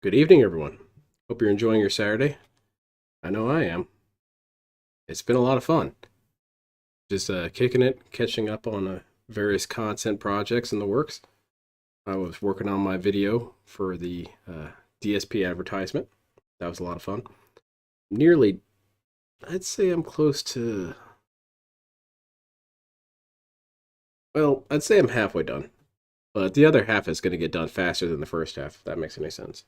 Good evening, everyone. Hope you're enjoying your Saturday. I know I am. It's been a lot of fun. Just kicking it, catching up on various content projects in the works. I was working on my video for the DSP advertisement. That was a lot of fun. Nearly, I'd say I'm close to, well, I'd say I'm halfway done. But the other half is going to get done faster than the first half, if that makes any sense.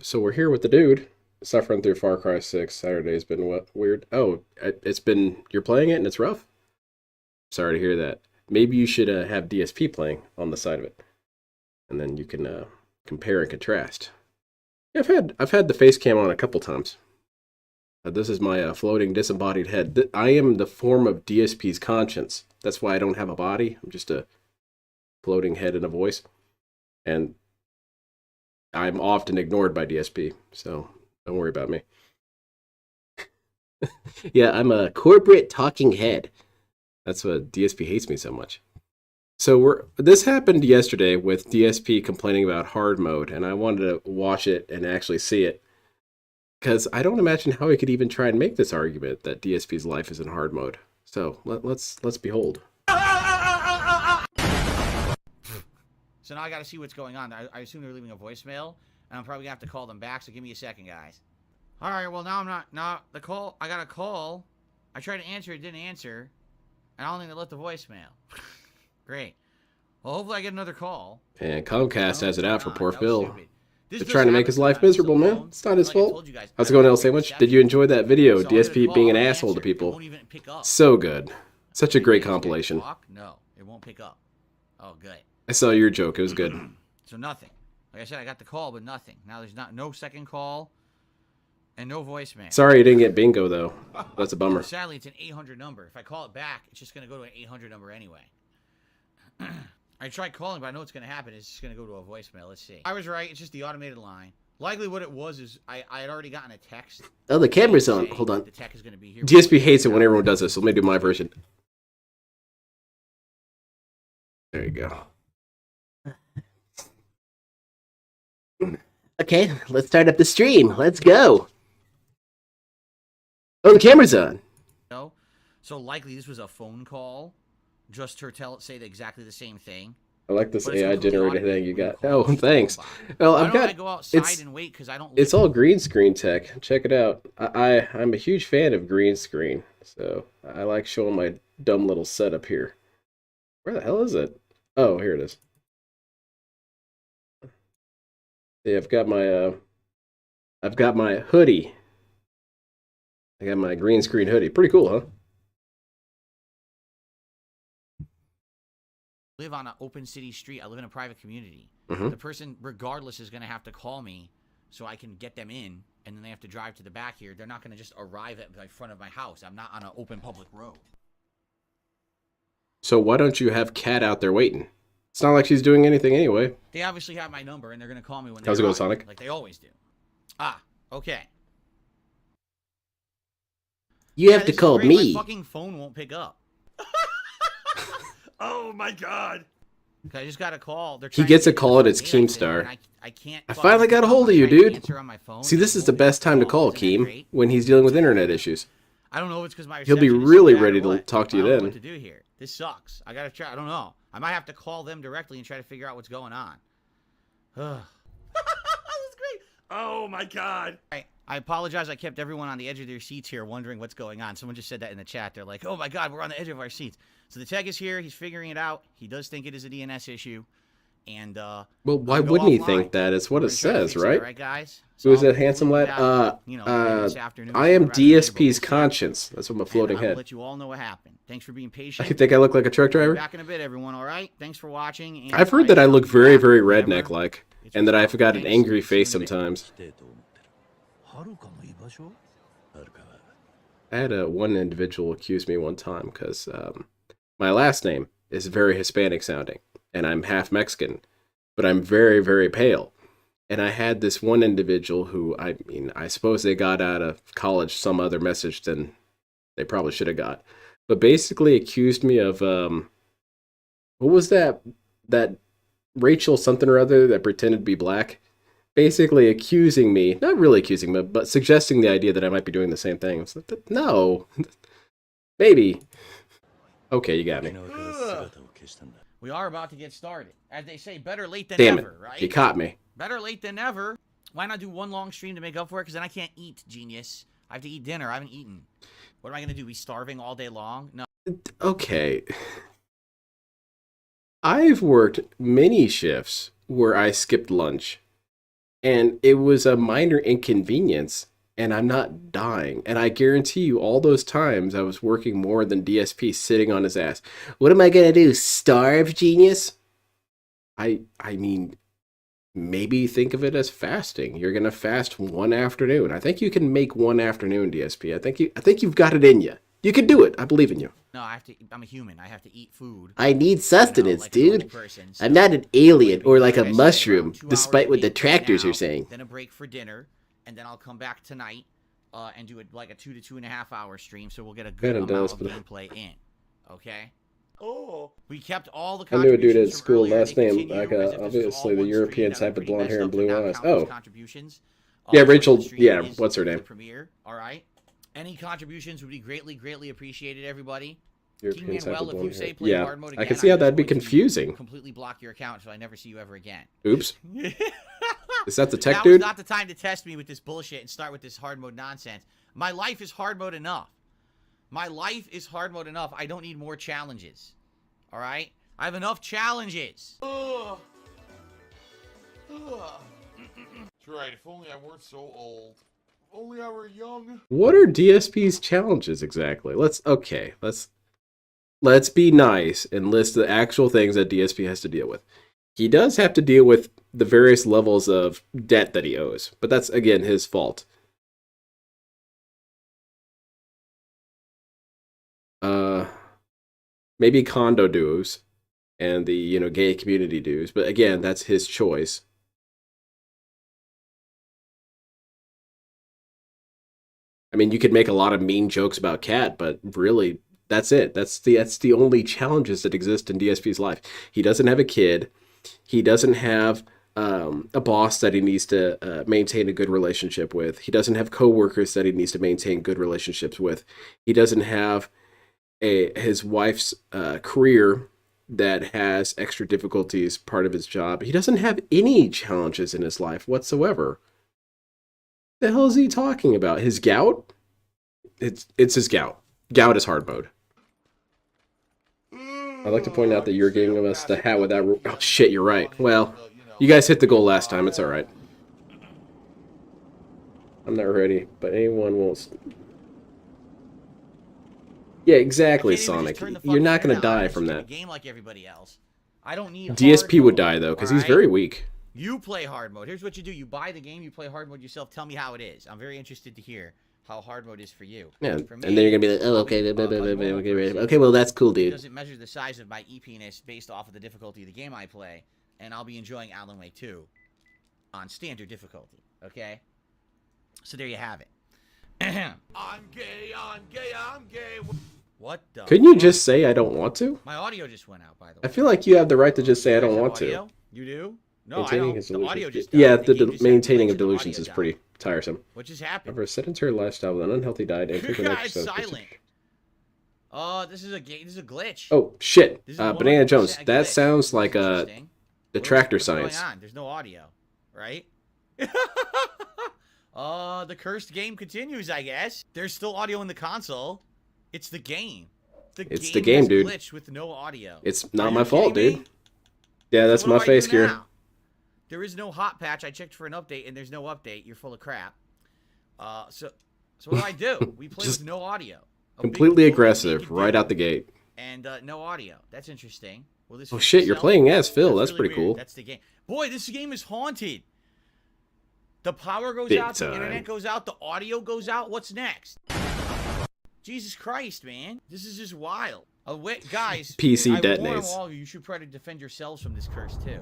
So we're here with the dude, suffering through Far Cry 6. Saturday's been what weird. Oh, it's been you're playing it and it's rough. Sorry to hear that. Maybe you should have DSP playing on the side of it, and then you can compare and contrast. Yeah, I've had the face cam on a couple times. This is my floating disembodied head. I am the form of DSP's conscience. That's why I don't have a body. I'm just a floating head and a voice, and I'm often ignored by DSP, so don't worry about me. Yeah, I'm a corporate talking head. That's what DSP hates me so much. So this happened yesterday with DSP complaining about hard mode, and I wanted to watch it and actually see it. Because I don't imagine how he could even try and make this argument that DSP's life is in hard mode. So let's behold. So now I got to see what's going on. I assume they're leaving a voicemail, and I'm probably gonna have to call them back. So give me a second, guys. All right. Well, now I'm not. Now the call. I got a call. I tried to answer. It didn't answer, and I don't think they left the voicemail. Great. Well, hopefully I get another call. And Comcast has it out for poor Phil. They're trying to make his life miserable, man. It's not his fault. How's it going, L Sandwich? Did you enjoy that video? DSP being an asshole to people. So good. Such a great compilation. No, it won't pick up. Oh, good. I saw your joke. It was good. So nothing. Like I said, I got the call, but nothing. Now there's no second call and no voicemail. Sorry you didn't get bingo, though. That's a bummer. Sadly, it's an 800 number. If I call it back, it's just going to go to an 800 number anyway. I tried calling, but I know what's going to happen. It's just going to go to a voicemail. Let's see. I was right. It's just the automated line. Likely what it was is I had already gotten a text. Oh, the camera's on. Hold on. The tech is going to be here. DSP hates it when everyone does this, so let me do my version. There you go. Okay, let's start up the stream. Let's go. Oh, the camera's on. No. So likely this was a phone call. Just her say exactly the same thing. I like this AI generated thing you got. Oh, thanks. Well, I've got. I go outside and wait because I don't. It's all green screen tech. Check it out. I'm a huge fan of green screen, so I like showing my dumb little setup here. Where the hell is it? Oh, here it is. Yeah, I've got my hoodie. I got my green screen hoodie. Pretty cool, huh? Live on an open city street. I live in a private community. Mm-hmm. The person, regardless, is going to have to call me so I can get them in, and then they have to drive to the back here. They're not going to just arrive at the front of my house. I'm not on an open public road. So why don't you have Kat out there waiting? It's not like she's doing anything anyway. They obviously have my number, and they're going to call me when they How's it going, Sonic? Like they always do. Ah, okay. You have to call me. My fucking phone won't pick up. Oh my god! I just got a call. He gets a call and it's Keemstar. I can't. I finally got a hold of you, dude. See, this is the best time to call Keem when he's dealing with internet issues. I don't know if it's because my he'll be really ready to talk to you then. I don't know what to do here. This sucks. I gotta try. I don't know. I might have to call them directly and try to figure out what's going on. That's great. Oh my god. I apologize. I kept everyone on the edge of their seats here wondering what's going on. Someone just said that in the chat. They're like, oh my god, we're on the edge of our seats. So the tech is here. He's figuring it out. He does think it is a DNS issue. And, well, why wouldn't he think that? It's what it says, right? Right, guys? So who's that handsome lad? I am DSP's conscience. That's what my floating head. I'll let you all know what happened. Thanks for being patient. You think I look like a truck driver? Back in a bit, everyone, all right? Thanks for watching. And I've heard that I look very, very redneck-like, and that I've got an angry face sometimes. I had one individual accuse me one time because my last name is very Hispanic sounding, and I'm half Mexican, but I'm very, very pale. And I had this one individual who, I suppose they got out of college some other message than they probably should have got, but basically accused me of, what was that Rachel something or other that pretended to be black, basically accusing me, not really accusing me, but suggesting the idea that I might be doing the same thing. I was like, no, maybe. Okay, you got me. We are about to get started. As they say, better late than Damn never, it. right? You caught me. Better late than never. Why not do one long stream to make up for it? Because then I can't eat, genius. I have to eat dinner. I haven't eaten. What am I going to do? Be starving all day long? No. Okay. I've worked many shifts where I skipped lunch, and it was a minor inconvenience, and I'm not dying. And I guarantee you, all those times I was working more than DSP sitting on his ass. What am I gonna do? Starve, genius? I mean, maybe think of it as fasting. You're gonna fast one afternoon. I think you can make one afternoon, DSP. I think you've got it in you. You can do it. I believe in you. No, I have to. I'm a human. I have to eat food. I need sustenance, like a normal dude. person, so I'm not an alien or like a I said, mushroom, around 2 hours despite of what the gameplay tractors now, are saying. Then a break for dinner, and then I'll come back tonight and do like a 2 to 2.5 hour stream, so we'll get a good amount of gameplay in. Okay. Oh. We kept all the. I knew a dude at from school earlier. last They name, continue like as if this was obviously all the one European stream. type of Now, blonde hair and blue now eyes. count those Oh, contributions. yeah, So Rachel. the stream Yeah, is what's her the name? premiere. All right. Any contributions would be greatly appreciated, everybody. European type Well, of if you blonde say hair. play Yeah, hard mode I again, can see how I'm just that'd be going to confusing. completely block your account so I never see you ever again. Oops. Is that the tech Now dude? is not the time to test me with this bullshit and start with this hard mode nonsense. My life is hard mode enough. My life is hard mode enough. I don't need more challenges. All right? I have enough challenges. That's right. If only I weren't so old. If only I were young. What are DSP's challenges exactly? Let's be nice and list the actual things that DSP has to deal with. He does have to deal with the various levels of debt that he owes, but that's again his fault. Maybe condo dues and the gay community dues, but again, that's his choice. I mean, you could make a lot of mean jokes about Cat, but really, that's it. That's the only challenges that exist in DSP's life. He doesn't have a kid. He doesn't have a boss that he needs to maintain a good relationship with. He doesn't have coworkers that he needs to maintain good relationships with. He doesn't have his wife's career that has extra difficulties part of his job. He doesn't have any challenges in his life whatsoever. The hell is he talking about? His gout? It's his gout. Gout is hard mode. I'd like to point out that you're giving us the hat with that. Oh shit, you're right. Well, you guys hit the goal last time. It's all right. I'm not ready, but anyone won't. Yeah, exactly, Sonic. You're not gonna die from that. Game like everybody else. I don't need. DSP would die though, because he's very weak. You play hard mode. Here's what you do. You buy the game, you play hard mode yourself. Tell me how it is. I'm very interested to hear how hard mode is for you. Yeah, for me, and then you're going to be like, oh, okay, okay, well, that's cool, It dude. doesn't measure the size of my EP-ness based off of the difficulty of the game I play, and I'll be enjoying Alan Wake 2 on standard difficulty, okay? So there you have it. I'm gay, I'm gay, I'm gay. What the Couldn't you just say I don't want to? My audio just went out, by the way. I feel like you have the right to just say I don't want to. Audio? You do? No, I Maintaining don't. his The delusions. audio just Yeah, died. The game just had maintaining glitch of and the delusions audio is died. pretty tiresome. What just happened? However, a sedentary lifestyle with an unhealthy diet and frequent It's exercise. silent. This is a glitch. Oh shit! This is Banana 100% Jones. a That glitch. sounds like Interesting. the tractor What's going science. on? There's no audio, right? The cursed game continues, I guess. There's still audio in the console. It's the game. It's the game, dude. Glitched with no audio. It's not Are my you fault, kidding dude. me? Yeah, that's So my what do I face do gear. now? There is no hot patch. I checked for an update, and there's no update. You're full of crap. So what do I do? We play Just with no audio. Completely aggressive right out the gate. And no audio. That's interesting. Will this Oh fix shit! You're itself? playing as Phil. That's really pretty weird. cool. That's the game. Boy, this game is haunted. The power goes Big out, the time. internet goes out, the audio goes out. What's next? Jesus Christ, man. This is just wild. Oh, wait, guys. PC I detonates. warn all of you, you should try to defend yourselves from this curse, too.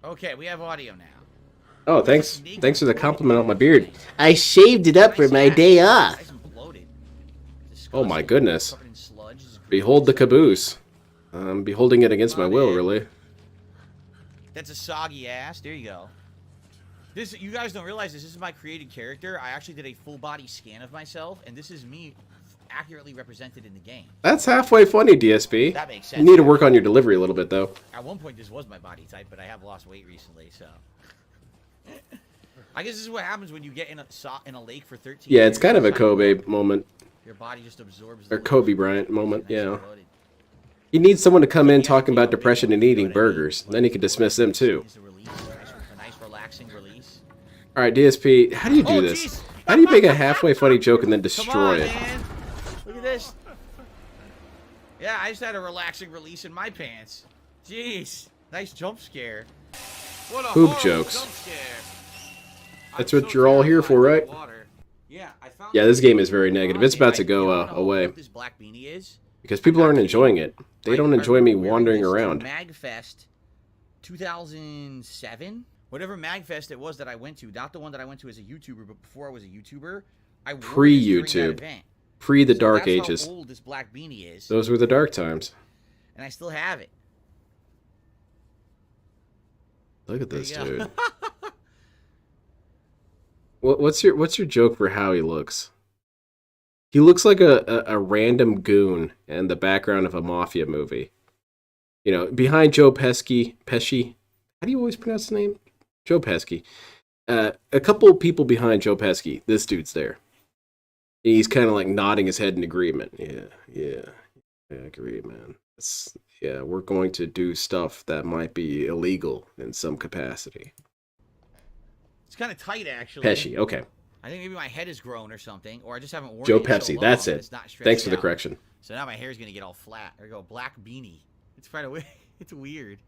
Okay, we have audio now. Oh, There's a thanks. snake Thanks for the bloated compliment on my thing. beard. I shaved it up for Nice my ass. day off. Nice and bloated. Oh my Disgusting. goodness. Covered in sludge. This is greasy Behold the and stuff. caboose. I'm beholding it against Come my on will, in. really. That's a soggy ass. There you go. This, you guys don't realize this. This is my created character. I actually did a full body scan of myself, and this is me accurately represented in the game. That's halfway funny, DSP. That makes sense. You need to work on your delivery a little bit, though. At one point, this was my body type, but I have lost weight recently, so. I guess this is what happens when you get in a lake for 13 Yeah, years. it's kind of a Kobe moment. Your body just absorbs the Or Kobe lotion. Bryant moment, Nice and yeah. bloated. You need someone to come in Yeah, talking you about know, depression and you know eating what I mean. burgers. Then you can dismiss them, too. It's a release, a nice relaxing release. All right, DSP, how do you do Oh, this? jeez. How do you make a halfway funny joke and then Come destroy on, it? man. Look at this. Yeah, I just had a relaxing release in my pants. Jeez. Nice jump scare. What a Poop horrible jokes. jump scare. That's I'm what so you're all here for, terrified right? of water. Yeah, I found Yeah, this game is very negative. It's about to go away. What this black beanie is? Because people aren't enjoying it. They don't enjoy me wandering around. MagFest 2007? Whatever MagFest it was that I went to, not the one that I went to as a YouTuber, but before I was a YouTuber, I wore this during that Pre-YouTube. event. Pre the So dark that's ages. how old this black beanie is, Those were the dark times. and I still have it. Look at There this you go. dude. What's your joke for how he looks? He looks like a random goon in the background of a mafia movie. You know, behind Joe Pesci. How do you always pronounce his name? Joe Pesci. A couple people behind Joe Pesci. This dude's there. He's kind of like nodding his head in agreement. Yeah, I agree, man. Yeah, we're going to do stuff that might be illegal in some capacity. It's kind of tight, actually. Pesci, okay. I think maybe my head has grown or something, or I just haven't worn Joe it in so Pepsi, long that's that it. it's not stretched Thanks for the out. correction. So now my hair's gonna get all flat. There you go, black beanie. It's kind of weird. It's weird.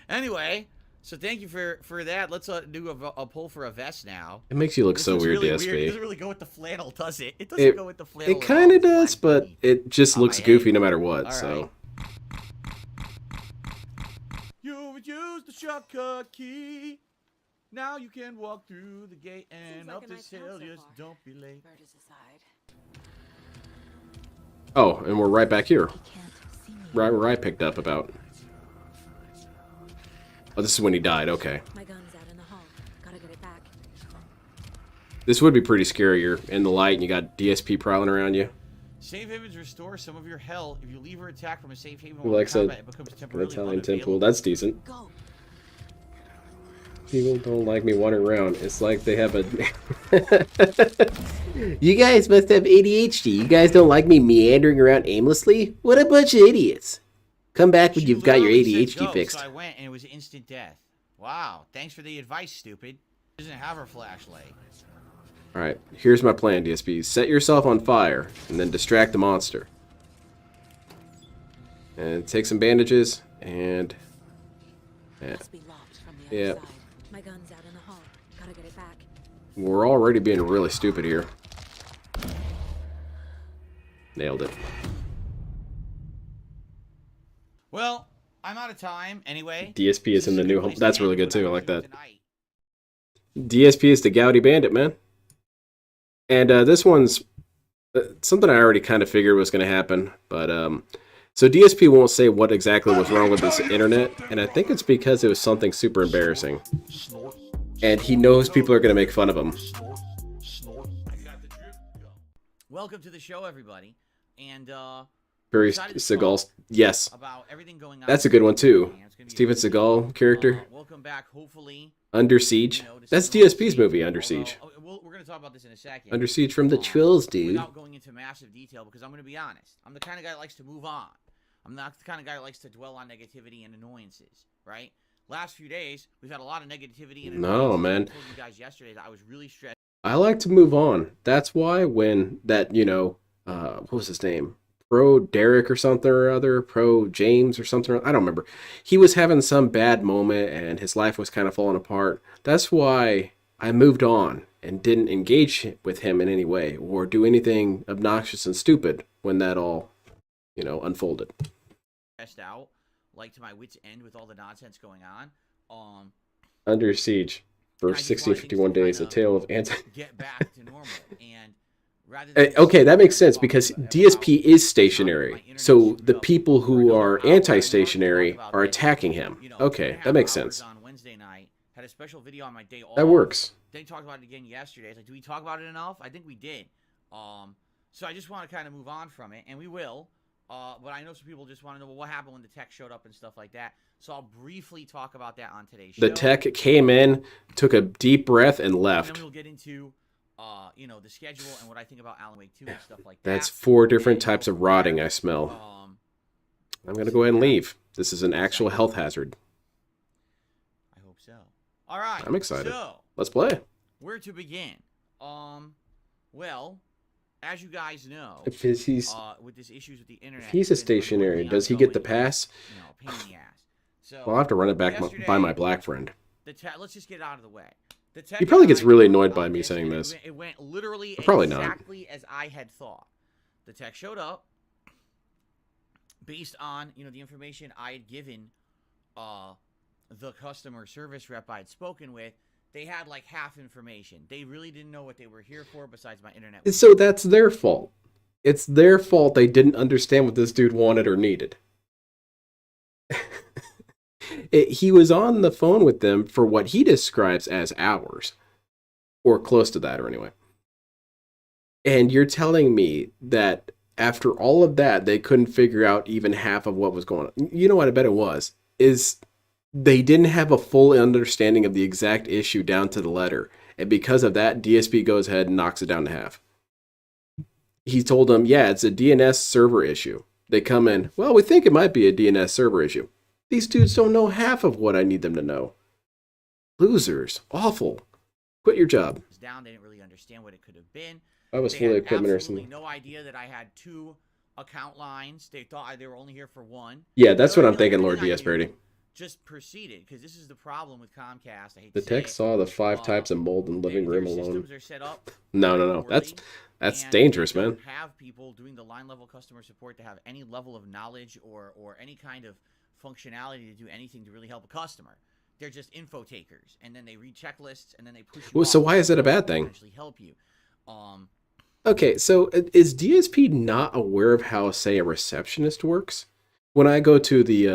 Anyway, so thank you for that. Let's do a pull for a vest now. It makes you look This so looks weird, really DSP. It doesn't really go with the flannel, does it? It doesn't go with the flannel. It at kind all. of does, Black but beanie. it just On looks my goofy head. no matter what. All So right. You've used the shortcut key. Now you can walk through the gate and Seems like up a this nice town hill. so Just far. don't be late. Bird is aside. oh, and we're right back here. He can't see me. Right where I picked up about. Oh, this is when he died. Okay, My gun's out in the hall. Gotta get it back. this would be pretty scary. You're in the light and you got DSP prowling around you. Safe havens restore some of your health. If you leave or attack from a safe haven Well, while like in I said, combat, it becomes temporarily Italian unavailable. temple. That's decent. Go. People don't like me wandering around. It's like they have a. You guys must have ADHD. You guys don't like me meandering around aimlessly? What a bunch of idiots. Come back when She you've got your literally said ADHD go, fixed. So I went and it was instant death. Wow. Thanks for the advice, stupid. She doesn't have her flashlight. Alright, here's my plan, DSP. Set yourself on fire, and then distract the monster. And take some bandages, and... Yeah. Must be locked from the Yeah. other side. My gun's out in the hall. Gotta get it back. We're already being really stupid here. Nailed it. Well, I'm out of time anyway. DSP is in the This a new good home. place That's to really end good too. I what like was that. doing tonight. DSP is the Gouty Bandit, man. And this one's something I already kind of figured was going to happen. But so DSP won't say what exactly was wrong with this internet, and I think it's because it was something super embarrassing. And he knows people are going to make fun of him. Welcome to the show, everybody. And Very excited to Seagal. talk Yes, about everything going on. that's a good one too. It's gonna be Steven really Seagal character. welcome back, hopefully. Under Siege. You know, to That's see the DSP's whole movie, team, Under although- Siege. we're going to talk about this in a second. Under Siege from the Um, Trolls, dude. Without going into massive detail, because I'm going to be honest. I'm the kind of guy that likes to move on. I'm not the kind of guy that likes to dwell on negativity and annoyances, right? Last few days, we've had a lot of negativity and No, annoyances. man. I told you guys yesterday that I was really stressed. I like to move on. That's why when that, what was his name? Pro Derek or something or other, Pro James or something, I don't remember. He was having some bad moment and his life was kind of falling apart. That's why I moved on and didn't engage with him in any way or do anything obnoxious and stupid when that all, unfolded. Stressed out, like to my wits' end with all the nonsense going on. Under Siege. for And I just 60 want and things 51 to days, a kind tale of of anti. get back to normal. And rather than Okay, that makes sense talking because about DSP how is my stationary. internet So screwed the up people for who another are hour, I marked to talk anti-stationary about are this, attacking him. you know, Okay, 2.5 that makes hours sense. on Wednesday night. Had a special video on my day off. That works. Then talked about it again yesterday. It's like, do we talk about it enough? I think we did. So I just want to kind of move on from it, and we will. But I know some people just want to know, well, what happened when the tech showed up and stuff like that. So I'll briefly talk about that on today's show. The tech came in, took a deep breath, and And left. then we'll get into, you know, the schedule and what I think about Alan Wake 2 and stuff like that. That's 4 different And go types of from rotting there. I smell. I'm going to so go ahead and yeah. leave. This is an actual health hazard. I hope so. All right. I'm excited. So, Let's play. where to begin? Well, as you guys know, If he's with this issues with the internet, if he's a it's been stationary, unfortunately does he get the ongoing, pass? you know, pain in the ass. So Well, I'll have to run it back by my yesterday, black friend. let's just get it out of the way. The tech He probably guy gets really on annoyed by me this, saying and this. It went literally Probably not. exactly as I had thought. The tech showed up based on, you know, the information I had given the customer service rep I had spoken with. They had like half information. They really didn't know what they were here for besides my internet. So that's their fault. It's their fault they didn't understand what this dude wanted or needed. He was on the phone with them for what he describes as hours. Or close to that, or anyway. And you're telling me that after all of that, they couldn't figure out even half of what was going on. You know what I bet it was? Is they didn't have a full understanding of the exact issue down to the letter. And because of that, DSP goes ahead and knocks it down to half. He told them, yeah, it's a DNS server issue. They come in, well, we think it might be a DNS server issue. These dudes don't know half of what I need them to know. Losers. Awful. Quit your job. Down, they didn't really understand what it could have been. I was They fully had equipment or absolutely something. no idea that I had 2 account lines. They thought they were only here for 1. Yeah, that's So what I'm everything thinking, Lord I DS knew Brady. just proceeded, because this is the problem with Comcast. I hate The to say tech it. saw the 5 types of mold in living room their alone. systems are set up No. poorly, That's and dangerous, they man. don't have people doing the line level customer support to have any level of knowledge or any kind of functionality to do anything to really help a customer. They're just info takers, and then they read checklists, and then they push you Well, so off why is that a to bad thing? potentially help you. Okay, so is DSP not aware of how, say, a receptionist works? When I go to the,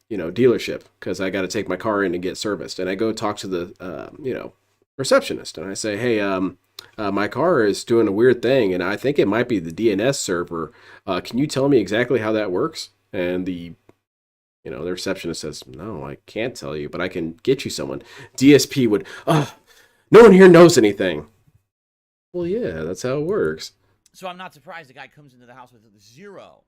dealership, because I got to take my car in and get serviced, and I go talk to the, receptionist, and I say, hey, my car is doing a weird thing, and I think it might be the DNS server. Can you tell me exactly how that works? And the receptionist says, no, I can't tell you, but I can get you someone. DSP would, no one here knows anything. Well, yeah, that's how it works. So I'm not surprised the guy comes into the house with 0.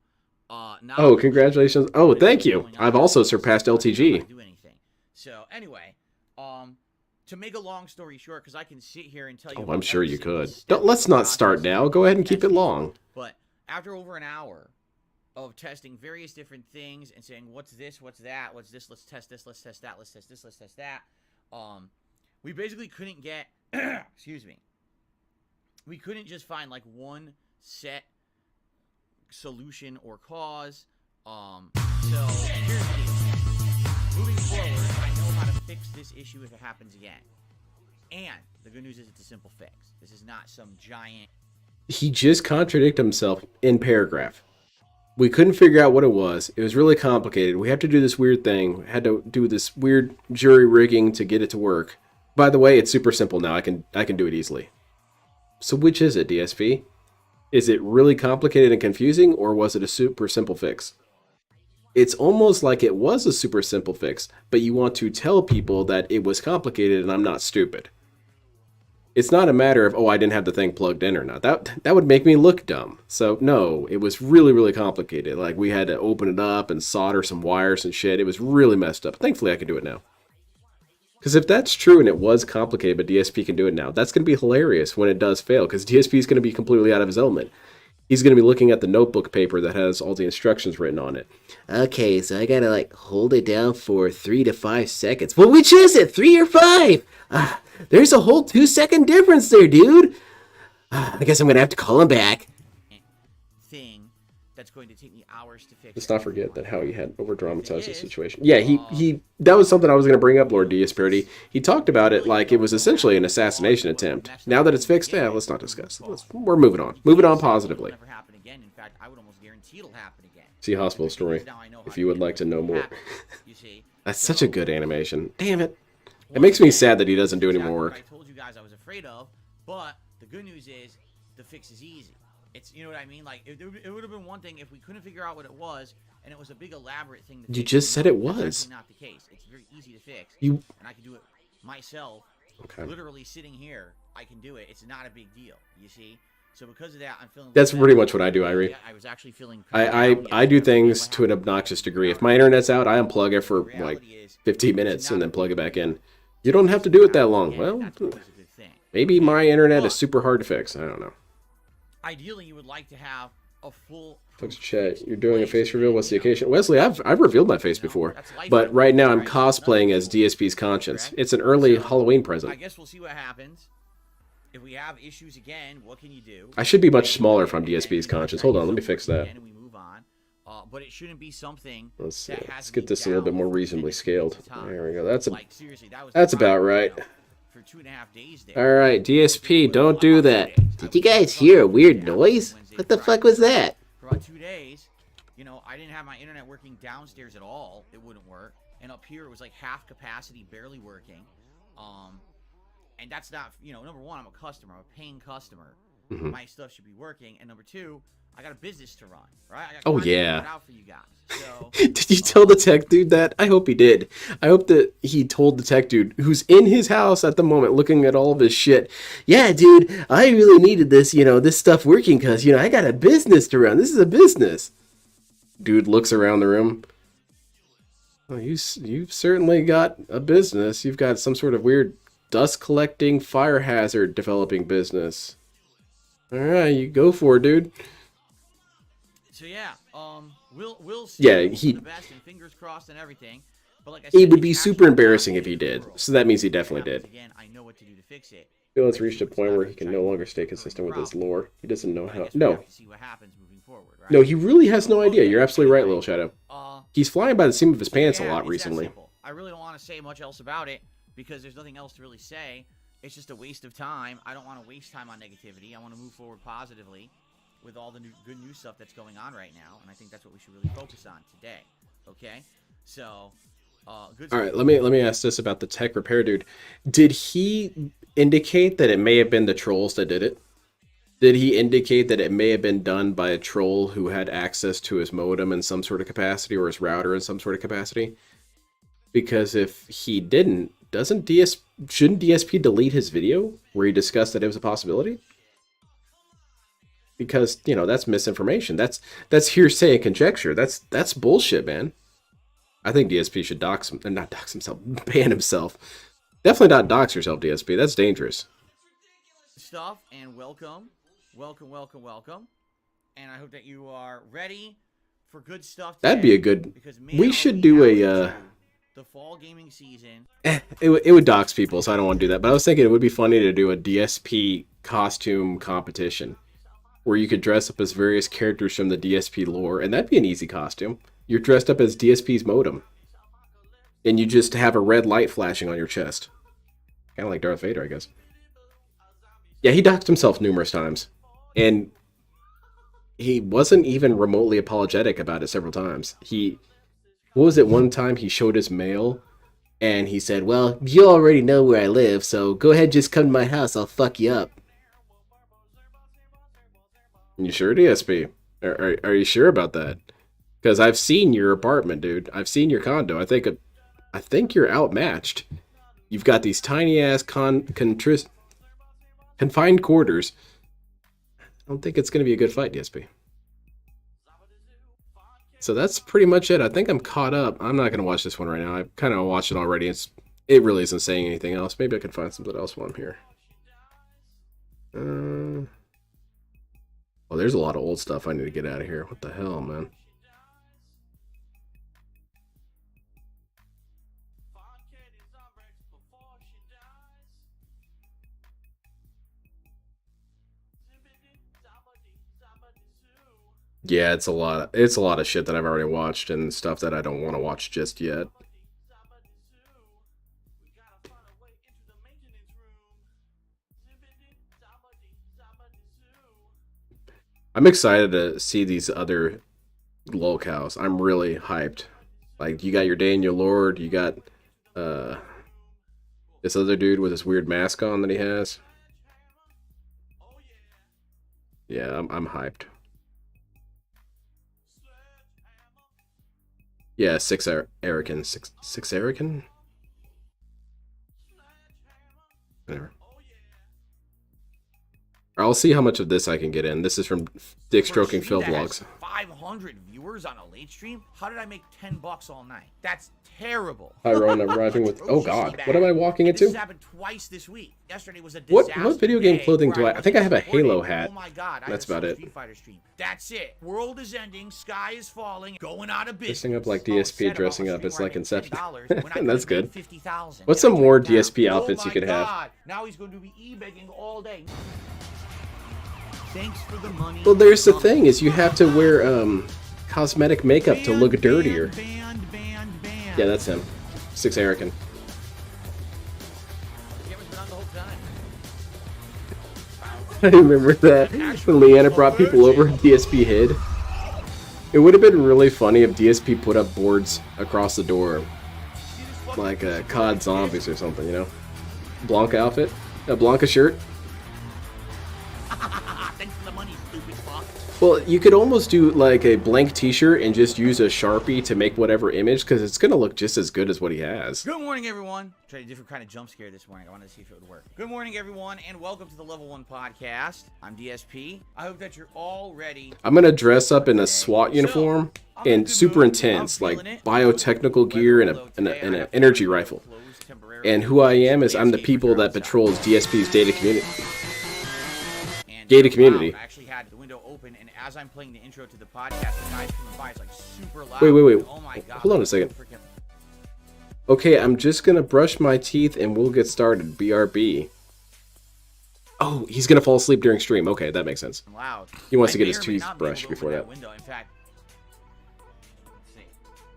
Oh, congratulations. Oh, thank you. I've also surpassed LTG. Do anything. So anyway, to make a long story short, because I can sit here and tell you. Oh, I'm sure every you single could. step of Let's the not start process now. Go ahead and keep it testing. long. But after over an hour of testing various different things and saying, what's this, what's that, what's this, let's test this, let's test that, let's test this, let's test that, we basically couldn't get, excuse me, we couldn't just find like one set solution or cause. So here's the deal. Moving forward, I know how to fix this issue if it happens again. And the good news is it's a simple fix. This is not some giant. He just contradicted himself in paragraph. We couldn't figure out what it was. It was really complicated. We have to do this weird thing. We had to do this weird jury rigging to get it to work. By the way, it's super simple now. I can do it easily. So which is it, DSP? Is it really complicated and confusing, or was it a super simple fix? It's almost like it was a super simple fix, but you want to tell people that it was complicated and I'm not stupid. It's not a matter of, oh, I didn't have the thing plugged in or not. That would make me look dumb. So no, it was really, really complicated. Like we had to open it up and solder some wires and shit. It was really messed up. Thankfully, I can do it now. Because if that's true and it was complicated, but DSP can do it now, that's going to be hilarious when it does fail, because DSP is going to be completely out of his element. He's going to be looking at the notebook paper that has all the instructions written on it. Okay, so I got to hold it down for 3 to 5 seconds. Well, which is it, 3 or 5? There's a whole 2-second difference there, dude. I guess I'm going to have to call him back. Thing that's going to take me hours to fix. Let's not forget that how he had over dramatized the situation. Yeah, he that was something I was going to bring up, Lord DSP. He talked about it like it was essentially an assassination attempt. Now that it's fixed, yeah, let's not discuss it. We're moving on. Moving on positively. Never happen again. In fact, I would almost guarantee it'll happen again. See Hospital Story if you would like to know more. You see, That's such a good animation. Damn it. It makes me sad that he doesn't do any more work. I told you guys I was afraid of, but the good news is the fix is easy. It's, you know what I mean? Like, it would have been one thing if we couldn't figure out what it was, and it was a big elaborate thing. You just said it was. That's not the case. It's very easy to fix. And I can do it myself. Okay. Literally sitting here, I can do it. It's not a big deal. You see? So because of that, I'm feeling. That's pretty much what I do, Irie. I was actually feeling. I do things to an obnoxious degree. If my internet's out, I unplug it for like 15 minutes and then plug it back in. You don't have to do it that long. Well, maybe my internet is super hard to fix. I don't know. Ideally, you would like to have a full. Folks, chat. You're doing a face reveal. What's the occasion? Wesley, I've revealed my face before, but right now I'm cosplaying as DSP's conscience. It's an early Halloween present. I guess we'll see what happens. If we have issues again, what can you do? I should be much smaller if I'm DSP's conscience. Hold on, let me fix that. And we move on. But it shouldn't be something. Let's see. Let's get this a little bit more reasonably scaled. There we go. That's about right. For 2.5 days there. All right, DSP, don't do that. Did you guys hear a weird noise? What the fuck was that? For about 2 days, you know, I didn't have my internet working downstairs at all. It wouldn't work. And up here, it was like half capacity, barely working. And that's not, you know, number one, I'm a customer. I'm a paying customer. My stuff should be working. And number two, I got a business to run, right? I got oh, content to yeah. put out for you guys. So, did you tell the tech dude that? I hope he did. I hope that he told the tech dude who's in his house at the moment looking at all of his shit. Yeah, dude, I really needed this, you know, this stuff working because, you know, I got a business to run. This is a business. Dude looks around the room. Well, you've certainly got a business. You've got some sort of weird dust collecting fire hazard developing business. All right, you go for it, dude. So yeah, we'll see. Yeah, the best and fingers crossed and everything. But like I said, it would be super embarrassing if he did. So that means he definitely did. Again, I know what to do to fix it. Phil has reached a point where he can no longer stay consistent with his lore. He doesn't know how. No. See what happens moving forward, right? No, he really has no idea. You're absolutely right, Little Shadow. He's flying by the seam of his pants a lot recently. I really don't want to say much else about it because there's nothing else to really say. It's just a waste of time. I don't want to waste time on negativity. I want to move forward positively with all the good new stuff that's going on right now, and I think that's what we should really focus on today. Okay, so good. All right, let me ask this about the tech repair dude. Did he indicate that it may have been the trolls that did it? Did he indicate that it may have been done by a troll who had access to his modem in some sort of capacity or his router in some sort of capacity? Because if he didn't, shouldn't DSP delete his video where he discussed that it was a possibility? Because, you know, that's misinformation. That's hearsay and conjecture. That's bullshit, man. I think DSP should not dox himself, ban himself. Definitely not dox yourself, DSP. That's dangerous. Stuff and welcome. And I hope that you are ready for good stuff today. That'd be a good. Because, we should do a. The fall gaming season. It would dox people, so I don't want to do that. But I was thinking it would be funny to do a DSP costume competition where you could dress up as various characters from the DSP lore, and that'd be an easy costume. You're dressed up as DSP's modem, and you just have a red light flashing on your chest, kind of like Darth Vader, I guess. Yeah, he doxed himself numerous times, and he wasn't even remotely apologetic about it several times. What was it, one time he showed his mail, and he said, well, you already know where I live, so go ahead, just come to my house, I'll fuck you up. You sure, DSP? Are you sure about that? Because I've seen your apartment, dude. I've seen your condo. I think you're outmatched. You've got these tiny-ass confined quarters. I don't think it's going to be a good fight, DSP. So that's pretty much it. I think I'm caught up. I'm not going to watch this one right now. I kind of watched it already. It really isn't saying anything else. Maybe I can find something else while I'm here. Well, there's a lot of old stuff I need to get out of here. What the hell, man? Yeah, it's a lot. It's a lot of shit that I've already watched and stuff that I don't want to watch just yet. I'm excited to see these other locales. I'm really hyped. Like, you got your Daniel Lord, you got this other dude with this weird mask on that he has. Yeah, I'm hyped. Yeah, Erican. Six Erican? Whatever. I'll see how much of this I can get in. This is from Dick Stroking Phil Vlogs. 500 viewers on a late stream? How did I make $10 all night? That's terrible. Tyrone arriving with... Oh, God. What am I walking This into? has happened twice this week. Yesterday was a disaster. What video game day clothing where do I... I think I have a wasn't Halo supported. hat. Oh my God. That's about it. Street Fighter stream. That's it. World is ending. Sky is falling. Going out of business. Dressing up like Oh, DSP, said about dressing my up. stream It's where I like made Inception. $10 when I could That's have made good. 50,000. What's And some I more took it down. DSP outfits you could have? God. Now he's going to be e-begging all day. Thanks for the money. Well, there's the thing, is you have to wear cosmetic makeup to look dirtier. Yeah, that's him. Six Erican. I remember that when Leanna brought people over and DSP hid. It would have been really funny if DSP put up boards across the door. Like COD Zombies or something, you know? Blanca outfit? A Blanca shirt? Thanks for the money, stupid fuck. Well, you could almost do like a blank t-shirt and just use a Sharpie to make whatever image, because it's going to look just as good as what he has. Good morning, everyone. Tried a different kind of jump scare this morning. I wanted to see if it would work. Good morning, everyone, and welcome to the Level 1 Podcast. I'm DSP. I hope that you're all ready. I'm going to dress up in a SWAT uniform and super intense, like biotechnical gear and an energy rifle. And who I am is I'm the people that patrols DSP's data community. Gated community. I actually had the window open, and as I'm playing the intro to the podcast, the guys coming by, it's like super loud. Wait. Oh my God. Hold on a second. Okay, I'm just gonna brush my teeth and we'll get started. BRB. Oh, he's gonna fall asleep during stream. Okay, that makes sense. Loud. He wants to I get may his or may teeth not be able brushed to before open that. window. In fact, let's see.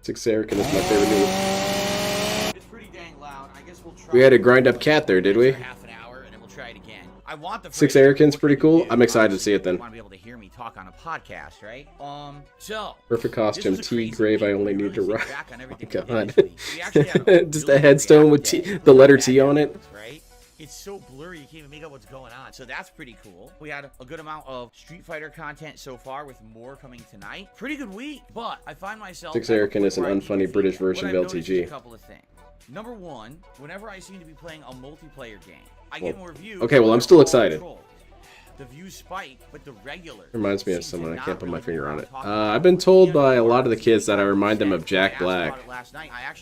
Six Erican is my favorite move. It's pretty dang loud. I guess we'll try. We had a grind up cat there, did we? For half an hour, and then we'll try it again. I want the Six phrase, Erican's what pretty can you cool. do? I'm excited to see it Obviously, then. you want to be able to hear me talk on a podcast, right? So Perfect costume. this was a T crazy grave. I week. only We need to really run. think back on everything Oh, we did God. this week. We actually had a Just a really headstone with reactive the letter day. T on it. Right? It's so blurry you can't even make out what's going on. So that's pretty cool. We had a good amount of Street Fighter content so far, with more coming tonight. Pretty good week, but I find myself... Six Erican is an where I need to unfunny think. British version What of I've noticed is LTG. a couple of things. Number one, whenever I seem to be playing a multiplayer game, I get more views. Okay, well, I'm still excited. The views spike, but the regular Reminds me of someone. I can't put my finger on it. I've been told by a lot of the kids that I remind them of Jack Black.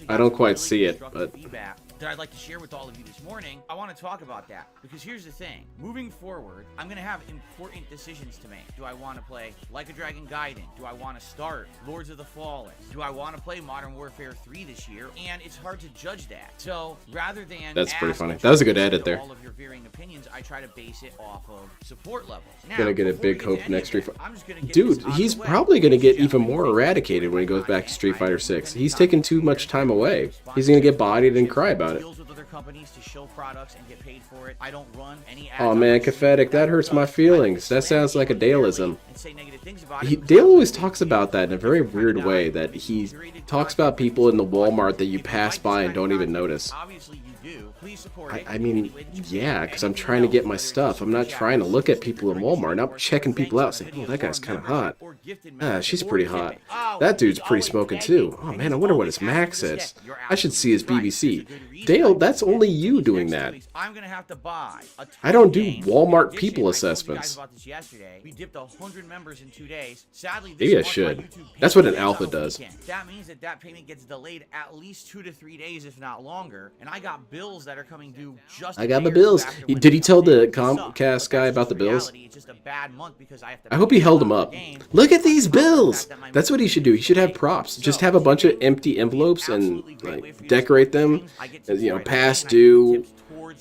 I don't quite see it, but... that I'd like to share with all of you this morning. I want to talk about that because here's the thing. Moving forward, I'm going to have important decisions to make. Do I want to play Like a Dragon Gaiden? Do I want to start Lords of the Fallen? Do I want to play Modern Warfare 3 this year? And it's hard to judge that. So rather than... That's pretty funny. That was a good edit there. All of your varying opinions, I try to base it off of support levels. Now, Gonna get a before we big get to hope any next of Street that, Fighter. I'm just gonna get Dude, this out of he's the way. probably gonna get Yeah. even more eradicated when he goes back to Street Fighter 6. He's taking too much time away. He's gonna get bodied and cry about it. Deals with other companies to show products and get paid for it. I don't run any ads Oh on man, my Cathatic, that hurts my feelings. That sounds like a Daleism. and say negative things about it. Dale always talks about that in a very weird way, that he talks about people in the Walmart that you pass by and don't even notice. Obviously you do. Please support it. I mean, yeah, because I'm trying to get my stuff. I'm not trying to look at people in Walmart. I'm checking people out saying, oh, that guy's kind of hot. Ah, she's pretty hot. That dude's pretty smoking too. Oh man, I wonder what his max is. I should see his BBC. Dale, that's only you doing that. I'm gonna have to buy a ton I don't of do games. Walmart In addition, people I told you guys assessments. about this yesterday. We dipped 100 members in 2 days. Sadly, this Maybe I month, my should. YouTube That's what an payment alpha is on the does. weekend. That means that payment gets delayed at least 2 to 3 days, if not longer. And I got bills that are coming due just. I got the bills. Did he tell the Comcast guy about the bills? It's just a bad month because I have to. I hope he held them up. Look at these bills! That's what he should do. He should have props. Just have a bunch of empty envelopes and like decorate them, as, you know, past due,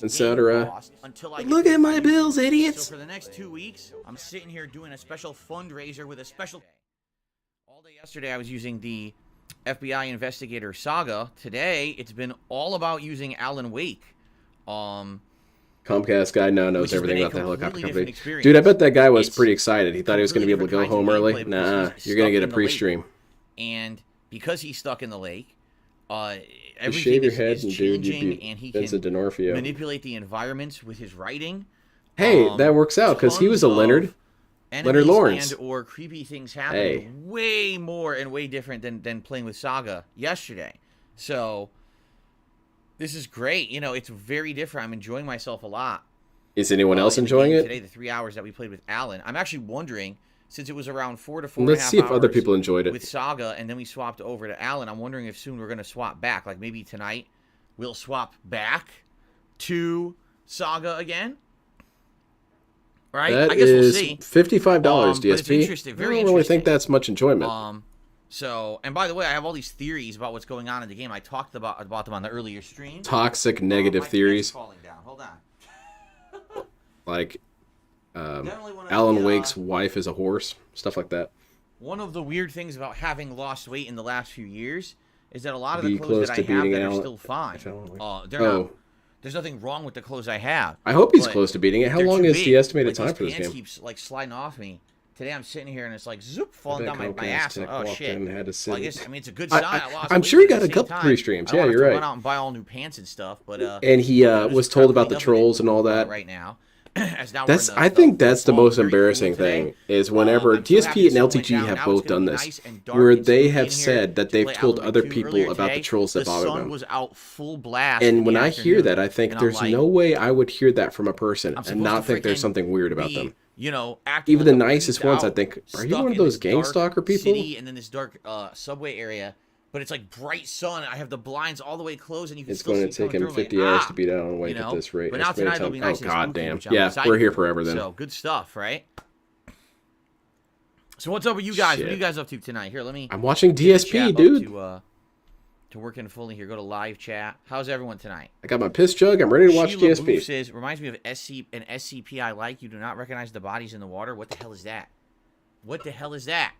etc. Look at my bills, idiots! So for the next 2 weeks, I'm sitting here doing a special fundraiser with a special. All day yesterday, I was using the FBI Investigator Saga. Today, it's been all about using Alan Wake. Comcast guy now Which knows has been everything a about the helicopter completely company. different experience. Dude, I bet that guy was It's pretty excited. He thought he was going to be able to go completely home early. different kinds of Nah, gameplay because you're going to he's get a stuck in the lake. pre-stream. And because he's stuck in the lake, Just everything shave your is head and dude, you'd changing, be and he Vincent can D'Onofrio. manipulate the environments with his writing. Hey, that works out because he was a Tons of Leonard. Leonard Lawrence. And or creepy things happening way more and way different than playing with Saga yesterday. So this is great. You know, it's very different. I'm enjoying myself a lot. Is anyone else in the enjoying game it? Today, the 3 hours that we played with Alan. I'm actually wondering, since it was around 4 to 4 Let's and a half see if other hours people enjoyed it. with Saga, and then we swapped over to Alan. I'm wondering if soon we're going to swap back. Like maybe tonight we'll swap back to Saga again. Right? That I guess we'll is see. $55 But it's DSP. interesting, very I don't really think interesting. that's much enjoyment. So, and by the way, I have all these theories about what's going on in the game. I talked about them on the earlier stream. Toxic negative My theories. pants falling down. Hold on. Like Definitely one of Alan the, Wake's wife is a horse. Stuff like that. One of the weird things about having lost weight in the last few years is that a lot of Be the clothes close that I to have beating that are Alan- still fine. They're Oh. not. There's nothing wrong with the clothes I have. I hope he's but close to beating it. How they're long too is big. the estimated Like, time these for this pants game? keeps like sliding off me. Today I'm sitting here and it's like zoop falling bet down my Comcast ass. tech Oh walked shit! in and had to sit Well, I and- guess I mean it's a good sign. I lost I'm weight, sure he but at got a the couple same time, pre-streams. I don't Yeah, wanna you're have to right. Run out and buy all new pants and stuff, but And he I'm was just told about propping the up in it, trolls and all that. right now. As now That's we're in I think that's the fall, most very embarrassing cool today. thing is whenever I'm so DSP happy and the sun went LTG down. have Now both it's gonna done be this, nice and dark where and they spooky have in here said that to they've play told Alan other Wake 2 people earlier about the today. trolls that The bother sun them. was out full blast in And the when I hear afternoon, that, I think and I'm there's like, no way I would hear that from a person I'm and supposed not to think there's freaking something weird about be, them. you know, acting Even like the a nicest freaked ones, I out, think, are you stuck one of in those this gang dark stalker people? City and then this dark subway area, but it's like bright sun. I have the blinds all the way closed, and you can It's still going see to take coming him through. 50 I'm hours like, to beat Alan Wake you know? at this rate. But now Estimated tonight it'll time- be nice and God spooky, damn. which I'm Yeah, excited we're here for. forever then. So good stuff, right? So what's up with you guys? What are Shit. you guys up to tonight? Here, let me. I'm watching get the DSP, chat up dude. To work in fully here. Go to live chat. How's everyone tonight? I got my piss jug. I'm ready to watch Sheila Booth DSP. says, reminds me of an SCP I like. You do not recognize the bodies in the water. What the hell is that? What the hell is that?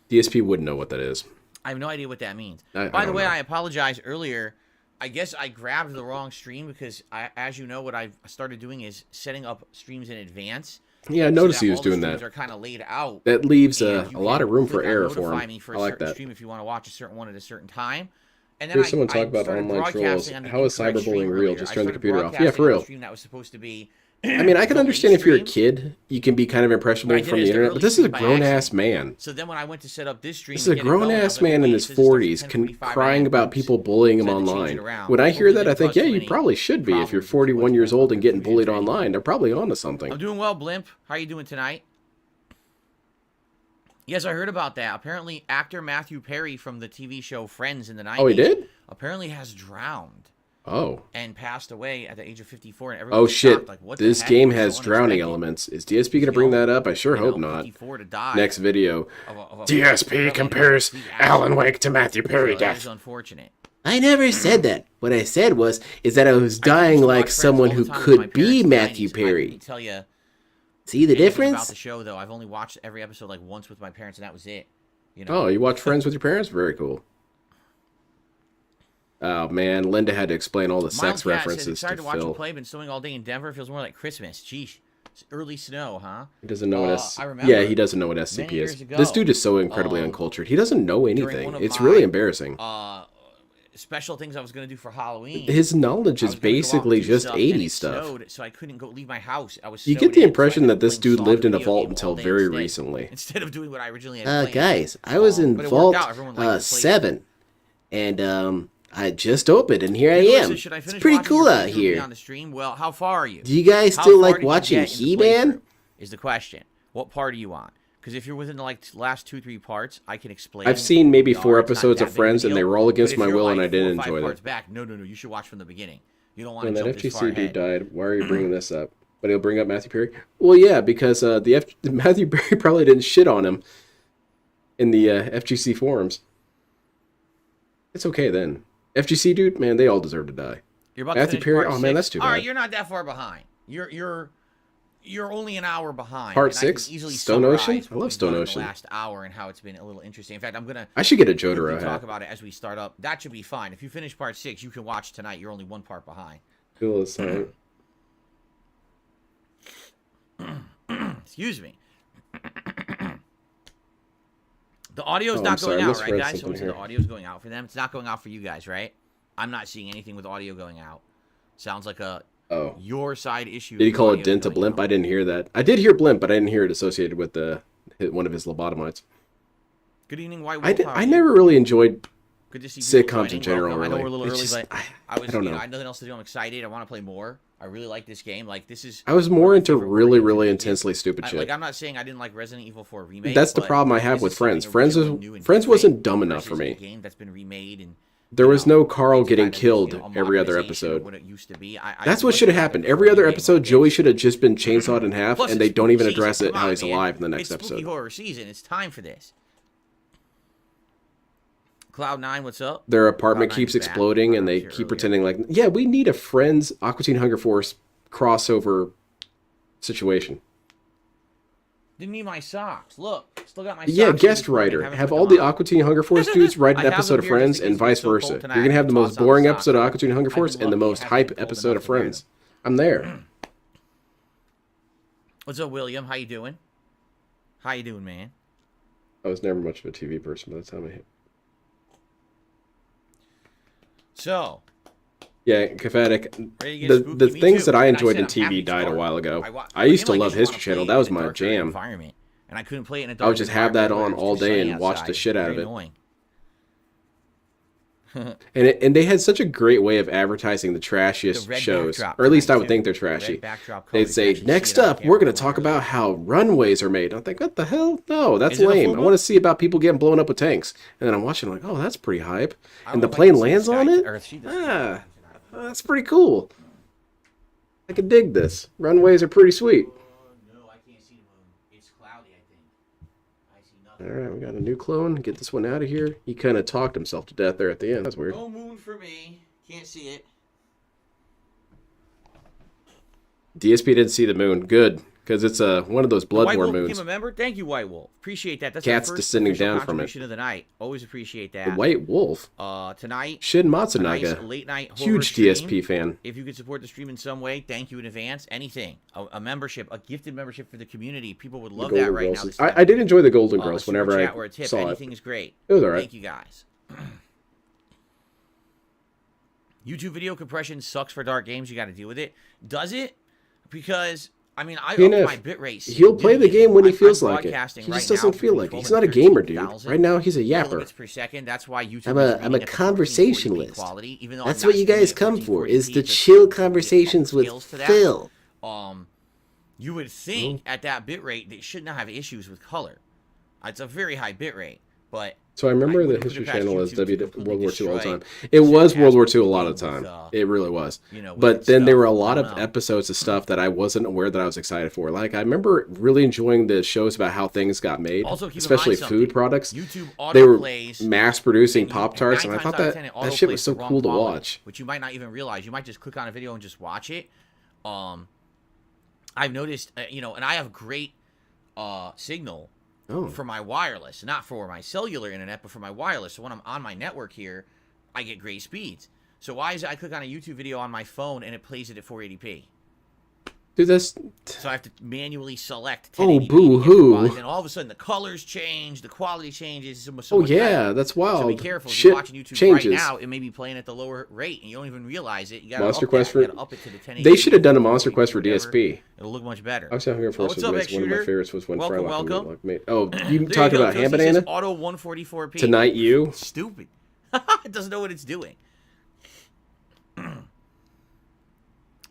DSP wouldn't know what that is. I have no idea what that means. I By the don't way, know. I apologize earlier. I guess I grabbed the wrong stream because, as you know, what I've started doing is setting up streams in advance. Yeah, I so noticed that he was all the doing streams that. are kind of laid out. That leaves and a you lot can of room for click on error for notify him. me for I a like certain that. stream if you want to watch a certain one at a certain time. And then Here's someone I talk about started online trolls. broadcasting on the How is incorrect cyberbullying stream real? earlier. Just I turn the started computer off. Yeah, broadcasting for on a real. stream that was supposed to be. I mean, I can the understand if you're a stream. kid, you can be kind of But I impressionable did from it the as the internet. early But this is a stream by grown ass accident. man. So then when I went to set up this stream, This is a and get it going, I grown was ass like, man in wait, his it says it starts at 40s 10:45 crying and about oops. people bullying him So I had to change online. it around. When I hear that, I Hopefully think, they yeah, cause you any probably should be. If you're problems 41 years old and getting for the bullied internet. online, they're probably onto something. I'm doing well, Blimp. How are you doing tonight? Yes, I heard about that. Apparently, actor Matthew Perry from the TV show Friends in the 90s. Oh, he did? Apparently has drowned Oh. and passed away at the age of 54. And Oh, everyone's shit. shocked, like, what the This heck? game It was has so drowning unexpected. elements. Is DSP going to bring that up? I sure You hope know, not. 54 to die. Next video. of a DSP really compares big Alan accident. Wake to Matthew Perry So that is death. unfortunate. I never said that. What I said is that I was I used dying to like watch Friends someone all who the time with my could be parents in the Matthew 90s. I Perry. couldn't tell you See the anything about difference? the show, though. I've only watched every episode like once with my parents, and that was it. You know? Oh, you watch Friends with your parents? Very cool. Oh, man. Linda had to explain all the Miles sex Cat says, references excited to to watch him Phil. play. Been snowing all day in Denver. Feels more like Christmas. Geesh. It's early snow, huh? He doesn't know what I remember Yeah, he doesn't know what many SCP years is. ago, This dude is so incredibly uncultured. He doesn't know during anything. one of It's my, really embarrassing. Special things I was going to do for Halloween. His knowledge I is was gonna go out basically and do just stuff, and 80s it stuff. snowed, so I couldn't go leave my house. I was You snowed get the in, so I impression ended that up this playing dude Saga lived in a video vault game until all day very instead, recently. Instead of doing what I originally had planned. Guys, I was in But it Vault worked out. Everyone liked the place. 7, and I just opened, and here I Nicholas am. says, should I It's finish pretty watching cool your out playthrough here. on the stream? Well, how far are you? Do you guys How still far like did you watching get in the He-Man? playthrough is the question. What part are you on? Because if you're within the last 2-3 parts, I can explain. I've seen maybe No, 4 it's not episodes that of big Friends, a and they deal. were all But against if my you're will, like and I 4 or didn't 5 enjoy parts them. back, no, you should watch from the beginning. You don't want When to that jump this far FGC dude ahead. died, why are you bringing this up? But he'll bring up Matthew Perry? Well, yeah, because Matthew Perry probably didn't shit on him in the FGC forums. It's okay then. FGC dude, man, they all deserve to die. You're about to Matthew finish Perry? part Oh, man, 6. that's too All right, bad. you're not that far behind. You're you're only an hour behind. Part and I can 6? easily Stone Ocean? summarize I what love we've Stone done in Ocean. The last hour and how it's been a little interesting. In fact, I'm gonna I should get a quickly Jotaro talk hat. about it as we start up. That should be fine. If you finish part 6, you can watch tonight. You're only one part behind. Cool as hell. Excuse me. The audio's Oh, not I'm sorry, going I out, misread right, guys? something Someone said here. the audio's going out for them. It's not going out for you guys, right? I'm not seeing anything with audio going out. Sounds like a Oh. your side issue. Did he with call audio it Dent a going blimp? out. I didn't hear that. I did hear blimp, but I didn't hear it associated with one of his lobotomites. Good evening, White I, Wolf. How are I you? never really enjoyed Good to see sitcoms people in joining. general, Welcome. I know really. we're a little It's early, just- but I was, don't you know. know, I have nothing else to do. I'm excited. I want to play more. I really like this game. Like, this is. I was one of more my into favorite horror really, games really in the game. intensely stupid shit. Like, I'm not saying I didn't like Resident Evil 4 remake. That's the but problem I have this with is something Friends. Friends original, was new, and Friends different wasn't dumb enough for versus a me. game that's been remade and There you was know, no Carl it's getting kind of, killed you know, a every other modernization of episode. what it used to be. That's I what should have like happened. the Every other game episode, like Joey this. should have just been chainsawed in half, Plus, and it's they don't spooky even season. address it Come how on, he's man. alive in the next It's spooky episode. horror season. It's time for this. Cloud9, what's up? Their apartment Cloud9's keeps back. exploding, and Cloud9 they was here keep earlier. pretending like, yeah, we need a Friends Aqua Teen Hunger Force crossover situation. Didn't need my socks. Look, still got my Yeah, socks. guest in the morning. writer. Haven't Have put all them the on. Aqua Teen Hunger Force dudes write I an have episode them of here just Friends in and case vice it's so cold versa. tonight. You're gonna have the I most toss out the boring socks. episode of Aqua Teen Hunger I've Force been and the lucky. most It hasn't hype been cold episode enough of to wear Friends. I'm there. What's up, William? How you doing? How you doing, man? I was never much of a TV person by the time I hit. So, Yeah, Kafatic. ready to get The spooky? Me things too. that I And enjoyed said in I'm TV happy died a start. while ago. wa- I used to like, love just wanna History Channel. play That was in a my darker jam. environment, and I couldn't play it in a I would dark just have that environment on where all it's too day sunny and watch the outside. shit out of Very it. annoying. And they had such a great way of advertising the The trashiest red shows, backdrop or at least I tonight, would think too. they're trashy. Red backdrop color, They'd you can say, actually see next it on up, camera we're going to from talk where it about is. how runways are made. I'm think, what the hell? No, that's Is it a full lame. I moon? want to see about people getting blown up with tanks. And then I'm watching, like, oh, that's pretty hype. I And don't the know if I can plane see lands the on sky it? to Earth. She does. Ah, that's pretty cool. I can dig this. Runways are pretty sweet. No, I can't see the moon. It's cloudy, I think. I see All nothing. right, we got a new clone. Get this one out of here. He kind of talked himself to death there at the end. That's weird. No moon for me. Can't see it. DSP didn't see the moon. Good, because it's one of those White Bloodborne Wolf moons. became a member. Thank you, White Wolf. Appreciate that. That's Cats our first descending official down from it. contribution of the night. Always appreciate The that. White Wolf. Tonight, Shin a nice Matsunaga. late night horror Huge stream. DSP fan. If you could support the stream in some way, thank you in advance. Anything, a membership, a gifted membership for the community. People would love that Golden right Girls now. is- This time. I did enjoy the Golden A Girls super whenever chat or a I tip, saw it. anything is great. It was alright. Thank you guys. YouTube video compression sucks for dark games. You got to deal with it. Does it? Because I mean, I upped PNF, my bitrate. he'll play the game when he I'm feels like it. broadcasting He just right doesn't now feel between like it. 12 He's and not a gamer, dude. 13,000 Right now, he's a yapper. kilobits per second. That's why YouTube. I'm is a reading at the 1440p conversationalist. quality, even though That's I'm what not you streaming guys at come for, 1440p, is to there's chill some conversations with skills to that. Phil. You would think at that bitrate they should not have issues with color. It's a very high bitrate, but So I remember the wouldn't put History it past Channel as YouTube to World completely War II all the destroy time. It was certain World War aspects II a of the lot game of the time. with, It really was. you know, with But its then there stuff. were a lot I of don't know. episodes of stuff that I wasn't aware that I was excited for. Like, I remember really enjoying the shows about how things got made, Also, keep in especially mind food something. products. YouTube They were autoplays mass producing and Pop-Tarts, and I 9 thought times out of 10 it that shit was autoplays so the wrong cool to quality, watch. which you might not even realize. You might just click on a video and just watch it. I've noticed, and I have great signal Oh, for my wireless, not for my cellular internet, but for my wireless. So when I'm on my network here, I get great speeds. So why is it I click on a YouTube video on my phone and it plays it at 480p? dude, that's So I have to manually select 1080p. Oh, to get boo-hoo. the quality. And all of a sudden the colors change, the quality changes. So oh much yeah, better. that's So wild. be careful. If Shit you're watching YouTube changes. right now, it may be playing at the lower rate, and you don't even realize it. You gotta Monster up Quest that. You for gotta up it to the 1080p. they should have done a Monster Quest for whatever. DSP. It'll look much better. I was having Force what's was up, one of X-Shooter? my favorites was when Welcome, Frylock and welcome. Whitlock made. Oh, you There talking go. about Ham Toasty says Banana? Auto 144p. Tonight you? Stupid. It doesn't know what it's doing.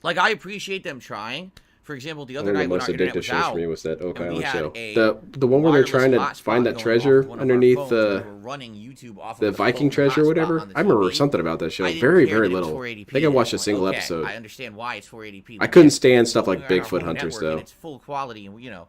Like, I appreciate them trying. For example, the I other think the night when most our internet addictive was shows out, for me was that Oak and we Island had show. a The one where they're wireless trying to hotspot find that going treasure off one of our underneath phones, and we the were running YouTube off of the Viking phone treasure or hotspot whatever. on the I remember TV. something about that show. I didn't Very, care very that it was little. 480p. I think I watched a I'm like, single okay, episode. I understand why it's 480p. I but couldn't then stand stuff like going on our Bigfoot home Hunters network, though. and it's full quality, and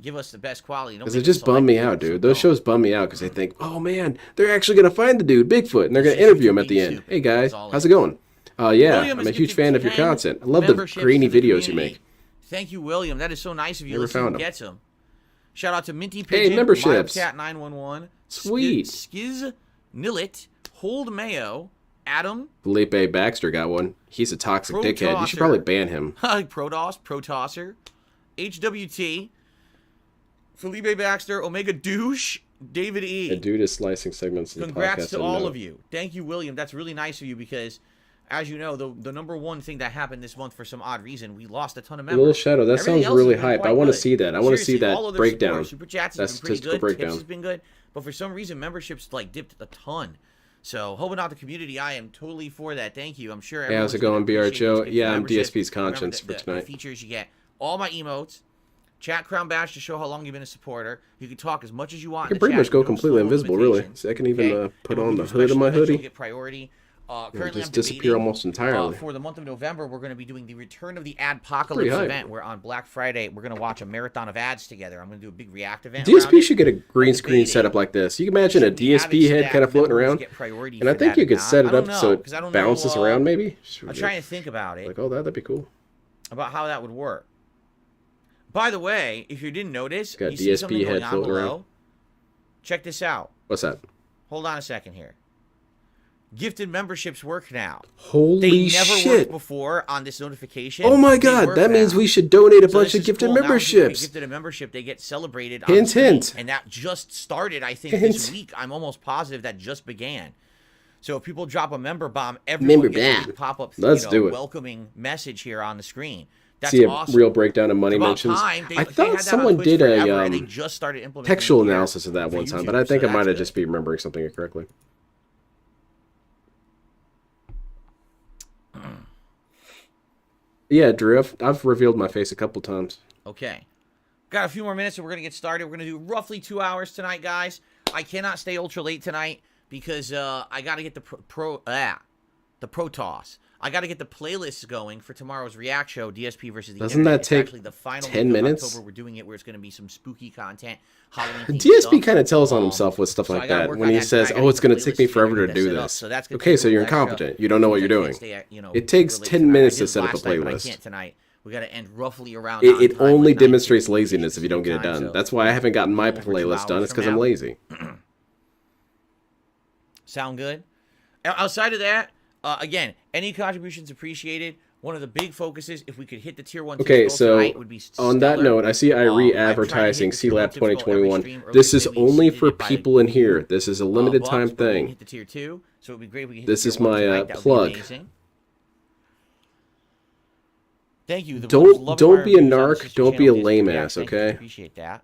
give us the best quality. Don't Because make it just us bummed me select out, it, so dude. Those don't. shows bum me out because they think, oh man, they're actually gonna find the dude Bigfoot and they're gonna This is interview him at YouTube the end. soup. Hey guys, That's all it how's is. it going? Yeah, William I'm is a huge gifted fan of your 10 content. I love the memberships grainy to the videos you community. make. Thank you, William. That is so nice of you. Never Let's see who found 'em. gets them. Shout out to Minty Pigeon, Hey, memberships. Cat 911, Sweet. Skiz Nillet, Hold Mayo, Adam, Felipe Baxter got one. He's a toxic dickhead. You should probably ban him. Protosser, HWT, Felipe Baxter, Omega Douche, David E. The dude is slicing segments of the podcast. Congrats to all note. of you. Thank you, William. That's really nice of you because, as you know, the number one thing that happened this month for some odd reason, we lost a ton of members. Little Shadow, that Everything sounds else really has been hype. I quite want to good. see that. I want to see Seriously, all that other breakdown. support, Super chats That has been pretty statistical good. breakdown. Tips has been good. But for some reason, memberships like dipped a ton. So, hoping out the community, I am totally for that. Thank you. I'm sure Hey, how's it everyone's going, gonna BR appreciate Joe? those gifted Yeah, I'm memberships. DSP's Remember conscience for the tonight. features you get. All my emotes. Chat Crown Bash to show how long you've been a supporter. You can talk as much as you want. I can pretty much go completely invisible, really. So I can even put on the hood of my hoodie. Get priority. And Currently, just I'm disappear debating, almost entirely. for the month of November, we're going to be doing the Return of the Pretty Adpocalypse hype. event, where on Black Friday, we're going to watch a marathon of ads together. I'm going to do a big React event. DSP around should it. get a green I'm screen debating, setup like this. You can imagine a should the DSP added head staff kind of floating members around. get priority And I for think that you or could not? set I it don't up so know, it 'cause I don't bounces know, around, maybe. I'm trying to think about it, Like, oh, that'd be cool. about how that would work. By the way, if you didn't notice, Got you see DSP something head going on floating below? around. Check this out. What's that? Hold on a second here. Gifted memberships work now. Holy They never shit. worked before on this notification. Oh my They god, work that means now. we should donate a So bunch this of is gifted cool. Now when people get memberships. gifted a membership, they get celebrated. Hint, on screen, hint. And that just started, I think, Hint. this week. I'm almost positive that just began. So if people drop a member bomb, everyone Member gets a bomb. pop-up, Let's do it. welcoming message here on the screen. That's See a awesome. real breakdown of money About mentions. time. They I had thought that someone on Twitch did forever, a and they just started implementing textual it here analysis of that for one time, YouTube, but I think so I might that's have good. just be remembering something incorrectly. Yeah, Drew, I've revealed my face a couple times. Okay. Got a few more minutes and we're going to get started. We're going to do roughly 2 hours tonight, guys. I cannot stay ultra late tonight because I got to get the Protoss. I got to get the playlists going for tomorrow's React show, DSP versus the Doesn't Internet. that It's take actually the final 10 week of minutes? October. We're doing it where it's going to be some spooky content, Halloween DSP kind of tells on himself with stuff so I like gotta that work when on he that says, tonight. I "Oh, gotta it's get going the to take me playlist forever to together, do set up. this." So that's gonna Okay, take so a you're little extra incompetent. You don't know what you're because I doing. can't stay, It takes super late 10 tonight. minutes I to did set up a last night, but I playlist. can't tonight. We got to end roughly around. It on time, only like 9:50 demonstrates laziness if you don't get it time, done. so That's why I haven't gotten my over 2 playlist done. hours It's from because I'm now. lazy. Sound good? Outside of that, again, any contributions appreciated. One of the big focuses, if we could hit the tier 1 Okay, tips so tonight, would be on that stellar. note, I see Irie I'm trying to advertising hit the tier 1 CLAB tips goal every 2021. stream. Earlier This is today we only exceeded for it by people in here. This is a limited bucks, time but we didn't thing. hit the tier 2, so it would be great if we could hit This the is tier 1 my tonight. That would be plug. amazing. Thank you. The world's love Don't fire be a reviews on the narc. sister Don't be a channel, Disney lame React. ass. Thank you. Okay. Appreciate that.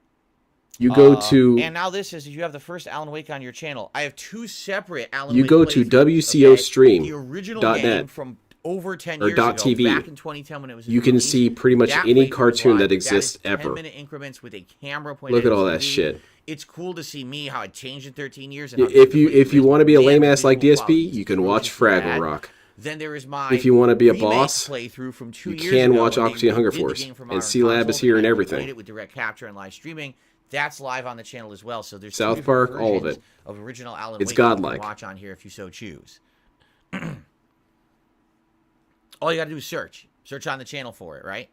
You go to And now this is you have the first Alan Wake on your channel. I have 2 separate Alan You Wake go to playthroughs, okay? WCOstream.net The original game from over 10 or years ago, .tv. back in 2010 when it was You can released. see pretty much That any playthrough cartoon live. that exists is 10 ever. 10-minute increments with a camera pointed Look at all the that TV. shit. It's cool to see me how it changed in 13 years. And how If you different want to be a man, lame the ass like visual DSP, quality is you can watch atrocious Fraggle bad. Rock. Then there is my If you want to be a remake boss, playthrough from 2 you years can ago watch when they Aqua Teen Hunger redid the Force, game for and modern C-Lab consoles is here and I everything. replayed it with direct capture and live streaming. That's live on the channel as well. So there's South 2 different Park, all of versions it. of original Alan It's Wake that you can godlike. watch on here if you so choose. All you got to do is search on the channel for it, right?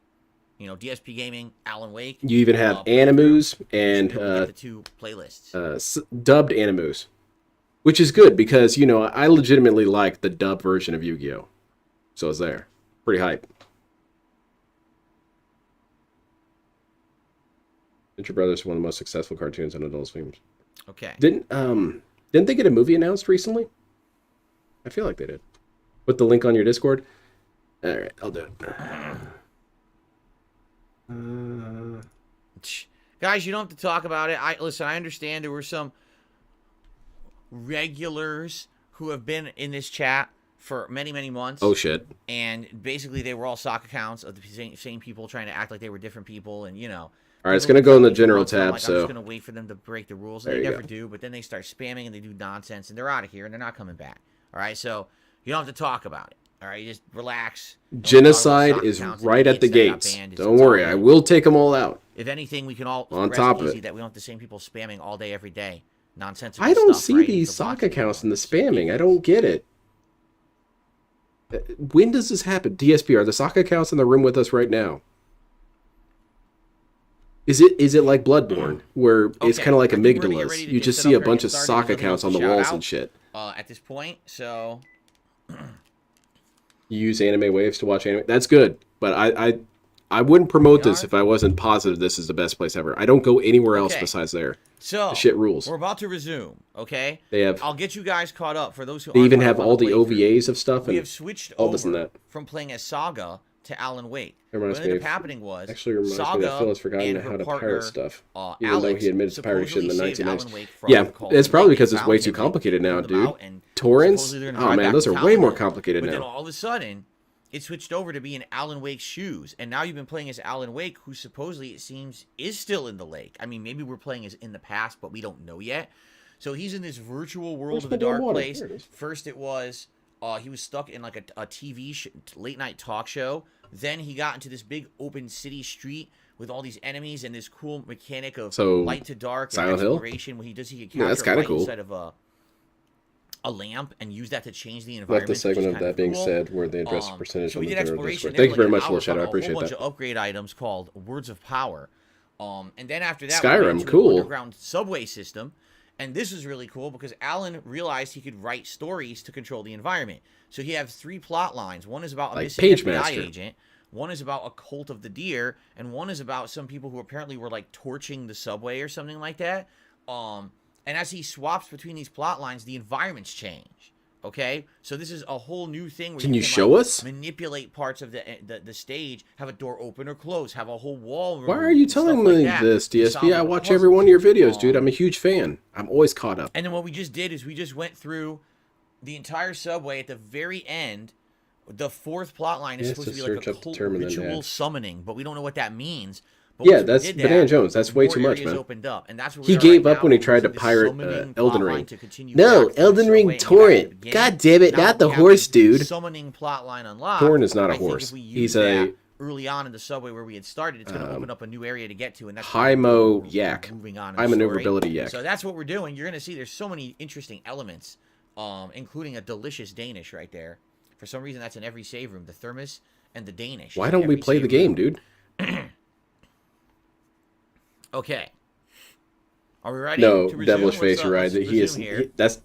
You know, DSP Gaming, Alan Wake. You even have playthrough. Animus You and should be able to get the 2 playlists. dubbed Animus, which is good because, you know, I legitimately like the dub version of Yu-Gi-Oh! So it's there. Pretty hype. Ninja Brothers is one of the most successful cartoons on Adult Swim. Okay. Didn't they get a movie announced recently? I feel like they did. Put the link on your Discord. All right, I'll do it. Guys, you don't have to talk about it. Listen, I understand there were some regulars who have been in this chat for many, many months. Oh shit! And basically, they were all stock accounts of the same people trying to act like they were different people, and you know. All right, it's people gonna go in the for general months, and I'm tab. like, I'm So just gonna wait for them to break the rules, and There they you never go. do. But then they start spamming and they do nonsense, and they're out of here, and they're not coming back. All right, so you don't have to talk about it. All right, you just relax. Don't talk about genocide stock is accounts and right at the idiots that got gates. banned. It's Don't all worry, good. I will take them all out. If anything, we can all On rest top of easy it. that we don't have the same people spamming all day, every day. Nonsensical I don't stuff, see right? these The sock bots are accounts doing in the it. spamming. I don't get it. When does this happen? DSP, are the sock accounts in the room with us right now? Is it like Bloodborne, where it's Okay, kind of like I think we're gonna get amygdalas? ready to You get just set see up a here and bunch get of started. sock There's nothing accounts on else the to shout walls out, and shit. at this point, so You use anime waves to watch anime. That's good, but I wouldn't promote We this are? if I wasn't positive this is the best place ever. I don't go anywhere else Okay. besides there. So, The shit rules. we're about to resume, okay? They have I'll get you guys caught up. For those who they aren't even caught have up on all the playthrough, OVAs of stuff we and have switched all this and over that. from playing as Saga to Alan Wake. It What reminds ended me up of- happening was Actually reminds me Saga that Phil has forgotten and how her to partner, pirate stuff, even though Alex he admits to pirate shit in the supposedly saved 1990s. Alan Wake from Yeah, the cult. it's probably They because it's found way him too and complicated now, pulled him dude. out, and Torrents? supposedly they're gonna Oh drive man, back those to are way more Paladin. complicated But then now. all of a sudden, it switched over to be in Alan Wake's shoes, and now you've been playing as Alan Wake, who supposedly it seems is still in the lake. I mean, maybe we're playing as in the past, but we don't know yet. So he's in this virtual world Where's of my the damn dark water? place. There it is. First, it was he was stuck in like a TV late night talk show. Then he got into this big open city street with all these enemies and this cool mechanic of So, light to dark and Silent Hill? exploration. When he does, he can Yeah, that's capture kinda light cool. inside of a lamp and use that to change the Left environment. the segment which of is that kinda being cool. said where they address the So percentage we on the did general exploration. Discord. There Thank you for very like much, an Little hour, Shadow. I found a appreciate whole bunch that. of upgrade items called Words of Power. And then after that, we Skyrim, went to cool. an underground subway system. And this was really cool because Alan realized he could write stories to control the environment. So he has 3 plot lines. One is about a Like missing Page FBI Master. agent. One is about a cult of the deer, and one is about some people who apparently were like torching the subway or something like that. And as he swaps between these plot lines, the environments change. Okay, so this is a whole new thing. Where Can you can show like, us? manipulate parts of the stage, have a door open or close, have a whole wall. Why are removed, you and stuff telling like me that. this, You DSP? solve I the watch puzzles. every one of your videos, dude. I'm a huge fan. I'm always caught up. And then what we just did is we just went through the entire subway. At the very end, the 4th plot line is Yes, supposed to to be like search a up the cult term and then ritual add. summoning, but we don't know what that means. But Yeah, once we that's did Banana that, Jones. That's way more too much, areas man. opened up, and that's where He we are gave right up now. when he We're tried to using this pirate summoning Elden plot Ring. line to continue No, back through the Elden Ring subway and get back to the Torrent. beginning. God damn it, Now not that the we have horse, this dude. Summoning plot line unlocked. Torrent is not a I think horse. if we use He's that a early on in the subway where we had started, it's going to open up a new area to get to, and that's High-mo we're yak. moving on. In High the story. maneuverability yak. So that's what we're doing. You're going to see there's so many interesting elements, including a delicious Danish right there. For some reason, that's in every save room. The thermos and the Danish. Why is in don't we every play the save game, room. dude? Okay. Are we ready? No, to resume? devilish Let's, face, you're right. let's He is. resume here. That's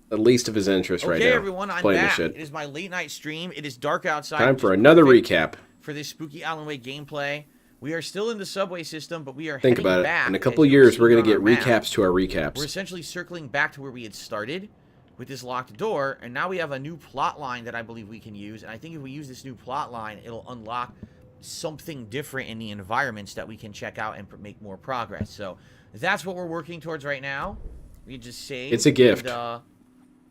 the least of his interest right Okay, now. everyone, I'm Playing back. this It shit. is my late night stream. It is dark outside. Time which for is another perfect recap. for this spooky Alan Wake gameplay. We are still in the subway system, but we are Think heading about it. back. In a as couple you'll years, see we're gonna on get our map. recaps to our We're recaps. essentially circling back to where we had started with this locked door, and now we have a new plot line that I believe we can use. And I think if we use this new plot line, it'll unlock something different in the environments that we can check out and make more progress. So that's what we're working towards right now. We just saved. It's a gift. And,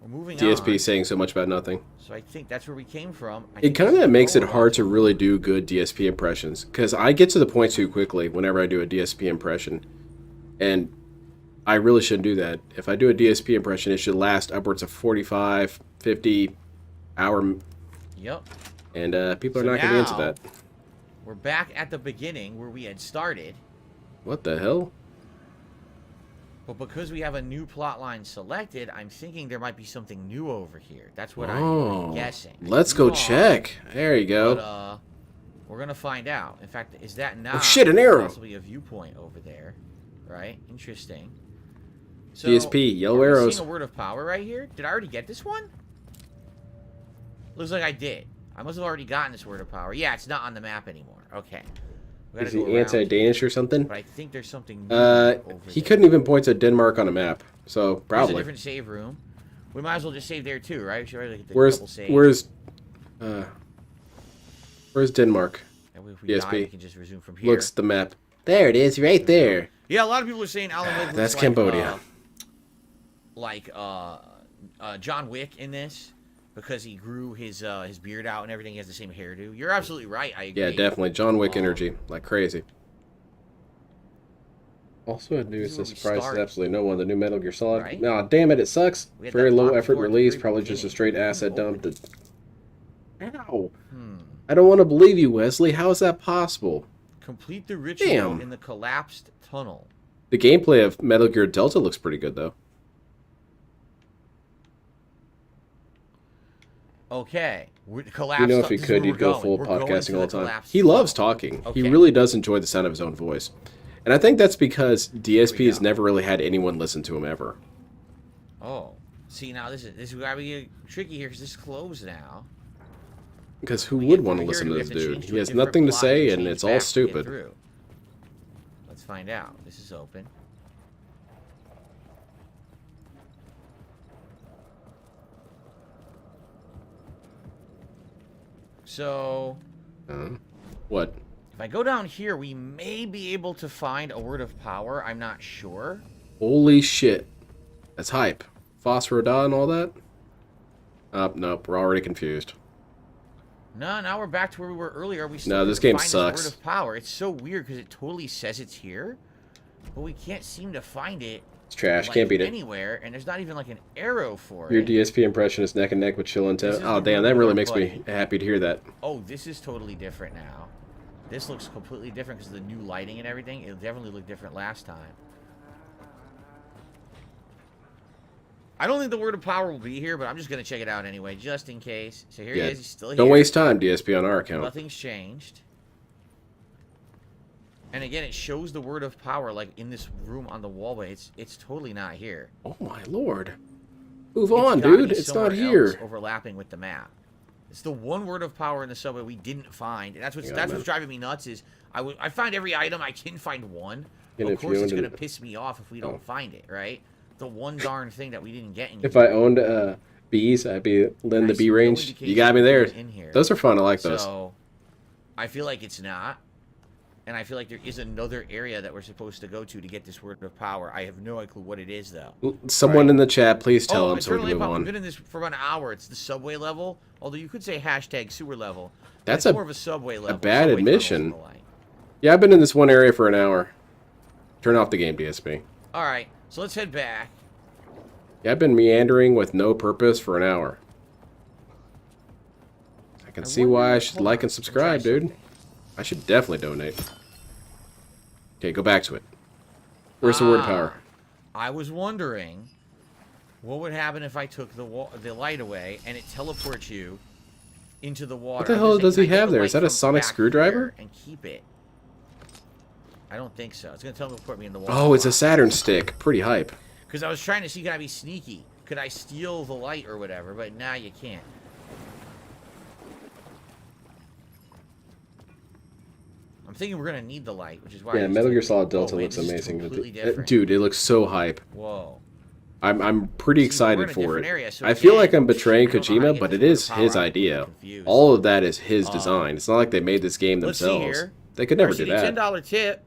we're moving DSP on. saying so much about nothing. So I think that's where we came from. I It think kind this is of makes it what we're hard on to really do good DSP impressions because I get to the point too quickly whenever I do a DSP impression, and I really shouldn't do that. If I do a DSP impression, it should last upwards of 45, 50 hour, Yep. and people are So not going to be into now- that. We're back at the beginning where we had started, What the hell? but because we have a new plot line selected, I'm thinking there might be something new over here. That's what Oh, I'm guessing. I let's could go be wrong, check. There you go. But we're gonna find out. In fact, is that not shit, an arrow. possibly a viewpoint over there? Right? Interesting. So, DSP, yellow are we arrows. seeing a word of power right here? Did I already get this one? Looks like I did. I must have already gotten this word of power. Yeah, it's not on the map anymore. Okay. We gotta Is go he around anti-Danish or something? But I think there's something new over He there. couldn't even point to Denmark on a map, so There's a probably. different save room. We might as well just save there too, right? We should already get the Where's double save. where's Denmark? And if we die, DSP? we can just resume from here. Looks the map. There it is, right there. Yeah, a lot of people are saying Alan Wake looks That's like, Cambodia. John Wick in this because he grew his beard out and everything. He has the same hairdo. You're absolutely right. I agree. Yeah, definitely. John Wick energy, like crazy. Also, had news This that is where we surprises start. absolutely no one. The new Metal Gear Solid. Right? Nah, damn it, it sucks. We had Very that low locked effort door at the release, very probably just a beginning. straight Ooh, asset dump. open Ow. I don't want to believe you, Wesley. How is that possible? Complete the ritual Damn. in the collapsed tunnel. The gameplay of Metal Gear Delta looks pretty good, though. Okay. Collapsed. You know, if you this is where could, you'd we're go going. full We're going podcasting to all the the time. collapsed He loves tunnel. talking. Okay. He really does enjoy the sound of his own voice. And I think that's because DSP we has go. never really had anyone listen to him ever. Oh, see now this is gotta be tricky here because this is closed now. Because who We would get want to through listen here, to do this we have dude? change He a has different nothing to plot say, and and change it's all back to get stupid. through? Let's find out. This is open. So, What? if I go down here, we may be able to find a word of power. I'm not sure. Holy shit. That's hype. Phosphorodot and all that? Nope, we're already confused. No, now we're back to where we were earlier. We still No, this couldn't game find sucks. This word of power. It's so weird because it totally says it's here, but we can't seem to find it. It's trash, Like, can't beat it. anywhere, and there's not even like an arrow for Your it. DSP impression is neck and neck with Chill and This Toe. is Oh, the damn, room that with really our makes me buddy. happy to hear that. Oh, this is totally different now. This looks completely different because of the new lighting and everything. It definitely looked different last time. I don't think the word of power will be here, but I'm just going to check it out anyway, just in case. So here he is. He's still here. Don't waste time, DSP, on our account. Nothing's changed. And again, it shows the word of power like in this room on the wall, but it's totally not here. Oh my lord. Move It's on, gotta dude. be It's somewhere not here. else overlapping with the map. It's the one word of power in the subway we didn't find. And that's Yeah, what's man. driving me nuts is I find every item, I can find one. And Of if course you it's owned going to it- piss me off if we don't find it, right? The one darn thing that we didn't get in If I owned bees, I'd be in the I bee see no range. You indication got me of there. bees in here. Those are fun. I like those. So, I feel like it's not. And I feel like there is another area that we're supposed to go to get this word of power. I have no clue what it is, though. Someone Right. in the chat, please tell him so we Eternally can move Upon. We've on. been in this for about an hour. It's the subway level. Although you could say hashtag sewer level. But That's it's more of a subway level. bad subway admission. tunnels and the like. Yeah, I've been in this one area for an hour. Turn off the game, DSP. All right, so let's head back. Yeah, I've been meandering with no purpose for an hour. I can see why I should hold like on, and subscribe, try dude. something. I should definitely donate. Okay, go back to it. Where's the word of power? I was wondering what would happen if I took the light away and it teleports you into the water. What the I'm hell just does saying, he can I get have the there? light Is that a from sonic back screwdriver? here and keep it? I don't think so. It's gonna teleport me in the water. Oh, it's a Saturn stick. Pretty hype. Because I was trying to see, can I be sneaky? Could I steal the light or whatever? But now you can't. I'm thinking we're gonna need the light, which is why. I Yeah, just Metal Gear did- Solid Oh, Delta wait, looks this is amazing. completely different. Dude, it looks so hype. Whoa. I'm pretty See, we're excited in a for different it. area, so I feel again, like I'm betraying I don't know how to Kojima, get but this it word is of his power. I'm idea. confused. All of that is his design. It's not like they made this game Let's see themselves. here. They could never do Varsity that. $10 tip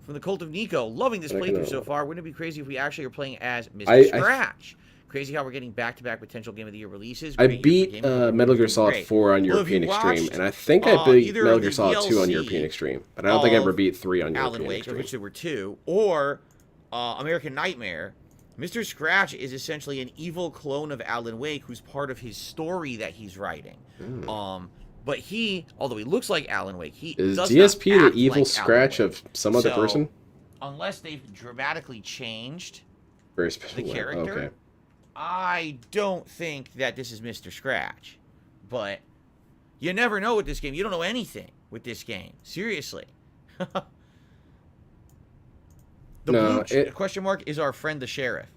from the Cult of Nico. Loving this I can, playthrough so far. Wouldn't it be crazy if we actually are playing as Mr. I- Scratch? Crazy how we're getting back-to-back potential Game of the Year releases. I Great year for beat Game of the Year. Metal Gear It's Solid great. 4 on Well, if you European Extreme, watched, and I think I beat either Metal of Gear the Solid 2 on DLC European Extreme, but I don't think I ever of beat 3 on Alan European Wake, of Extreme. which there were 2, or American Nightmare. Mr. Scratch is essentially an evil clone of Alan Wake, who's part of his story that he's writing. But he, although he looks like Alan Wake, he Is does DSP not the act evil like Scratch Alan Wake. of some other So, person? Unless they've dramatically changed Very special. the character, Okay. I don't think that this is Mr. Scratch. But you never know with this game. You don't know anything with this game. Seriously. The No, blue question mark is our friend the sheriff.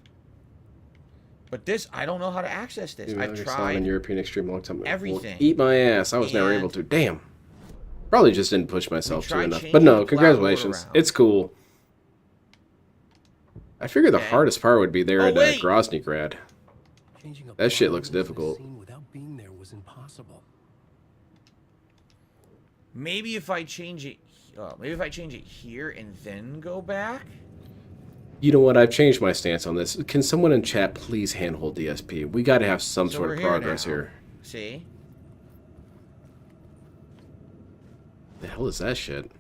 But this, I don't know how to access this. Metal I've Gear Solid on tried. European Extreme a long time ago. everything. Well, eat my ass. I was never And- able to. Damn. Probably just didn't push myself too tried enough. changing But no, the cloud congratulations. around. It's cool. I figured the Okay. hardest part would be there Oh, at wait. Groznygrad. Changing a That shit plot looks into a difficult. scene without being there was impossible. Maybe if I change it, here and then go back. You know what? I've changed my stance on this. Can someone in chat please handhold DSP? We got to have some So sort we're of here progress now. here. See? The hell is that shit?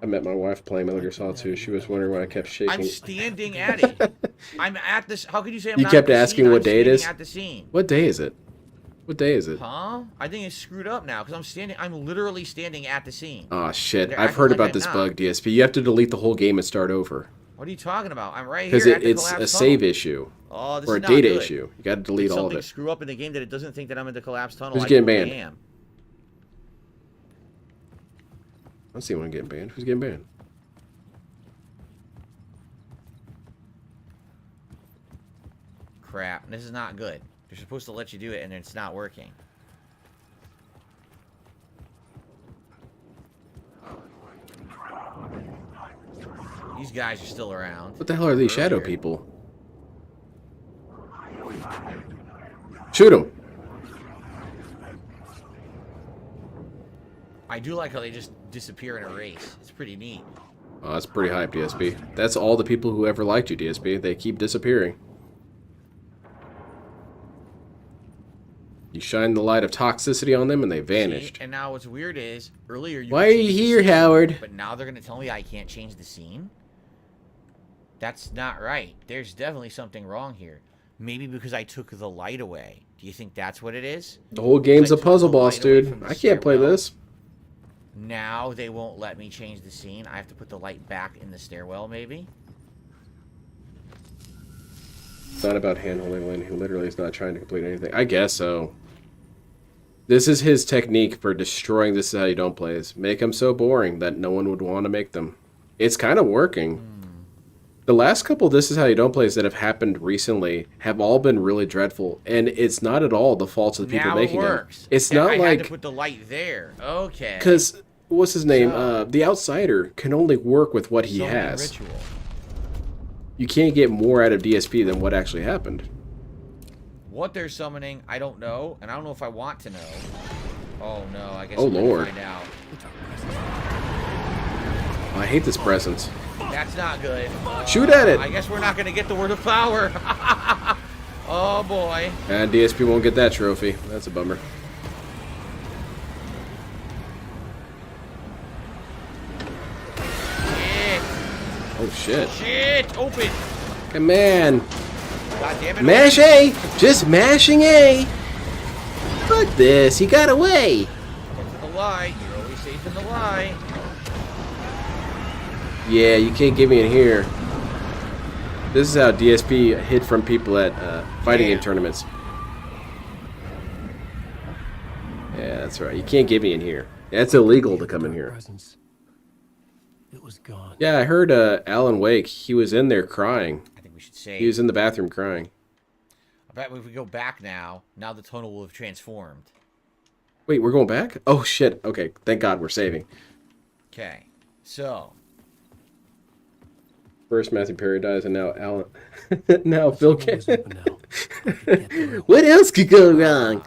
I met my wife playing Metal Gear Solid 2. She was wondering why I kept shaking. I'm standing at it. I'm at this. How could you say I'm You not kept at the asking scene? what I'm day it standing is? At the scene. What day is it? What day is it? Huh? I think it's screwed up now because I'm standing. I'm literally standing at the scene. Oh shit! They're I've acting heard like about I'm this not. bug, DSP. You have to delete the whole game and start over What are you talking about? I'm right because here. at the it's a collapsed save tunnel. issue Oh, this or a is not data good. issue. You got to Did delete all of something it. screw up in the game that it doesn't think that I'm in the collapsed tunnel? Who's I getting totally banned? am. I see one getting banned. Who's getting banned? Crap. This is not good. They're supposed to let you do it, and it's not working. These guys are still around. What the hell are these shadow Earlier. people? Shoot them! I do like how they just disappear in a race. It's pretty neat. Oh, that's pretty hype, DSP. That's all the people who ever liked you, DSP. They keep disappearing. You shine the light of toxicity on them and they vanished. See? And now what's weird is, earlier you Why could are you change the here, scene, Howard? But now they're going to tell me I can't change the scene? That's not right. There's definitely something wrong here. Maybe because I took the light away. Do you think that's what it is? The whole game's a I took puzzle the boss, light away dude. from the I can't play stairwell. this. Now they won't let me change the scene. I have to put the light back in the stairwell, maybe? It's not about handholding Lynn, who literally is not trying to complete anything. I guess so. This is his technique for destroying This Is How You Don't Plays. Make them so boring that no one would want to make them. It's kind of working. The last couple This Is How You Don't Plays that have happened recently have all been really dreadful, and it's not at all the fault of the people Now making it them. works. It's Yeah, not I had like... to put the light there. Okay. Because, what's his name? So- The Outsider can only work with what he Summoning has. Ritual. You can't get more out of DSP than what actually happened. What they're summoning, I don't know, and I don't know if I want to know. Oh no, I guess Oh, we're gonna Lord. find out. I hate this presence. That's not good. Shoot at it! I guess we're not gonna get the word of power. Oh boy. And DSP won't get that trophy. That's a bummer. Shit. Oh, shit. Shit. Open. Come on. God damn it. Mash A! Just mashing A! Fuck this, he got away! Get to the light. You're always safe in the light. Yeah, you can't get me in here. This is how DSP hid from people at fighting game Damn. tournaments. Yeah, that's right. You can't get me in here. It's illegal to come in here. Presence. It was gone. Yeah, I heard Alan Wake, he was in there crying. I think we should say. He was in the bathroom crying. I bet if we go back now the tunnel will have transformed. Wait, we're going back? Oh, shit. Okay, thank God we're saving. Okay. So. First Matthew Perry dies, and now Alan... now Phil Tunnel is can't... open now. Get through. What else could go wrong?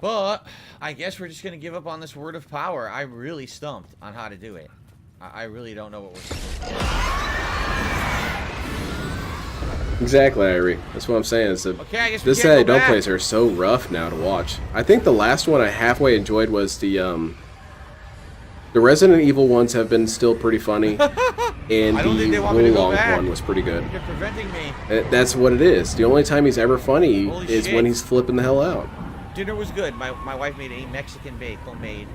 But I guess we're just going to give up on this word of power. I'm really stumped on how to do it. I really don't know what we're supposed to do. Exactly, Irie. That's what I'm saying. Is that Okay, I guess we this can't How You go Don't back. Plays are so rough now to watch. I think the last one I halfway enjoyed was the Resident Evil ones have been still pretty funny, and I don't think the they want me to go Wolong back. one was pretty good. You're preventing me. That's what it is. The only time he's ever funny Holy is shit. when he's flipping the hell out. Dinner was good. My wife made a Mexican bake, homemade.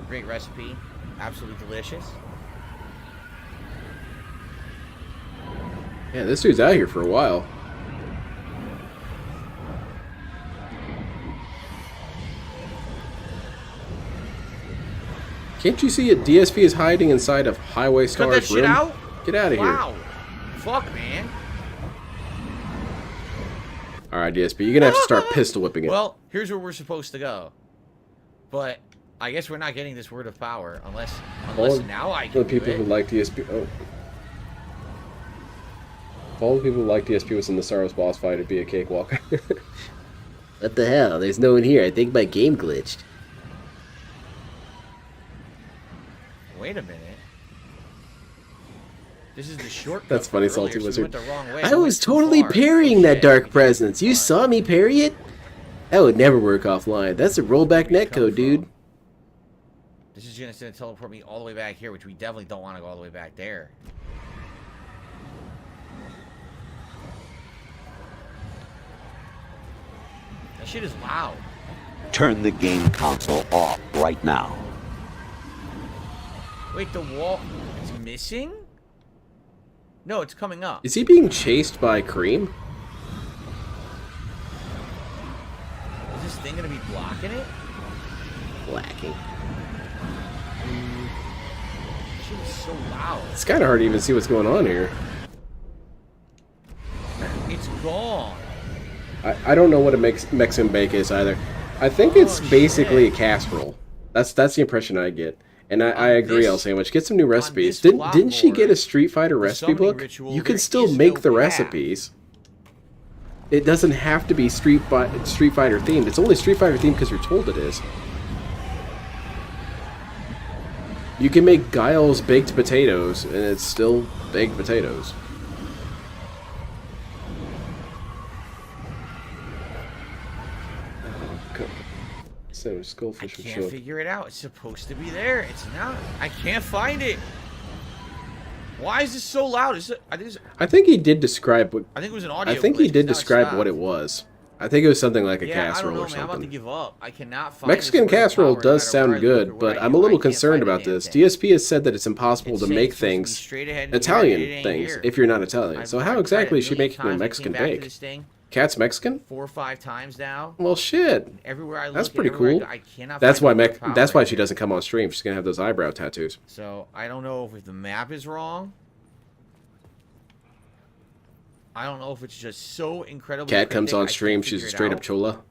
Great recipe. Absolutely delicious. Yeah, this dude's out here for a while. Can't you see it? DSP is hiding inside of Highway Cut Star's that shit room. out? Get out of here. Wow. Fuck, man. All right, DSP, you're gonna have to start pistol whipping it. Well, here's where we're supposed to go. But I guess we're not getting this word of power unless All now I the can do people it. who like DSP. Oh. If all the people who like DSP was in the Star Wars boss fight, it'd be a cakewalk. What the hell? There's no one here. I think my game glitched. Wait a minute. This is the shortcut. That's funny, from Salty earlier, so we Wizard. went the wrong way. I We was went too totally far. parrying Oh, that shit. dark We did presence. too You far. saw me parry it? That would never work offline. That's a rollback netcode, dude. This is gonna teleport me all the way back here, which we definitely don't want to go all the way back there. That shit is loud. Turn the game console off right now. Wait, the wall is missing? No, it's coming up. Is he being chased by Cream? Is this thing gonna be blocking it? lacking. Shit is so loud. It's kind of hard to even see what's going on here. It's gone. I don't know what a Mexican bake is either. I think it's basically a casserole. That's the impression I get. And I agree, L Sandwich. Get some new recipes. Didn't she get a Street Fighter recipe book? You can still make the recipes. It doesn't have to be Street Fighter themed. It's only Street Fighter themed because you're told it is. You can make Guile's baked potatoes, and it's still baked potatoes. So I Skullfish would can't show up. figure it out. It's supposed to be there. It's not. I can't find it. Why is this so loud? I think he did describe what. I think it was an audio. I think he glitch, did 'cause now describe stopped. what it was. I think it was something like a Yeah, I don't casserole know, or man. I'm about to something. give up. I cannot find Mexican this word casserole power, does no matter where I sound look good, or what but I I'm do. a I little can't concerned find the about damn this. thing. DSP has said that it's impossible It's to saying make it's supposed to be things straight ahead and Italian it ain't things here. if you're not Italian. So I've how tried exactly it is she a million making a times. I Mexican came back to bake? this thing Cat's Mexican? 4 or 5 times now. Well, shit. Everywhere I look, That's and pretty everywhere I cool. go, I cannot That's find why the word power that's why right she here. doesn't come on stream. She's gonna have those eyebrow tattoos. So I don't know if the map is wrong. I don't know if it's just so incredibly. Cat comes cryptic, on I stream. can't She's a figure it straight up out. chola.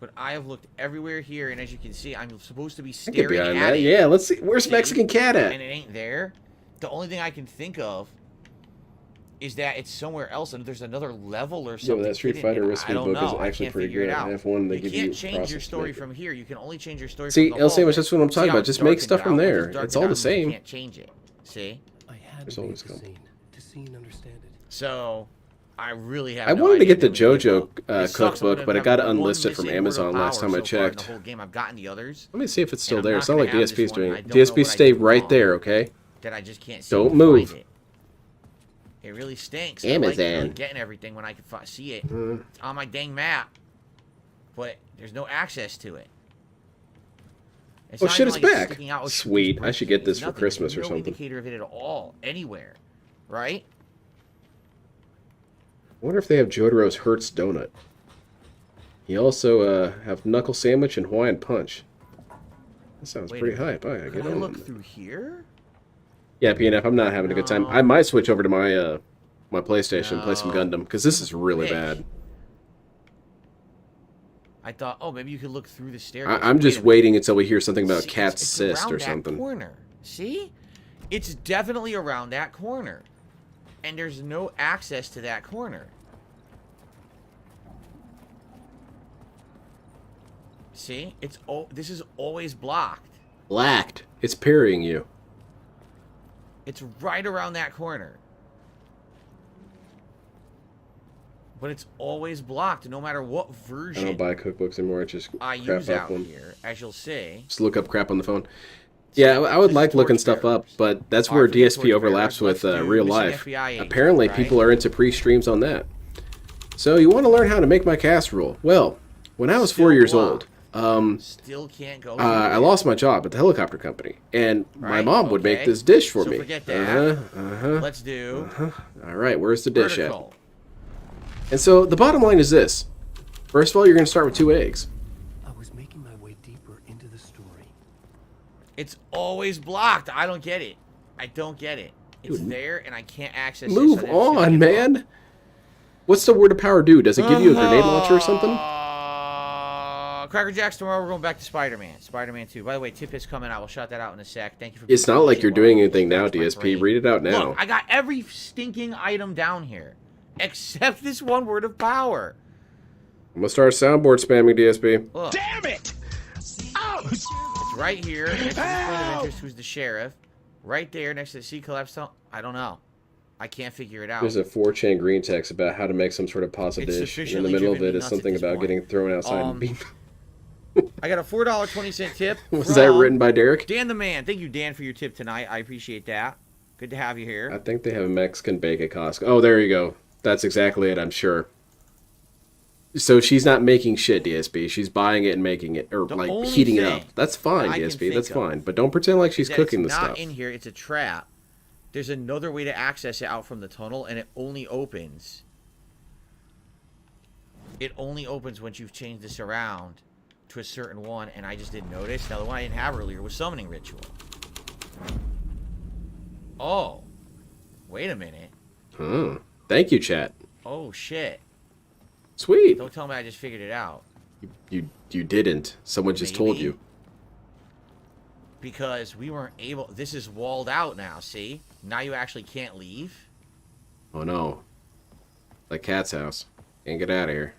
But I have looked everywhere here, and as you can see, I'm supposed to be I staring get behind at that. it. Yeah, let's see. Where's See? Mexican Cat And at? it ain't there. The only thing I can think of is that it's somewhere else, and there's another level or Yeah, something. but that Street hidden, Fighter and recipe I don't book is know. I actually can't pretty figure it good. out. F1, they You give you can't change your process to story make it. from here. You can only change your story See, from the El Sandwich, home. that's what I'm talking See how about. it's Just make darkened stuff from out? When there. it's darkened It's all the out, you same. can't change it. See? I had There's to make always the come. scene to see and understand it. So, I really have I no wanted to idea get the what to give JoJo up. It sucks. I'm cookbook, gonna but it have got one unlisted from missing word of Amazon last power time I so far in checked. the whole game. I've gotten the others Let me see if it's still I'm there. not It's not gonna like have this DSP's one. doing I it. don't know DSP, what I stay did right wrong. there, okay? that I just can't seem Don't to move. find it. It really stinks. Amazon. I like getting everything when I can see it. It's on my dang map, but there's no access to it. It's Oh not shit, even it's like back. sticking out. Oh, shit, Sweet. it's I should breaking. get this It's for nothing. Christmas There's or no something. indicator of it at all anywhere, right? I wonder if they have Jotaro's Hertz donut. You also have knuckle sandwich and Hawaiian punch. That sounds Wait a pretty minute. hype. I gotta Can get I on. look through here? Yeah, PNF, I'm not having a good time. No. I might switch over to my my PlayStation and play some No. Gundam because this is really Nick. bad. I thought, oh, maybe you could look through the staircase. I'm Wait just a minute. waiting until we hear something about See, Cat's it's cyst around or that something. Corner. See? It's definitely around that corner. And there's no access to that corner. See? This is always blocked. Blacked. It's parrying you. It's right around that corner. But it's always blocked, no matter what I version don't buy cookbooks anymore. I just I crap use up out one. here, as you'll see. Just look up crap on the phone. Yeah, I would This is like looking stuff Torchbearers. up, but that's Oh, I where forget DSP overlaps Torchbearers. with Let's do real Missing life. FBI agent, Apparently, right? people are into pre-streams on that. So you want to learn how to make my casserole? Well, when I was 4 years Still old, Still can't go. I lost my job at the helicopter company, and my Right, mom would make okay. this dish for So me. forget that. Uh-huh. Let's do All right, where's the dish at? vertical. And so the bottom line is this. First of all, you're going to start with 2 eggs. I was making my way deeper into the story. It's always blocked. I don't get it. I don't get it. It's Dude, there, and I can't access it. Move so then it's gonna on, get blocked. man. What's the word of power do? Does it give you a grenade launcher or something? Cracker Jacks, tomorrow we're going back to Spider-Man. Spider-Man 2. By the way, tip is coming out. We'll shout that out in a sec. Thank you for It's not like you're doing anything now, Scratch my DSP. brain. Read it out now. Look, I got every stinking item down here. Except this one word of power. I'm going to start soundboard spamming, DSP. Look. Damn it! Ouch! It's right here next to the point of interest, who's the sheriff. Right there next to the sea collapse tunnel. I don't know. I can't figure it out. There's a 4chan green text about how to make some sort of pasta It's dish. And in sufficiently the middle of driven it me is nuts at something this about point. getting thrown outside and being... I got a $4.20 tip. Was that from written by Derek? Dan the Man. Thank you, Dan, for your tip tonight. I appreciate that. Good to have you here. I think they have a Mexican bake at Costco. Oh, there you go. That's exactly it, I'm sure. So she's not making shit, DSP. She's buying it and making it, or The like only heating it thing up. That's fine, I can DSP. think That's of fine. But don't pretend like she's that cooking the it's not stuff. in here. It's a trap. There's another way to access it out from the tunnel, and it only opens. It only opens once you've changed this around to a certain one, and I just didn't notice. Now, the one I didn't have earlier was Summoning Ritual. Oh. Wait a minute. Thank you, chat. Oh, shit. Sweet. Don't tell me I just figured it out. You didn't. Someone just told Maybe. you. Because we weren't able... This is walled out now, see? Now you actually can't leave. Oh no. Like Cat's house. Can't get out of here.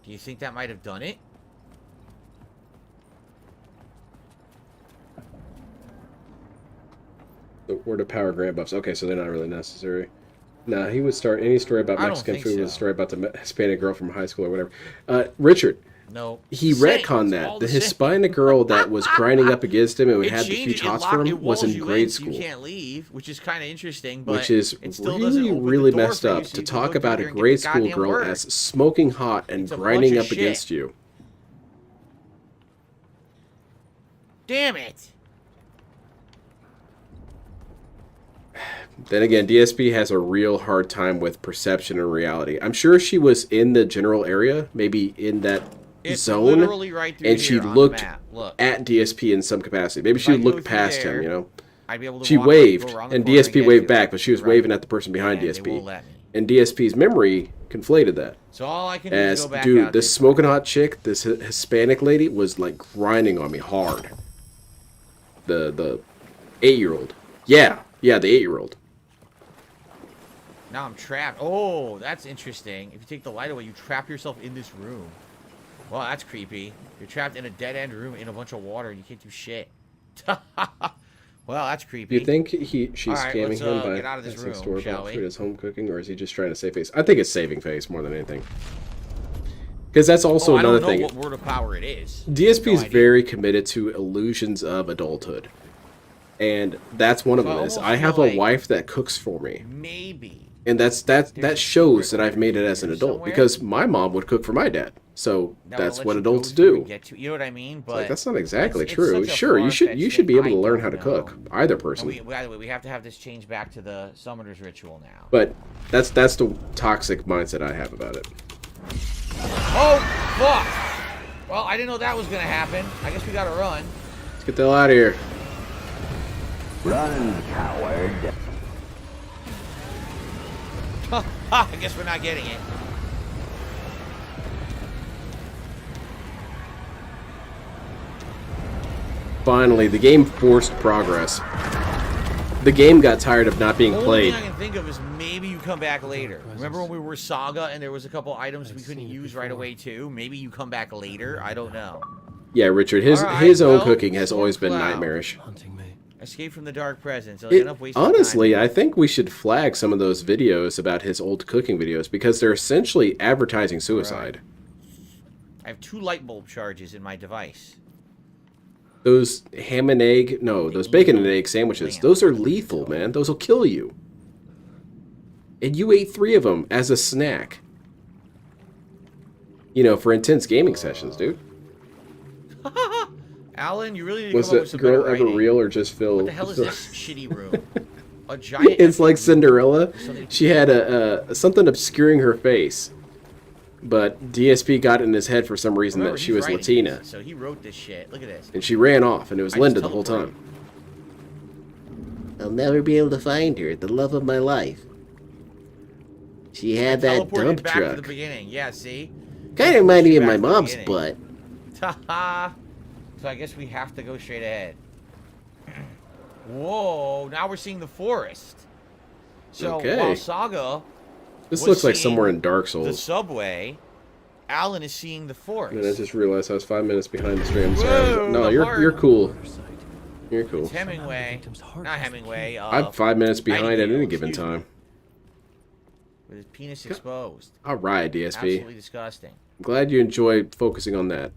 Do you think that might have done it? Where the power grab buffs. Okay, so they're not really necessary. Nah, he would start any story about I don't Mexican think food so. was a story about the Hispanic girl from high school or whatever. Richard, No. he Same. retconned It's that. all The same. Hispanic girl that was grinding up against him and It had the changed huge it, hots locked- for it him was walls in you grade so you school. can't leave, which is kind of interesting, but Which is it still doesn't really, open the really door messed for you up so to you can talk go through about a there and get grade the school goddamn girl work. as smoking hot and It's a grinding bunch up of shit. against you. Damn it! Then again, DSP has a real hard time with perception and reality. I'm sure she was in the general area, maybe in that It's zone, literally right through and she here on the looked map. Look, at DSP in some capacity. Maybe If she I go looked through past there, him, you know? I'd be able to She walk, like, waved, go around the and corner DSP get waved to it. back, but she was Right. waving at the person behind And they DSP. won't let me. And DSP's memory conflated that. So all I can do is As, go back dude, out this smoking hot chick, this Hispanic lady, was like grinding on me hard. The 8-year-old. Yeah, the 8-year-old. Now I'm trapped. Oh, that's interesting. If you take the light away, you trap yourself in this room. Well, that's creepy. You're trapped in a dead-end room in a bunch of water, and you can't do shit. Well, that's Do creepy. you think she's Alright, scamming let's, him by get out of this passing room, store shall bought we? food as home cooking, or is he just trying to save face? I think it's saving face more than anything. Because that's also I don't another know thing. what word of power it is. DSP is No idea. very committed to illusions of adulthood. And that's one of So I them is almost I have feel a like- wife that cooks for me. Maybe. And that a shows secret that I've made it as an adult. somewhere. because my mom would cook for my dad. So That will that's let what you go adults through do. and get to, you know what I mean? But Like, that's not exactly it's true. such a Sure, you should far-fetched be able to thing. I learn how to don't cook. know. Either And person. by the way, we have to have this change back to the Summoner's Ritual now. But that's the toxic mindset I have about it. Oh, fuck! Well, I didn't know that was gonna happen. I guess we gotta run. Let's get the hell out of here. Run, coward. I guess we're not getting it. Finally, the game forced progress. The game got tired of not being The only played. thing I can think of is maybe you come back later. Remember when we were Saga and there was a couple items we couldn't use right away too? Maybe you come back later. I don't know. Yeah, Richard, his Alright, own well, cooking has Storm always been Cloud. nightmarish. Hunting me. Escape from the dark presence. Like, enough wasted Honestly, time. I think we should flag some of those videos about his old cooking videos because they're essentially advertising suicide. I have 2 light bulb charges in my device. Those ham and egg, no, those bacon and egg sandwiches, those are lethal, man. Those will kill you. And you ate 3 of them as a snack. You know, for intense gaming sessions, dude. Alan, you really need to Was come up with that some better girl ever writing. real or just Phil? What the hell is this shitty room? A giant. It's like empty room. Cinderella. Something- She had a something obscuring her face, but DSP got in his head for some reason Remember, that she he's was writing Latina, this, so he wrote this shit. Look at this. and she ran off, and it was I just Linda the whole teleported. time. I'll never be able to find her, the love of my life. She had that Teleported dump back to the truck. beginning. Yeah, see? Kind of reminded me of Back my to the mom's beginning. butt. Haha. So I guess we have to go straight ahead. Whoa, now we're seeing the forest. So Okay. while Saga, This was looks like seeing somewhere in Dark the Souls. subway, Alan is seeing the forest. And I just realized I was 5 minutes behind the stream. Whoa, Sorry. No, the you're heart. cool. Murder site. You're cool. It's Hemingway. victim's heart Not has Hemingway. I'm 5 minutes behind at any Nightingale, given excuse me. time. With his penis exposed. All right, DSP. Absolutely disgusting. I'm glad you enjoyed focusing on that.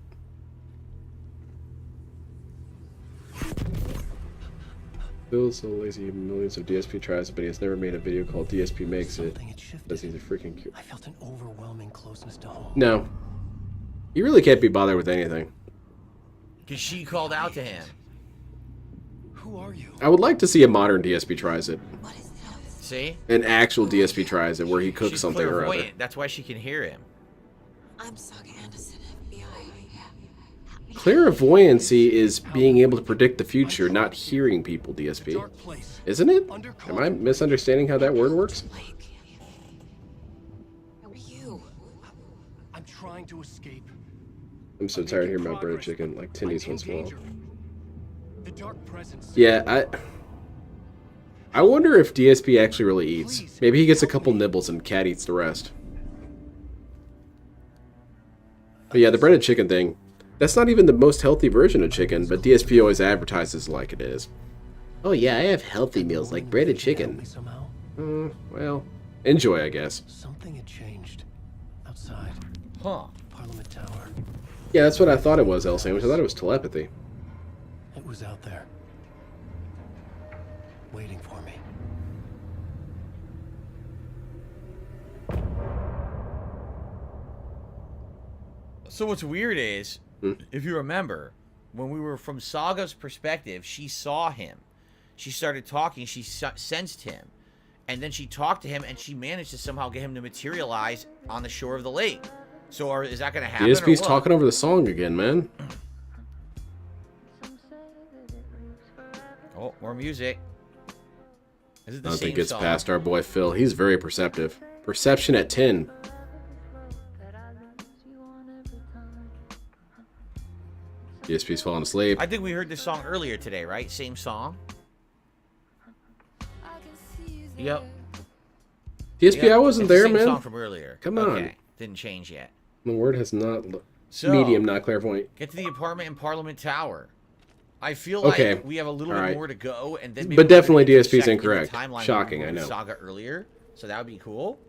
Phil's so lazy, millions of DSP tries it, but he has never made a video called DSP Makes It. Something had shifted. That's he's a freaking cute. I felt an overwhelming closeness to home. No. You really can't be bothered with anything. Because she called out to him. Who are you? I would like to see a modern DSP tries it. What is this? See? An actual DSP tries it where he cooks She's something or other. clairvoyant. That's why she can hear him. I'm Saga Anderson. Clairvoyancy is being able to predict the future, not hearing people, DSP. Dark place. Isn't it? Am I Undercover. misunderstanding how that word works? I'm trying to escape. I'm so tired of hearing about breaded chicken, like Tindy's once in a while. The dark presence. Yeah, I wonder if DSP actually really eats. Maybe he gets a couple nibbles and Cat eats the rest. But yeah, the breaded chicken thing, that's not even the most healthy version of chicken, but DSP always advertises like it is. Oh yeah, I have healthy meals like breaded chicken. Somehow, Well, enjoy, I guess. something had changed outside Huh. Parliament Tower. Yeah, that's what I thought it was, El Sandwich. I thought it was telepathy. It was out there, waiting for me. So what's weird is, if you remember, when we were from Saga's perspective, she saw him. She started talking. She sensed him. And then she talked to him, and she managed to somehow get him to materialize on the shore of the lake. So is that going to happen? DSP's or what? talking over the song again, man. Oh, more music. Is it the I don't same think it's song? past our boy Phil. He's very perceptive. Perception at 10. DSP's falling asleep. I think we heard this song earlier today, right? Same song? Yep. DSP, Yep, I wasn't it's the there, same man. song from earlier. Come on. Okay. Didn't change yet. The word has not... So, medium, not clairvoyant. Get to the apartment in Parliament Tower. I feel Okay. like we have a little All bit right. more to go, and then maybe But we're gonna definitely intersect DSP's in the incorrect. timeline Shocking, we I know. Saga earlier, so that would be cool.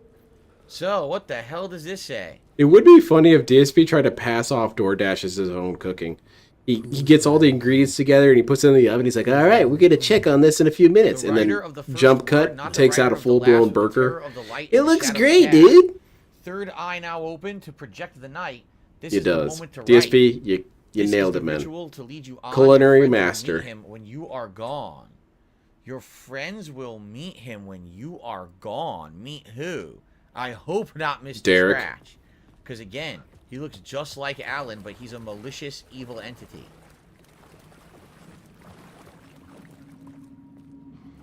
So, what the hell does this say? It would be funny if DSP tried to pass off DoorDash as his own cooking. He gets all the ingredients together and he puts it in the oven. He's like, all right, we're going to check on this in a few minutes. The And then writer of the first jump word, cut, not the takes out writer a of the last, full-blown but the terror burger. of the light It and the looks shadow great, cast. dude. Third eye now open to project the night. This It is the does. moment to DSP, write. you This nailed is it, the man. ritual to lead you on. Culinary Your friends will master. meet him when you are gone. Your friends will meet him when you are gone. Meet who? I hope not Mr. Derek. Scratch. Because again, he looks just like Alan, but he's a malicious, evil entity.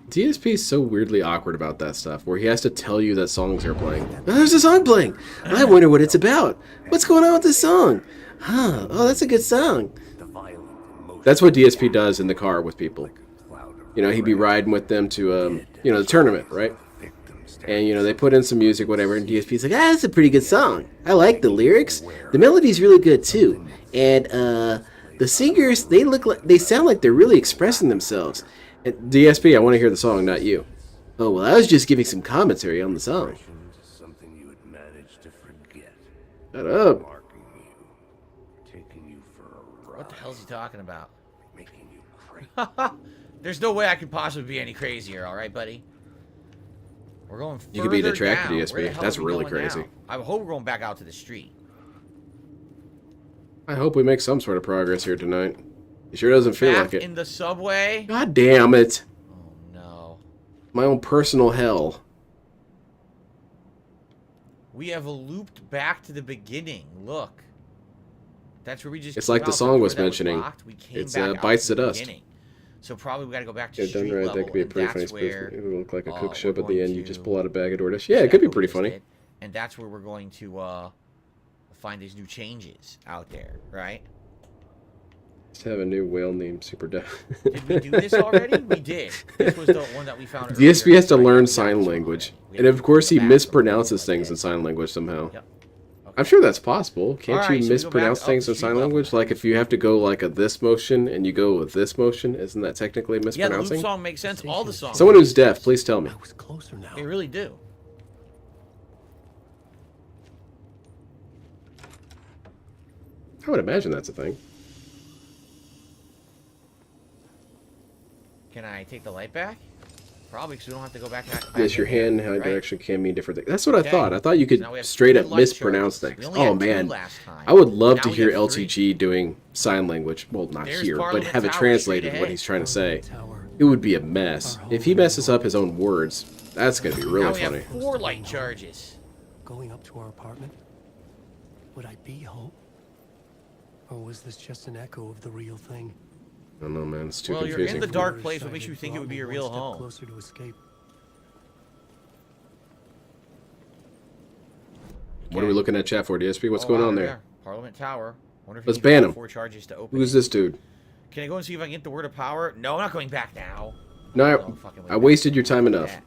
DSP is so weirdly awkward about that stuff, where he has to tell you that songs are playing. Oh, there's a song playing. I wonder what it's about. What's going on with this song? Huh? Oh, that's a good song. That's what DSP does in the car with people. You know, he'd be riding with them to, the tournament, right? And, they put in some music, whatever, and DSP's like, that's a pretty good song. I like the lyrics. The melody's really good, too. And, the singers, they sound like they're really expressing themselves. And DSP, I want to hear the song, not you. Oh, well, I was just giving some commentary on the song. Something you had managed to forget. Shut up. Marking you. Taking you for a ride. What the hell's he talking about? Making you crazy. There's no way I could possibly be any crazier, all right, buddy? We're going further You could be detracted, down. DSP. Where the hell That's are we really going crazy. now? I hope we're going back out to the street. I hope we make some sort of progress here tonight. It sure doesn't feel Back like it. in the subway? God damn it. Oh, no. My own personal hell. We have looped back to the beginning. Look. That's where we just It's came like the out. song door was that mentioning. locked. We came It's, back out bites to the the dust. beginning. So probably we got to go back to Yeah, done street right. level. That could be a and pretty that's funny where, spoof. It would look like a cook we're shop at the going end. You to just pull out a bag of DoorDash. Yeah, it could be check pretty what funny. we did, and that's where we're going to find these new changes out there, right? Just have a new whale named Super Dad. Did we do this already? We did. This was the one that we found The DSP earlier. has to Right, learn we got sign this one language. already. We And had of to course go he back to mispronounces the things in one sign language somehow. Yep. I'm sure that's possible. Can't Alright, you so we go back mispronounce up things to in street sign level. language? Like if you have to go like a this motion and you go with this motion, isn't that technically Yeah, the loop mispronouncing? song makes sense. All the songs. Someone who's deaf, please tell me. I was closer now. They really do. I would imagine that's a thing. Can I take the light back? Probably, because we don't have to go back. Yes, your in there, hand in right? direction can mean different things. That's what I Okay. thought. I thought you So could now we have straight 3 up light mispronounce charges. We things. only Oh had 2 man, last time. I would love Now to we hear have 3. LTG doing sign language. Well, not There's here, but Parliament have it Tower translated straight what ahead. he's trying to say. Tower. It would be a mess. If he messes up his own words, that's gonna be Now really we funny. have 4 light charges. Going up to our apartment? Would I be home? Or was this just an echo of the real thing? I don't know, man. It's too Well, you're confusing. in the The dark other place. What side makes you had think it would brought be me a one real step home? Closer to escape. What are we looking at chat for, DSP? What's going wow, on we there? are. Parliament Tower. Wonder if Let's you can ban get him. 4 charges to open Who's it. this dude? Can I go and see if I can get the word of power? No, I'm not going back now. No, I'm fucking way I back. wasted your time enough. Yeah,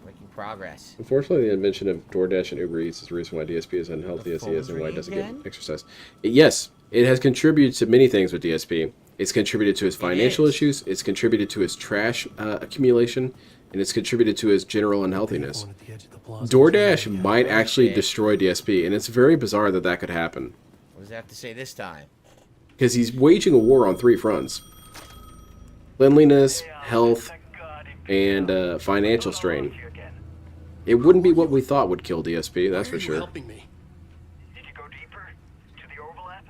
making progress. Unfortunately, the invention of DoorDash and Uber Eats is the reason why DSP is unhealthy The as he is phone and why he ring doesn't again? get exercise. Yes, it has contributed to many things with DSP. It's contributed to his financial is. issues, it's contributed to his trash accumulation, and it's contributed to his general unhealthiness. Payphone at the edge of the plaza was DoorDash already might Oh, actually shit. destroy DSP, and it's very bizarre that that could happen. What does that have to say this time? Because he's waging a war on 3 fronts. Cleanliness, health, and financial strain. It wouldn't be what we thought would kill DSP, that's Why for are you sure. helping me? Did you go deeper to the overlap?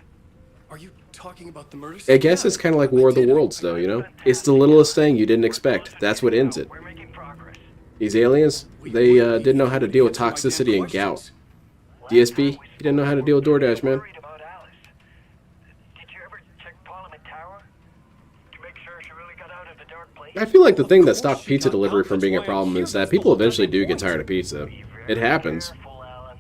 Are you talking about the murder I scene? guess it's kind of like War of the Worlds, though, you know? It's the littlest thing you didn't expect. That's what ends it. We're making progress. These aliens, they didn't know how to deal with toxicity and gout. DSP, he didn't know how to deal with DoorDash, man. Worried about Alice. Did you ever check Parliament Tower to make sure she really got out of the dark place? I feel like the thing that stopped pizza delivery from being a problem is that people eventually do get tired of pizza. It happens. Careful, Alan.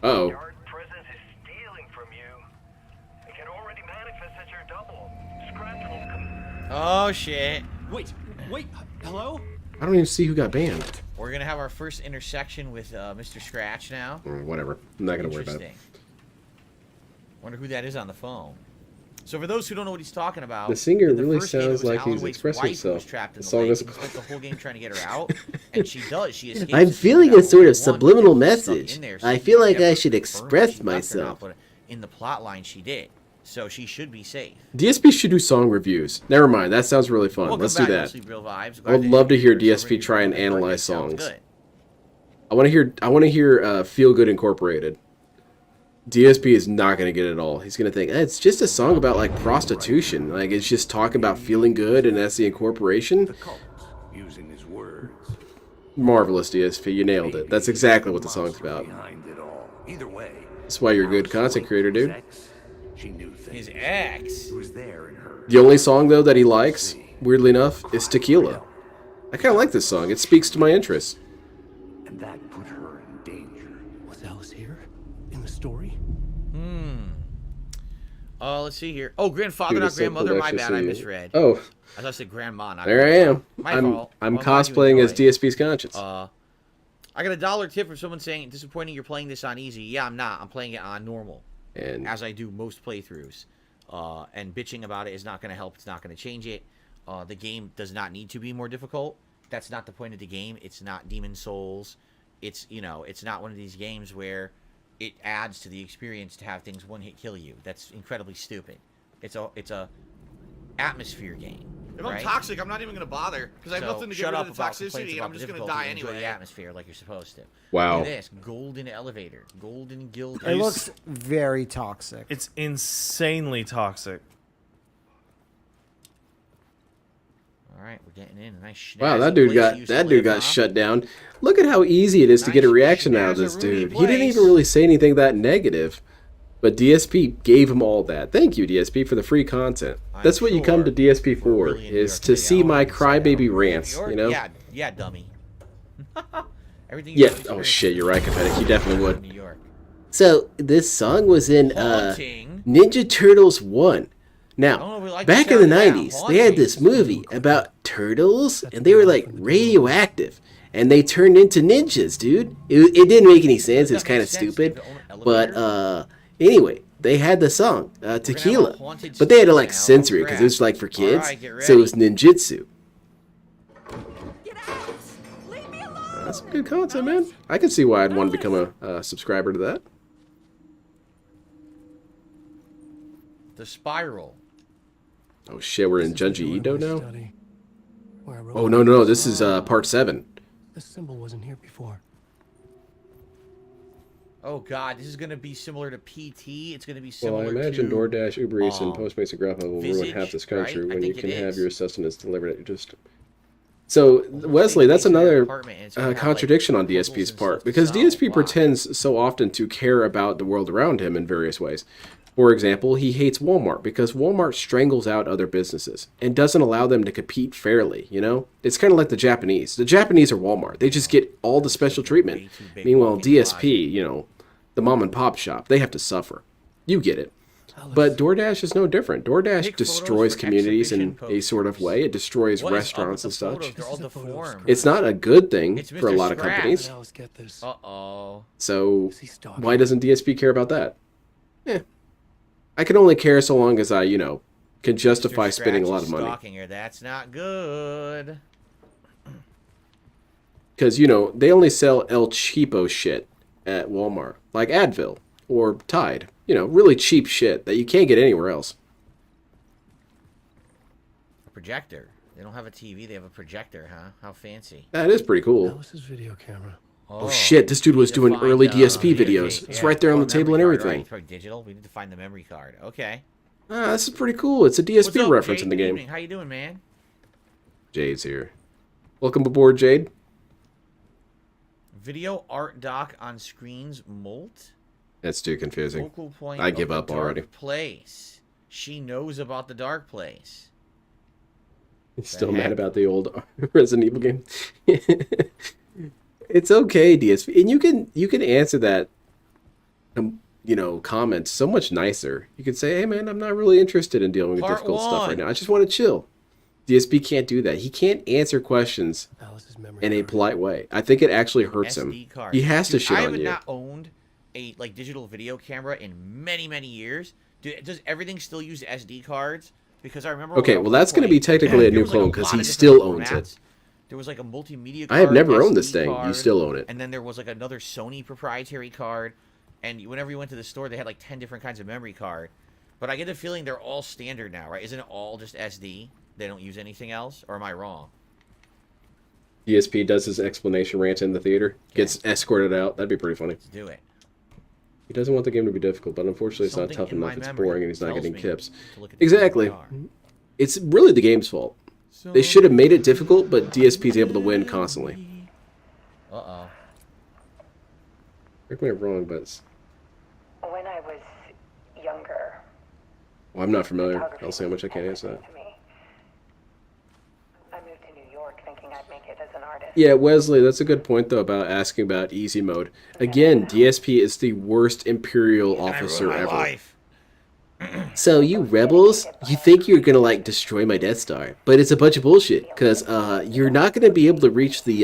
Uh-oh. Dark presence is stealing from you. It can already manifest as your double. Scratch will come. Oh, shit. Wait, hello? I don't even see who got banned. We're going to have our first intersection with Mr. Scratch now. Whatever. I'm not going to worry about it. Interesting. Wonder who that is on the phone. So for those who don't know what he's talking about, The singer in the really first game, it sounds was like Alan he's Wake's expressing wife who himself. was trapped in The the song lake, is- and he spent the whole game trying to get her out, and she does. She escapes. I'm and feeling figures a out sort what of they want, subliminal and gets stuck message. in there, so I she feel like never I should confirmed express she left or not, myself. but in the plot line, she did. So she should be safe. DSP should do song reviews. Never mind. That sounds really fun. Welcome Let's back do to that. Mostly Real Vibes. I would Glad love to hear you're so DSP ready try and for the party. analyze Sounds songs. good. I want to hear Feel Good Incorporated. DSP is not going to get it all. He's going to think, it's just a song about, like, prostitution. Like, it's just talking about feeling good, and that's the incorporation. The cult, using his words. Marvelous, DSP. You nailed it. That's exactly what the song's Monster about. Behind it all. Either way. That's why you're a good Alice content Wake creator, was dude. ex. She knew things. His ex. It was there in her. The only song, though, that he likes, weirdly enough, is Tequila. I kind of like this song. It speaks to my interests. And that put her in danger. Was Alice here? In the story? Let's see here. Oh, grandfather, Dude, not it's so grandmother. cool to My actually bad, I see- misread. Oh, I thought I said grandma. Not there I grandpa. am. My I'm fault. I'm Well, glad you cosplaying as enjoy. DSP's conscience. I got a $1 tip from someone saying, disappointing you're playing this on easy. Yeah, I'm not. I'm playing it on normal, And as I do most playthroughs. And bitching about it is not going to help. It's not going to change it. The game does not need to be more difficult. That's not the point of the game. It's not Demon Souls. It's, it's not one of these games where it adds to the experience to have things one-hit kill you. That's incredibly stupid. It's a atmosphere game. If I'm toxic, I'm not even going to bother because I have So nothing to get shut rid up of the about complaints toxicity and about I'm the just going to difficulty die and enjoy anyway. the atmosphere like you're supposed to. Wow. Look at this. Golden elevator. Golden gilded. It looks very toxic. It's insanely toxic. All right, we're getting in a nice. wow, snazzy that dude place got you used to live, huh? shut down. Look at how easy it is to get a Nice reaction out of this schnazzy dude. Rooney He didn't even place. really say anything that negative, but DSP gave him all that. Thank you, DSP, for the free content. I'm That's what you come to sure DSP we're for, really in New is York to City. see I don't my wanna say I don't crybaby know. rants. New York? You know? Yeah, dummy. Everything. Yeah. you've Oh experienced shit, you're right, is Confetti. You definitely would. New York. So this song was in Haunting. Ninja Turtles 1. I don't Now, know if we like back the in the sound of that. 90s, they had Haunting. this movie about turtles, and they were like radioactive, and they turned into ninjas, dude. It didn't make any sense. It was That kind of makes sense, stupid. if you own an But elevator. anyway, they had the song have a Tequila, haunted but they had to like now. censor it Oh, because it was like for crap. kids. Alright, get So it was ninjutsu. Get out! Leave me alone! That's some good content, man. I can see why I'd want to become a subscriber to that. The spiral. Oh shit, we're in This is Junji the Ito door to my now? study, where I wrote Oh, my no, this is part 7. This symbol wasn't here before. Oh god, this is gonna be similar to PT. It's gonna be Well, I similar imagine to DoorDash, Uber Eats, and um, Postmates and Grubhub will ruin Visage, half this right? country I when you think can it have is. your sustenance delivered at your doorstep. So, Wesley, that's another contradiction on DSP's part, because DSP pretends so often to care about the world around him in various ways. For example, he hates Walmart because Walmart strangles out other businesses and doesn't allow them to compete fairly, you know? It's kind of like the Japanese. The Japanese are Walmart. They just get all the special treatment. Meanwhile, DSP, you know, the mom and pop shop, they have to suffer. You get it. But DoorDash is no different. DoorDash destroys communities in a sort of way. It destroys restaurants and such. They're all deformed. It's not a good thing It's for a Mr. lot of Scratch. companies. Let's get this. Uh-oh. So why doesn't DSP care about that? I can only care so long as I, you know, can justify Mr. spending a Scratch lot is of money. stalking her. That's not good. Because, you know, they only sell El Cheapo shit at Walmart. Like Advil or Tide. You know, really cheap shit that you can't get anywhere else. A projector. They don't have a TV. They have a projector, huh? How fancy. That is pretty cool. Alice's video camera. Oh shit, this dude was we need to doing find, early DSP videos. yeah, It's right there on the table and memory card, everything. Right. It's probably digital. We need to find the memory card. Okay. This is pretty cool. It's a What's DSP up, reference Jade? in the Good game. evening. How you doing, man? Jade's here. Welcome aboard, Jade. Video art doc on screens molt. That's too confusing. Focal point I of give the up dark already. Place. She knows about the dark place. He's still mad about the old Resident Evil game. It's okay, DSP, and you can answer that, you know, comment so much nicer. You could say, "Hey, man, I'm not really interested in dealing with Part difficult stuff right one. now. I just want to chill." DSP can't do that. He can't answer questions Alice's memory in a card. polite way. I think it actually hurts him. SD card. He has to Dude, shit I on have you. not owned a like digital video camera in many years. Does everything still use SD cards? Because I remember. Okay, when I well was that's going to playing, be technically a there new was, like, clone lot because of he different still owns it. formats. There was like a multimedia card. I have never owned SD this thing. You card, still own it. And then there was like another Sony proprietary card. And whenever you went to the store, they had like 10 different kinds of memory card. But I get the feeling they're all standard now, right? Isn't it all just SD? They don't use anything else? Or am I wrong? DSP does his explanation rant in the theater, gets escorted out. That'd be pretty funny. Let's do it. He doesn't want the game to be difficult, but unfortunately it's not Something tough in enough. my It's memory boring and he's not tells getting me tips. to look at the Exactly. DVR. It's really the game's fault. They should have made it difficult, but DSP's able to win constantly. Uh-oh. Correct me if I'm wrong, but it's... When I was younger, Well, I'm not familiar. I'll see how much I can answer that. to me, I moved to New York thinking I'd make it as an artist. Yeah, Wesley, that's a good point, though, about asking about easy mode. Again, DSP is the worst Imperial officer My ever. life. So you rebels, you think you're gonna like destroy my Death Star, but it's a bunch of bullshit. Cause you're not gonna be able to reach the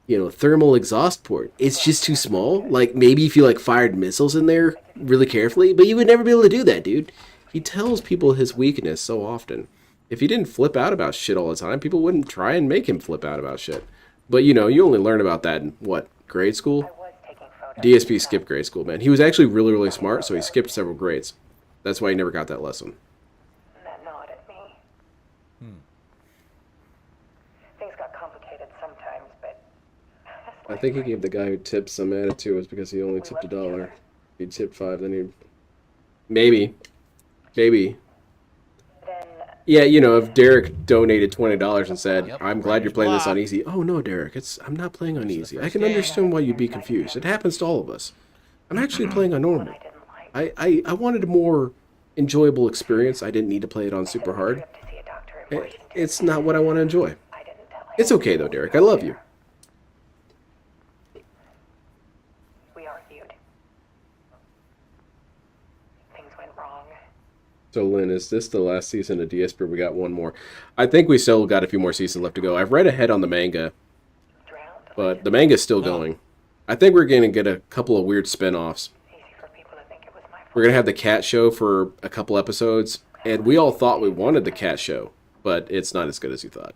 you know, thermal exhaust port. It's just too small. Like maybe if you like fired missiles in there really carefully, but you would never be able to do that, dude. He tells people his weakness so often. If he didn't flip out about shit all the time, people wouldn't try and make him flip out about shit. But you know, you only learn about that in what, grade school? Was taking photos. DSP skipped grade school, man. He was actually really smart, so he skipped several grades. That's why he never got that lesson. And that nod at me. Things got complicated sometimes, but I think he gave the guy who tipped some attitude was because he only tipped $1. If he tipped 5, then he'd... Maybe. then Yeah, you know, if Derek donated $20 and said, Yep, I'm glad you're playing this on block. easy. Oh, no, Derek, I'm not playing on easy. I first can game. understand why you'd be confused. It happens to all of us. I'm actually playing on normal. I didn't like I wanted a more enjoyable experience. I didn't need to play it on super hard. to see a doctor in Washington. It's not what I want to enjoy. I didn't tell him. It's okay, though, Derek. I love you. We argued. Things went wrong. So, Lynn, is this the last season of DSP? Or we got one more. I think we still got a few more seasons left to go. I've read ahead on the manga, Drowned. but the manga's still going. I think we're going to get a couple of weird spin-offs. Easy for people to think it was my fault. We're going to have the cat show for a couple episodes, and we all thought we wanted the cat show, but it's not as good as you thought.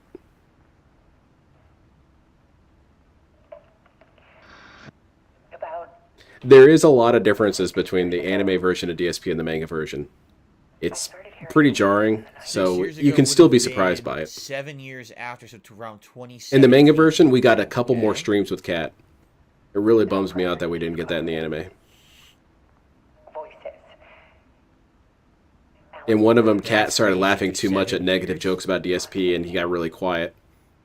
About There is a lot of differences between the anime version of DSP and the manga version. It's pretty jarring, so Years you ago can would still have be surprised been by it. 7 years after, so to around 20. In the manga version, we got a couple more streams with Cat. It really bums me out that we didn't get that in the anime. voices. In one of them, Cat started laughing too much at negative jokes about DSP, and he got really quiet.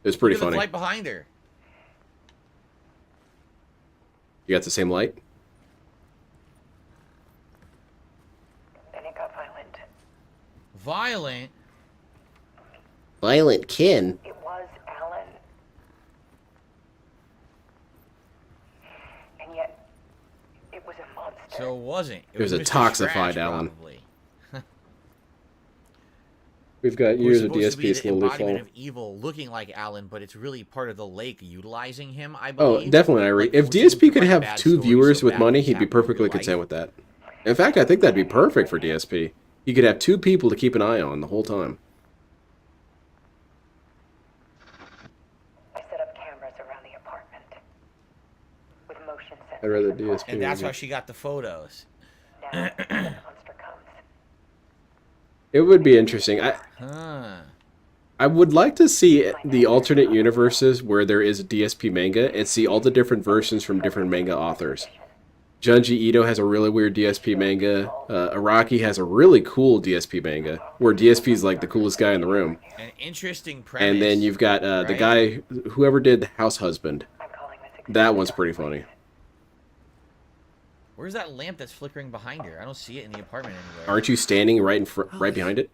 It was pretty Look at the funny. flight behind her. You got the same light? Violent? Violent Ken. It was Alan. And yet, it was a monster. So it wasn't. It was a Mr. toxified Scratch, Alan. probably. We've got Who's years of supposed to be DSP the slowly embodiment falling. of evil, looking like Alan, but it's really part of the lake utilizing him, I Oh, believe. definitely, Irie. Like, If forcing him DSP to could write have bad 2 stories viewers so with bad money, things he'd be happen in your perfectly life. content with that. In fact, I think that'd be perfect for DSP. You could have 2 people to keep an eye on the whole time. I set up cameras around the apartment with motion sensors. I'd rather DSP. And that's would how be- she got the photos. Now, the monster comes. It would be interesting. Huh. I would like to see the alternate universes where there is a DSP manga and see all the different versions from different manga authors. Junji Ito has a really weird DSP manga. Araki has a really cool DSP manga where DSP is like the coolest guy in the room. An interesting premise. And then you've got the right? guy, whoever did the House Husband. I'm calling this That one's pretty funny. Where's that lamp that's flickering behind her? I don't see it in the apartment anywhere. Aren't you standing right in right behind it?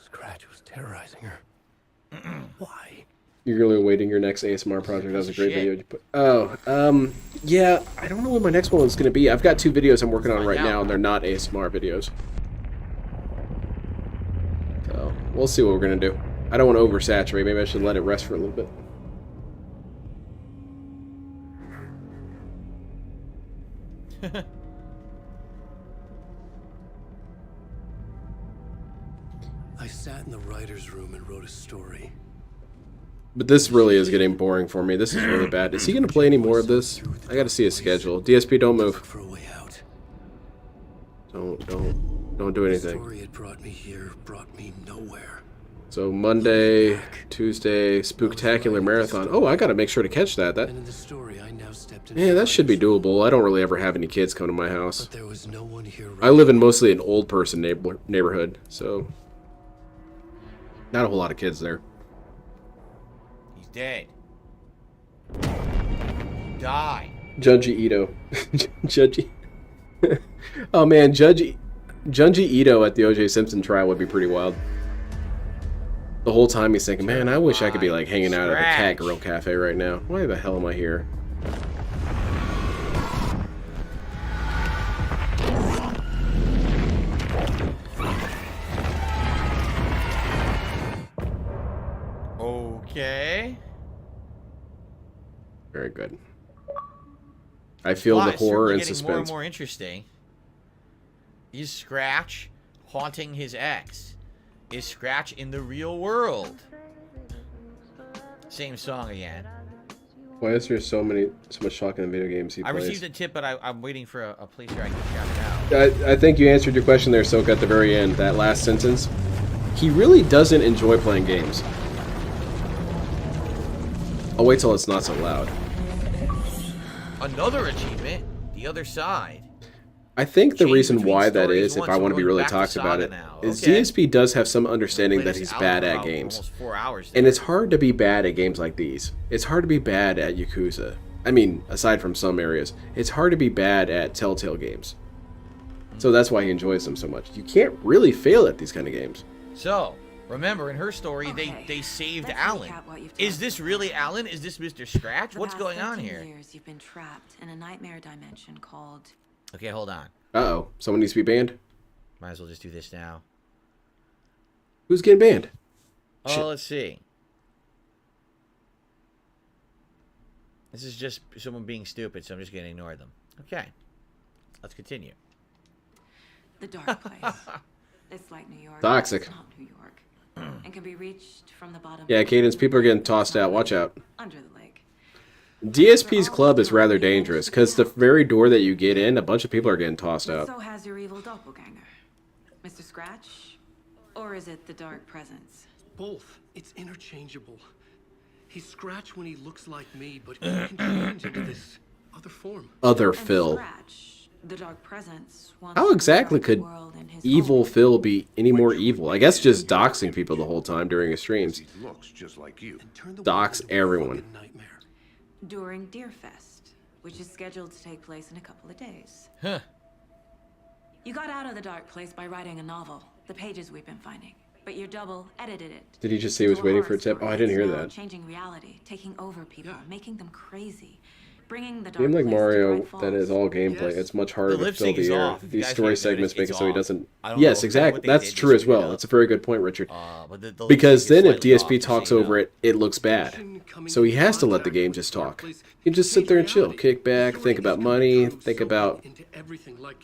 Scratch was terrorizing her. Why? You're really awaiting your next ASMR project. That was a great Shit. video you put. Oh, yeah, I don't know what my next one's going to be. I've got 2 videos I'm working on right now, and they're not ASMR videos. So, we'll see what we're going to do. I don't want to oversaturate. Maybe I should let it rest for a little bit. I sat in the writer's room and wrote a story. But this really is getting boring for me. This is really bad. Is he going to play any more of this? I got to see his schedule. DSP, don't move. Look for a way out. Don't do The anything. story had brought me here, brought me nowhere. So Monday, Tuesday, Spooktacular Marathon. Oh, I got to make sure to catch that. And in the story, I now stepped into Yeah, the that should be writer's room, doable. I don't really ever have any kids come to my house. But there was no one here. I live in mostly an old person neighborhood, so not a whole lot of kids there. He's dead. Die. Junji Ito. Junji. Oh man, Junji Ito at the O.J. Simpson trial would be pretty wild. The whole time he's thinking, man, I wish I could be like hanging out at the Cat Scratch. Grill Cafe right now. Why the hell am I here? Okay. Very good. I feel the Plot is horror certainly and getting suspense. more and more interesting. Is Scratch haunting his ex? Is Scratch in the real world? Same song again. Why is there so much talk in the video games he I plays? received a tip, but I'm waiting for a place where I can shout it out. I think you answered your question there, Soka, at the very end. That last sentence. He really doesn't enjoy playing games. I'll wait till it's not so loud. Another achievement, the other side. I think the Change reason between why that stories is, if once I and want to be going really back to toxic about Saga it, now. is Okay. DSP does have some understanding Played that this he's out bad for at about games. Almost 4 hours. And there. it's hard to be bad at games like these. It's hard to be bad at Yakuza. I mean, aside from some areas, it's hard to be bad at Telltale games. So that's why he enjoys them so much. You can't really fail at these kind of games. So, remember, in her story, Okay, they saved let's Alan. recap what you've Is told this me. really Alan? Is this Mr. Scratch? For the What's past going on 13 here? Years, you've been trapped in a nightmare dimension called. Okay, hold on. Uh-oh. Someone needs to be banned? Might as well just do this now. Who's getting banned? Oh, Shit. let's see. This is just someone being stupid, so I'm just going to ignore them. Okay. Let's continue. The Dark Place. It's like New York. Toxic. It's not New York. And can be reached from the bottom. Yeah, Cadence, people are getting tossed out. Watch out. Under the lake. DSP's club is rather dangerous, because the very door that you get in, a bunch of people are getting tossed But out. so has your evil doppelganger. Mr. Scratch? Or is it the Dark Presence? Both. It's interchangeable. He's Scratch when he looks like me, but he can change into this other form. Other And Phil. Scratch, the Dark Presence, wants How to exactly rewrite the could world in his evil own. Phil be any more evil? I guess just doxing people the whole time during his streams. He looks just like you. And turn the Dox world into a everyone. fucking nightmare. During Deerfest, which is scheduled to take place in a couple of days. Huh. You got out of the Dark Place by writing a novel. The pages we've been finding. But your double edited it. Did he just say he was Into waiting for a horror tip? Oh, I story. didn't hear It's now that. Changing reality, taking over people, making them crazy, bringing the dark Game like place to Mario, Bright that is Falls. all gameplay. It's much harder The to lip fill sync is the air. off. If you These guys story can't notice, segments make it it's so he off. doesn't. I don't Yes, know exactly. what they That's did, true they as well. screwed it That's a very good point, Richard. But the lip Because sync is then if slightly DSP off, talks so you know. over it, it looks bad. So he has to let the game just talk. You just sit there and chill, kick back, think about money, think about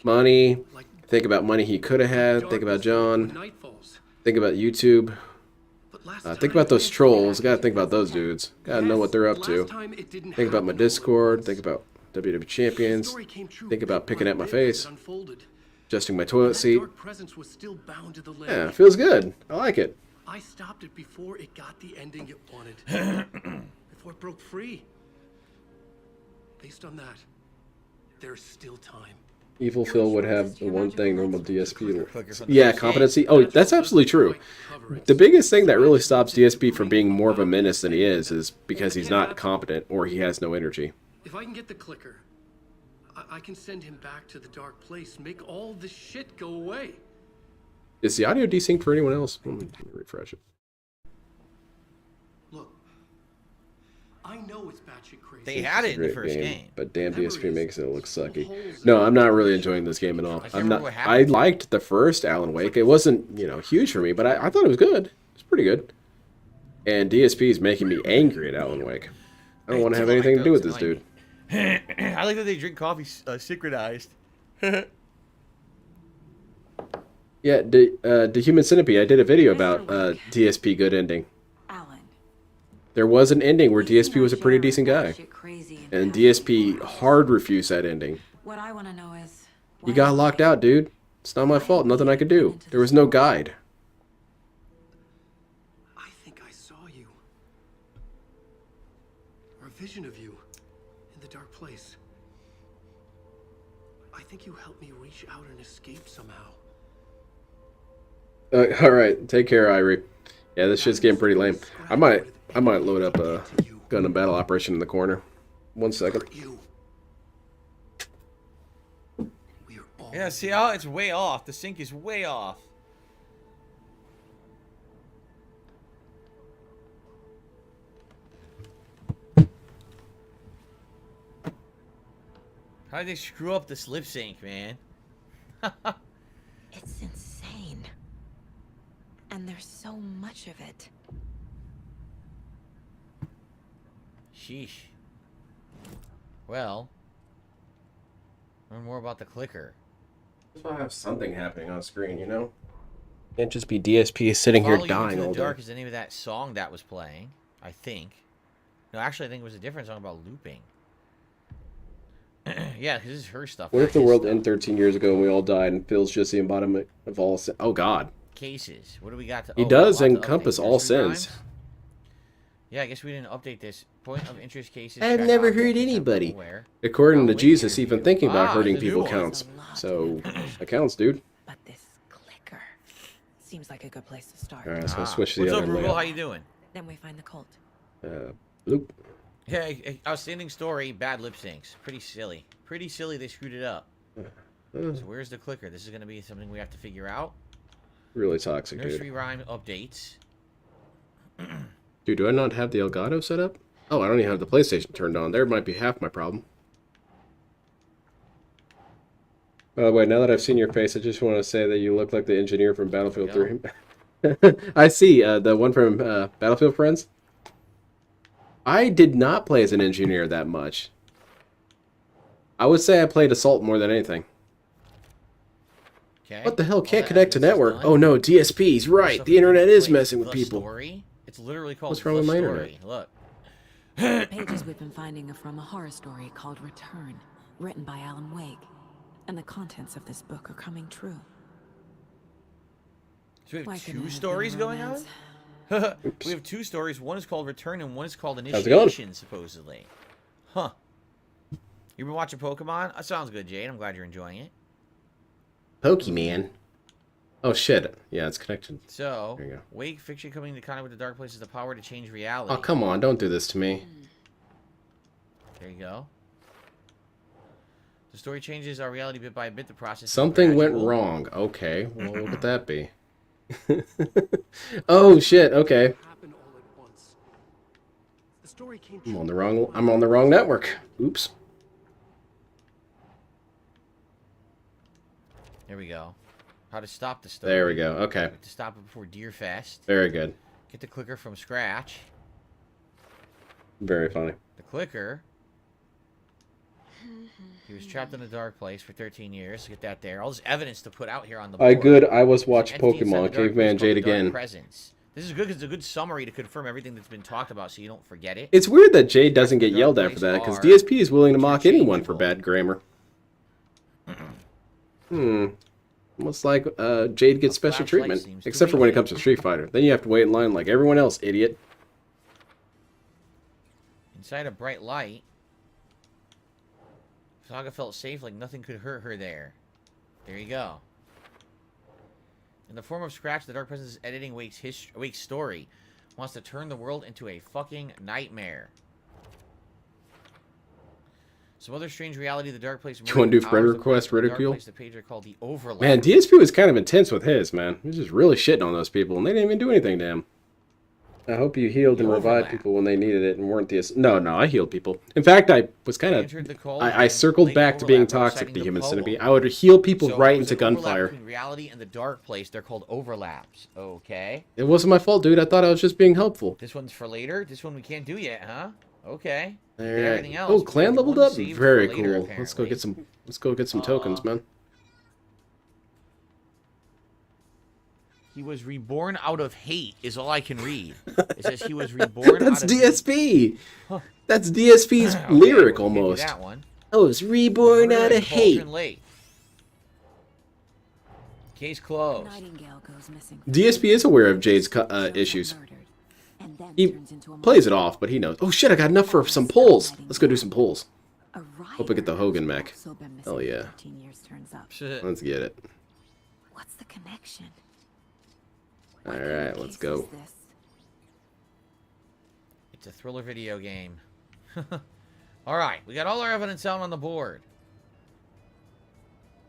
money, think about money he could have had, think about John, think about YouTube. Think about those trolls. Gotta think about those dudes. Gotta know what they're up to. Think about my Discord. Think about WWE Champions. Think about picking at my face. Adjusting my toilet seat. Yeah, it feels good. I like it. I stopped it before it got the ending it wanted. Before it broke free. Based on that, there's still time. Evil Phil would have the one thing normal DSP. Yeah, competency. Oh, that's absolutely true. The biggest thing that really stops DSP from being more of a menace than he is because he's not competent or he has no energy. If I can get the clicker, I can send him back to the dark place, make all this shit go away. Is the audio desynced for anyone else? Let me refresh it. Look, I know it's batshit crazy. They had it in the Great first game. but damn DSP makes it look sucky. No, I'm not really enjoying this game at all. I'm not. I liked the first Alan Wake. It wasn't, huge for me, but I thought it was good. It's pretty good. And DSP is making me angry at Alan Wake. I don't want to have anything to do with this dude. I like that they drink coffee synchronized. Yeah, the Human Centipede. I did a video about DSP good ending. Alan. There was an ending where DSP was a pretty decent guy, and DSP hard refused that ending. What I want to know is You got locked out, dude. It's not my fault. Nothing I could do. There was no guide. I think I saw you. Or a vision of you in the dark place. I think you helped me reach out and escape somehow. All right, take care, Irie. Yeah, this shit's getting pretty lame. I might load up a gun and battle operation in the corner. 1 second. Yeah, see how it's way off. The sync is way off. How did they screw up this lip sync, man? it's insane. And there's so much of it. Sheesh. Well, learn more about the clicker. I have something happening on screen, Can't just be DSP sitting here Follow You dying Into all the Dark day. is the name of that song that was playing, I think. No, actually, I think it was a different song about looping. Yeah, because this is her stuff. What if the world ended 13 years ago and we all died and Phil's just the embodiment of all sin? Oh, God. Cases. What do we got to... He does encompass all sins. Yeah, I guess we didn't update this. Point of interest cases. I've track never objects hurt except anybody. aware. According to Jesus, even thinking about hurting there's a new people one. counts. So, it counts, dude. But this clicker seems like a good place to start. All right, so switch to What's the up, other Rugal? How layout. you doing? Then we find the cult. Loop. Yeah, outstanding story, bad lip syncs. Pretty silly. Pretty silly they screwed it up. So where's the clicker? This is going to be something we have to figure out. Really toxic, Nursery dude. rhyme updates. Dude, do I not have the Elgato set up? Oh, I don't even have the PlayStation turned on. There might be half my problem. By the way, now that I've seen your face, I just want to say that you look like the engineer from Battlefield 3. I see, the one from Battlefield Friends. I did not play as an engineer that much. I would say I played Assault more than anything. Okay. What the hell? Can't connect to network. Oh no, DSP's right. The internet is messing with people. Story? It's literally called What's wrong with my Story. internet? Look. The pages we've been finding are from a horror story called Return, written by Alan Wake. And the contents of this book are coming true. So we Why have couldn't it two have stories been going on? romance? We have two stories. One is called Return and one is called How's it going? Initiation, supposedly. Huh. You been watching Pokemon? That sounds good, Jade. I'm glad you're enjoying it. Pokemon. Oh shit. Yeah, it's connected. So, There you go. Wake fiction coming to contact with the dark place is the power to change reality. Oh, come on. Don't do this to me. There you go. The story changes our reality bit by bit. The process is Something went gradual. wrong. Okay. Well, what would that be? Oh shit. Okay. Happened all at once. The story came I'm true. on the wrong. I'm on the wrong network. Oops. There we go. How to stop the story. There we go. Okay. To stop it before Deerfest. Very good. Get the clicker from scratch. Very funny. The clicker. He was trapped in a dark place for 13 years. Get that there. All this evidence to put out here on the board. Good. I was watching Entity inside the Pokemon dark Caveman place called Jade the Dark again. Presence. This is good because it's a good summary to confirm everything that's been talked about so you don't forget it. It's weird that Jade doesn't get yelled at for that, because DSP is willing to mock anyone for bad grammar. Almost like Jade gets special treatment, except for when it comes to Street Fighter. Then you have to wait in line like everyone else, idiot. Inside a bright light, Saga felt safe, like nothing could hurt her there. There you go. In the form of Scratch, the Dark Presence is editing Wake's story. Wants to turn the world into a fucking nightmare. Some other strange reality, the Dark Place. You want to do friend request ridicule? The page are called the Overlap. Man, DSP was kind of intense with his, man. He was just really shitting on those people, and they didn't even do anything to him. I hope you healed and revived people when they needed it and weren't the... No, I healed people. In fact, I was kind of... I circled back to being toxic to Human Centipede. I would heal people right into gunfire. Between reality and the Dark Place, they're called overlaps. Okay. It wasn't my fault, dude. I thought I was just being helpful. This one's for later? This one we can't do yet, huh? Okay. Alright. Oh, clan leveled up? Very cool. Let's go get some tokens, man. He was reborn out of hate, is all I can read. It says he was reborn That's out of DSP! Huh. That's DSP's lyric, almost. That one. I was reborn out of hate. Case closed. DSP is aware of Jade's issues. He plays it off, but he knows. Oh shit, I got enough for some pulls. Let's go do some pulls. Hope I get the Hogan mech. Hell yeah. Let's get it. What's the connection? Alright, let's go. It's a thriller video game. Alright, we got all our evidence out on the board.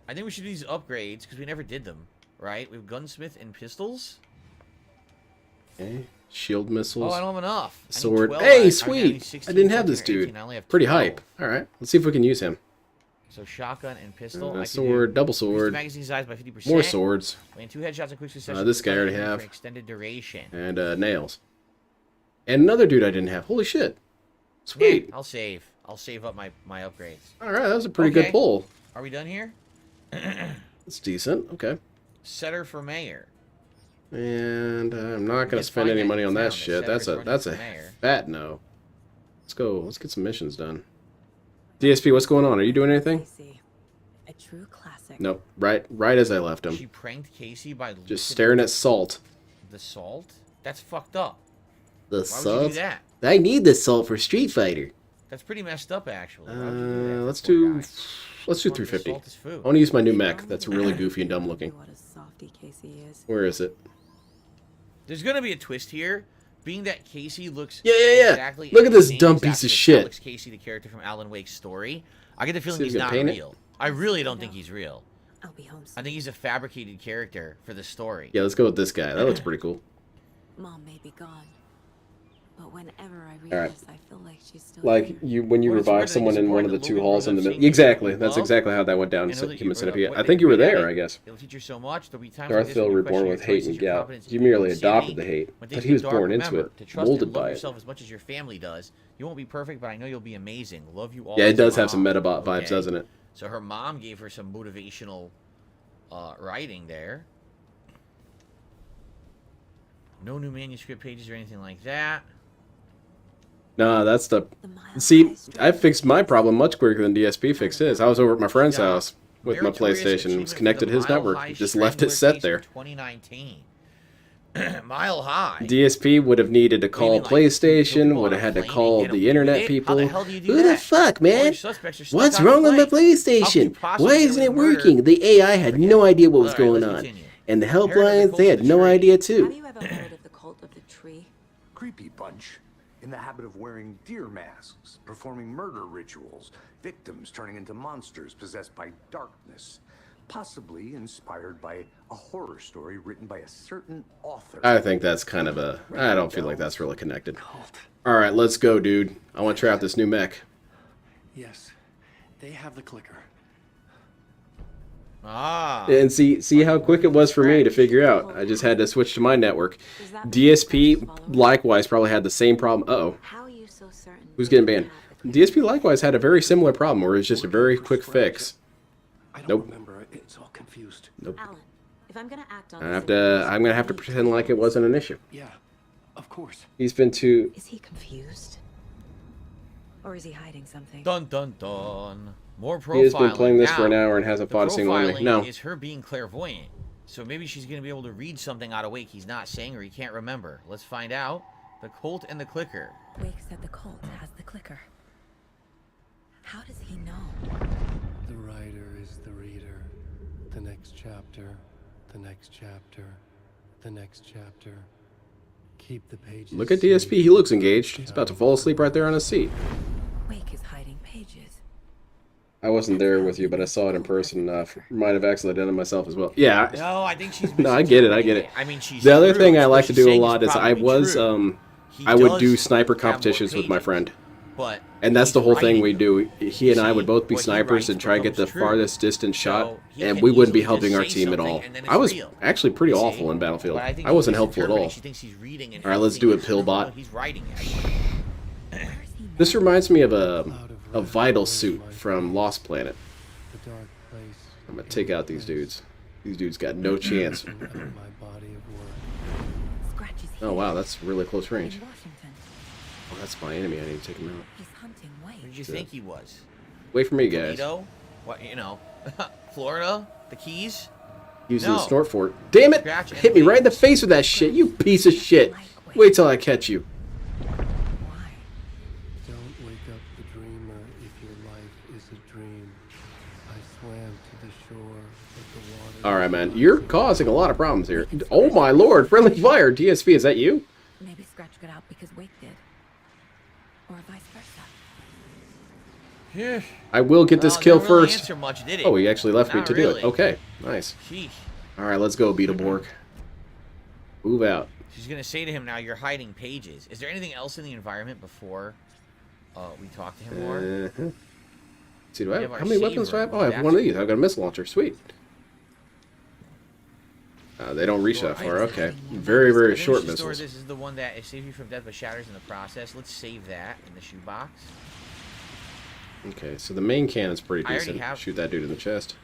I think we should do these upgrades, because we never did them. Right? We have gunsmith and pistols. Okay. Shield missiles. Oh, I don't have enough. Sword. Hey, sweet! I didn't have this dude. Pretty hype. Alright, let's see if we can use him. So shotgun and pistol. Sword, double sword. Magazine size by 50%. More swords. And 2 headshots in quick succession. This guy I already have. Extended duration. And nails. And another dude I didn't have. Holy shit. Sweet. Yeah, I'll save up my upgrades. Alright, that was a pretty good pull. Are we done here? It's decent. Okay. Setter for mayor. And I'm not gonna spend any money on that shit. That's a fat no. Let's go. Let's get some missions done. DSP, what's going on? Are you doing anything? A true classic. Nope. Right as I left him. She pranked Casey by just staring at salt. The salt? That's fucked up. The salt? Why would you do that? I need the salt for Street Fighter. That's pretty messed up, actually. Let's do 350. I want to use my new mech. That's really goofy and dumb looking. Where is it? There's gonna be a twist here, being that Casey looks exactly. Look at this dumb piece of shit. Alex Casey, the character from Alan Wake's story. I get the feeling he's not real. I really don't think he's real. I'll be home soon. I think he's a fabricated character for the story. Yeah, let's go with this guy. That looks pretty cool. Mom may be gone, but whenever I realize, I feel like she's still like here. when you revive someone in one of the two halls in the middle. Exactly. That's exactly how that went down in Human Centipede. I think you were there, I guess. It'll teach you so much. There'll be times Darthville reborn with hate and gout. You merely adopted the hate, but he was born into it, molded by it. Yourself as much as your family does. You won't be perfect, but I know you'll be amazing. Love you all. Yeah, it does have some Metabot vibes, doesn't it? So her mom gave her some motivational writing there. No new manuscript pages or anything like that. Nah, that's the... See, I fixed my problem much quicker than DSP fixed his. I was over at my friend's house with my PlayStation and was connected to his network. Just left it set there. 2019. Mile High. DSP would have needed to call PlayStation, would have had to call the internet people. Who the fuck, man? What's wrong with my PlayStation? Why isn't it working? The AI had no idea what was going on. And the helplines, they had no idea too. Have you ever heard of the cult of the tree? Creepy bunch. In the habit of wearing deer masks, performing murder rituals, victims turning into monsters possessed by darkness. possibly inspired by a horror story written by a certain author. I think that's kind of a... I don't feel like that's really connected. Alright, let's go, dude. I want to try out this new mech. Yes, they have the clicker. Ah. And see how quick it was for me to figure out. I just had to switch to my network. DSP likewise probably had the same problem. Uh-oh. Who's getting banned? DSP likewise had a very similar problem where it was just a very quick fix. I don't Nope. remember. It's all confused. Nope. Alan, if I'm gonna act on I'm gonna have to pretend like it wasn't an issue. Yeah, of course. He's been too... Is he confused? Or is he hiding something? Dun dun dun. More profiling. He has been playing this for an Now, hour and hasn't the fought a single enemy. profiling No. is her being clairvoyant. So maybe she's going to be able to read something out of Wake he's not saying or he can't remember. Let's find out. The Colt and the Clicker. Wake said the cult has the clicker. How does he know? The writer is the reader. The next chapter. The next chapter. The next chapter. Keep the pages. Look at DSP. He looks engaged. He's about to fall asleep right there on his seat. Wake is hiding pages. I wasn't there with you, but I saw it in person. Might have accidentally done it myself as well. Yeah. No, I think she's... No, I get it. I get it. I mean, she's... The other true. thing I What like to she's do a saying is lot is I probably was true. He I would does do sniper have more competitions with my pages, friend. But And that's the he's whole thing writing we them. do. He and I would See, both be what he snipers writes and try to get the becomes true. farthest distance shot, So he and can we wouldn't be easily helping just our say team at all. something and then it's I was real. actually pretty You see? awful in Battlefield. But think I he's wasn't just helpful at interpreting. all. She thinks he's reading and All right, let's helping do and it, Pillbot. he's writing it. This reminds me of a Vital Suit from Lost Planet. The dark place. I'm gonna take out these dudes. These dudes got no chance. My body of work. Scratches Oh wow, that's really close range. in Washington. Oh, that's my enemy. I need to take him out. He's hunting Wake. Where did you think he was? Wait for me, guys. Toledo? What, you know, Florida? The Keys? Using No. the snort fort. Damn it! Scratch and Hit me right in the bleed. face with that shit, you piece of shit. Wait till I catch you. Why? Don't wake up the dreamer if your life is a dream. I swam to the shore, but the water. Alright, man. You're causing a lot of problems here. Oh my lord, friendly fire. DSP, is that you? Maybe Scratch got out because Wake did. Or vice versa. Yeah. I will get this Well, kill didn't really first. answer much, did it? Oh, he actually left me Not to do really. it. Okay, nice. Sheesh. Alright, let's go, Beetleborg. Move out. She's gonna say to him now, "You're hiding pages." Is there anything else in the environment before we talk to him more? Uh-huh. See, do I We have, have how our many weapons do I have? saber. Oh, I have That's one of these. I've got a missile launcher. Sweet. They don't reach that far. Okay. Very, very Ammunition short store, missiles. This is the one that saves you from death but shatters in the process. Let's save that in the shoebox. Okay, so the main cannon's pretty I already decent. have- Shoot that dude in the chest.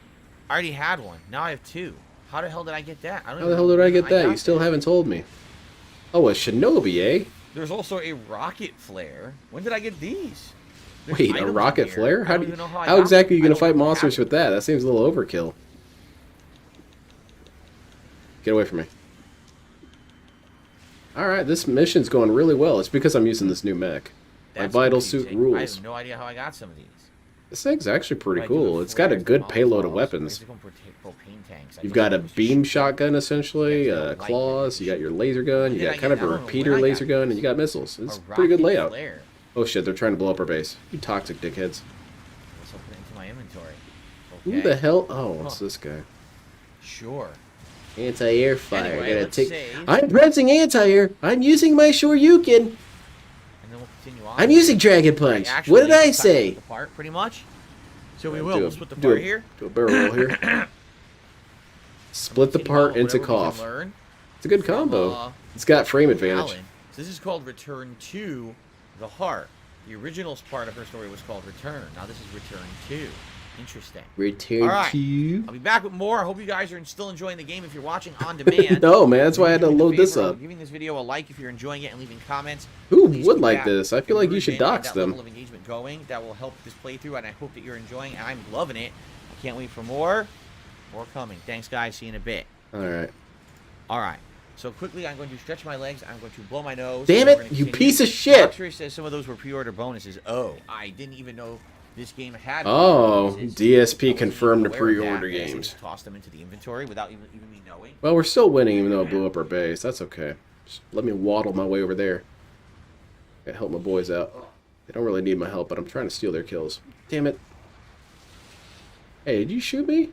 I already had one. Now I have two. How the hell did I get that? I don't How even the hell know did I when get that? You still that. haven't told me. Oh, a shinobi, eh? There's also a rocket flare. When did I get these? There's Wait, a items in rocket here. flare? I How don't do you, even know how I how got exactly are you them. gonna I fight don't know monsters how- with that? That seems a little overkill. Get away from me. Alright, this mission's going really well. It's because I'm using this new mech. My That's vital confusing. suit I rules. have no idea how I got some of these. This thing's actually pretty What do I do cool. with It's got a flares, good Molotovs, payload of weapons. basic propane tanks. I You've guess got a I'm just beam shooting. shotgun, essentially, Yeah, no claws, you got your laser gun, you Did I got get kind of that? I a don't know repeater when I laser got gun, and you got missiles. It's A a pretty good rocket layout. flare. Oh shit, they're trying to blow up our base. You toxic dickheads. Let's open it into my inventory. Who Okay. the hell? Oh, what's this guy? Sure. Anti-air fire. Anyway, I gotta let's take. save. I'm pressing anti-air. I'm using my Shoryuken. And then we'll continue on. I'm using Dragon Punch. Actually, What did I it's time to say? split the part, pretty much. So we Do will. a- We'll split the do part a- here. Do a barrel roll here. Split the Continue on part with into whatever we can cough. learn It's a good from, combo. It's got frame advantage. Alan. So this is called Return to the Heart. The original part of her story was called Return. Now this is Return to. Interesting. Return All right. to you. I'll be back with more. I hope you guys are still enjoying the game if you're watching on demand. No, man, that's why I had to Do me a load this favor up. of giving this video a like if you're enjoying it and leaving comments. Who Please would keep like that this? I feel like you should encouragement and dox that them. level of engagement going. That will help this playthrough, and I hope that you're enjoying. And I'm loving it. I can't wait for more. More coming. Thanks, guys. See you in a bit. All right. All right. So quickly, I'm going to stretch my legs. I'm going to blow my nose. Damn and we're it, gonna you continue. piece of shit. Boxer says some of those were pre-order bonuses. Oh, I didn't even know this game had. Oh, bonuses. DSP I wasn't confirmed even to aware of pre-order that. I games. just tossed them into the inventory without even me knowing. Well, we're still winning even though it blew up our base. That's okay. Just let me waddle my way over there. Gotta help my boys out. They don't really need my help, but I'm trying to steal their kills. Damn it. Hey, did you shoot me?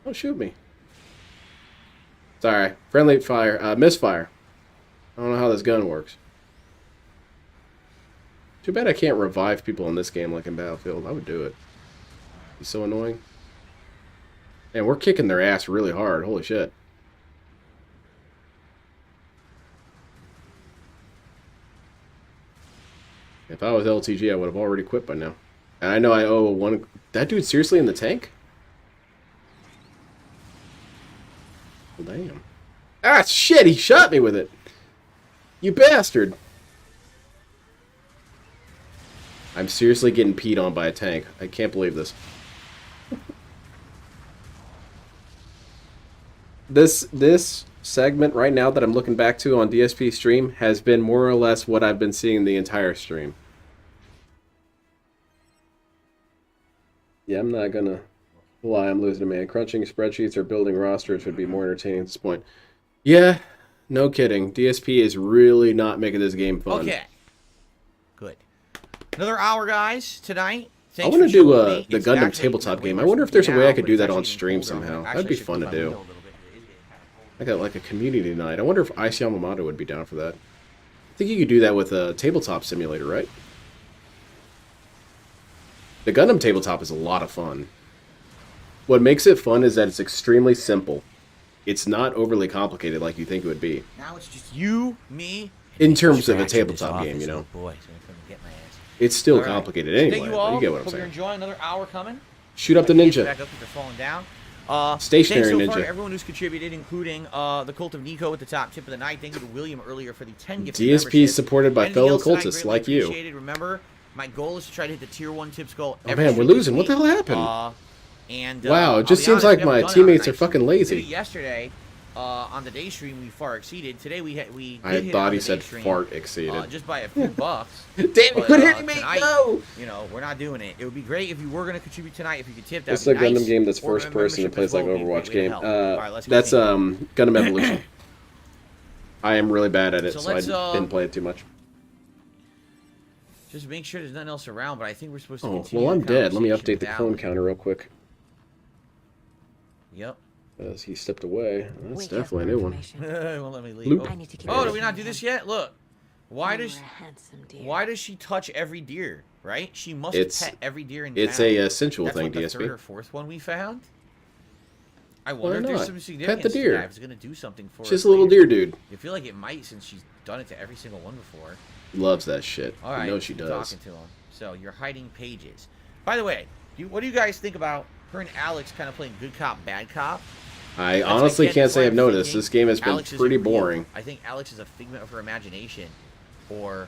Don't shoot me. Sorry. Friendly fire. Misfire. I don't know how this gun works. Too bad I can't revive people in this game like in Battlefield. I would do it. He's so annoying. And we're kicking their ass really hard. Holy shit. If I was LTG, I would have already quit by now. And I know I owe one... That dude's seriously in the tank? Well, damn. Ah, shit! He shot me with it! You bastard! I'm seriously getting peed on by a tank. I can't believe this. This segment right now that I'm looking back to on DSP stream has been more or less what I've been seeing the entire stream. Yeah, I'm not gonna lie, I'm losing a man. Crunching spreadsheets or building rosters would be more entertaining at this point. Yeah, no kidding. DSP is really not making this game fun. Okay. Good. Another hour, guys, tonight. I want to do the Gundam tabletop game. I wonder if there's a way I could do that on stream somehow. That'd be fun to do. I got like a community night. I wonder if Ice Yamamoto would be down for that. I think you could do that with a tabletop simulator, right? The Gundam tabletop is a lot of fun. What makes it fun is that it's extremely simple. It's not overly complicated like you think it would be. Now it's just you, me. In terms of a tabletop game, you know. It's still complicated anyway. Thank you but all. you get what I'm Hope you're saying. enjoying another hour coming. Shoot up the ninja. Back up if they're falling down. Stationary thanks so far ninja. to everyone who's contributed, including the Cult of Nico with the top tip of the night. Thank you to William earlier for the 10 gifts. DSP is supported by Anything fellow else tonight, cultists greatly like you. appreciated. Remember, my goal is to try to hit the tier 1 tips goal. Oh man, we're losing. What the hell happened? Wow, it just I'll be seems honest, like we my haven't done it teammates on are a fucking night stream. We did lazy. it yesterday on the day stream. We far exceeded. Today we did I hit it thought on he the said day stream, fart exceeded. just by a few bucks. Damn it, But, quit hitting me! tonight, No! You know, we're not doing it. It would be great if you were going to contribute tonight. If you could tip, that It's would a be Gundam nice. game that's Or first person and membership plays as like well would be a Overwatch great way to game. help. All right, let's That's continue. Gundam Evolution. I am really bad at it, So so I let's, didn't play it too much. Just make sure there's nothing else around, but I think we're supposed to Oh, continue well, I'm the dead. Let me conversation update the without- clone counter real quick. Yep. As he stepped away. That's We definitely a have new more one. information. Won't let me leave. Bloop. I need to keep Oh, an did we eye not on do him. this yet? Look. Why You does were a handsome deer. why does she touch every deer? Right? She must It's- pet every deer in It's town. a sensual That's thing, what the DSP. third or fourth one we found. I wonder if not? there's some Pet the significance to deer. that. If it's gonna do something for Just us a little later. deer dude. You feel like it might since she's done it to every single one before. Loves that shit. All right, I know she keep does. talking to him. So you're hiding pages. By the way, what do you guys think about her and Alex kind of playing good cop, bad cop? I That's honestly again can't say what I've I'm noticed. thinking. This game has been Alex is pretty a real- boring. I think Alex is a figment of her imagination, or,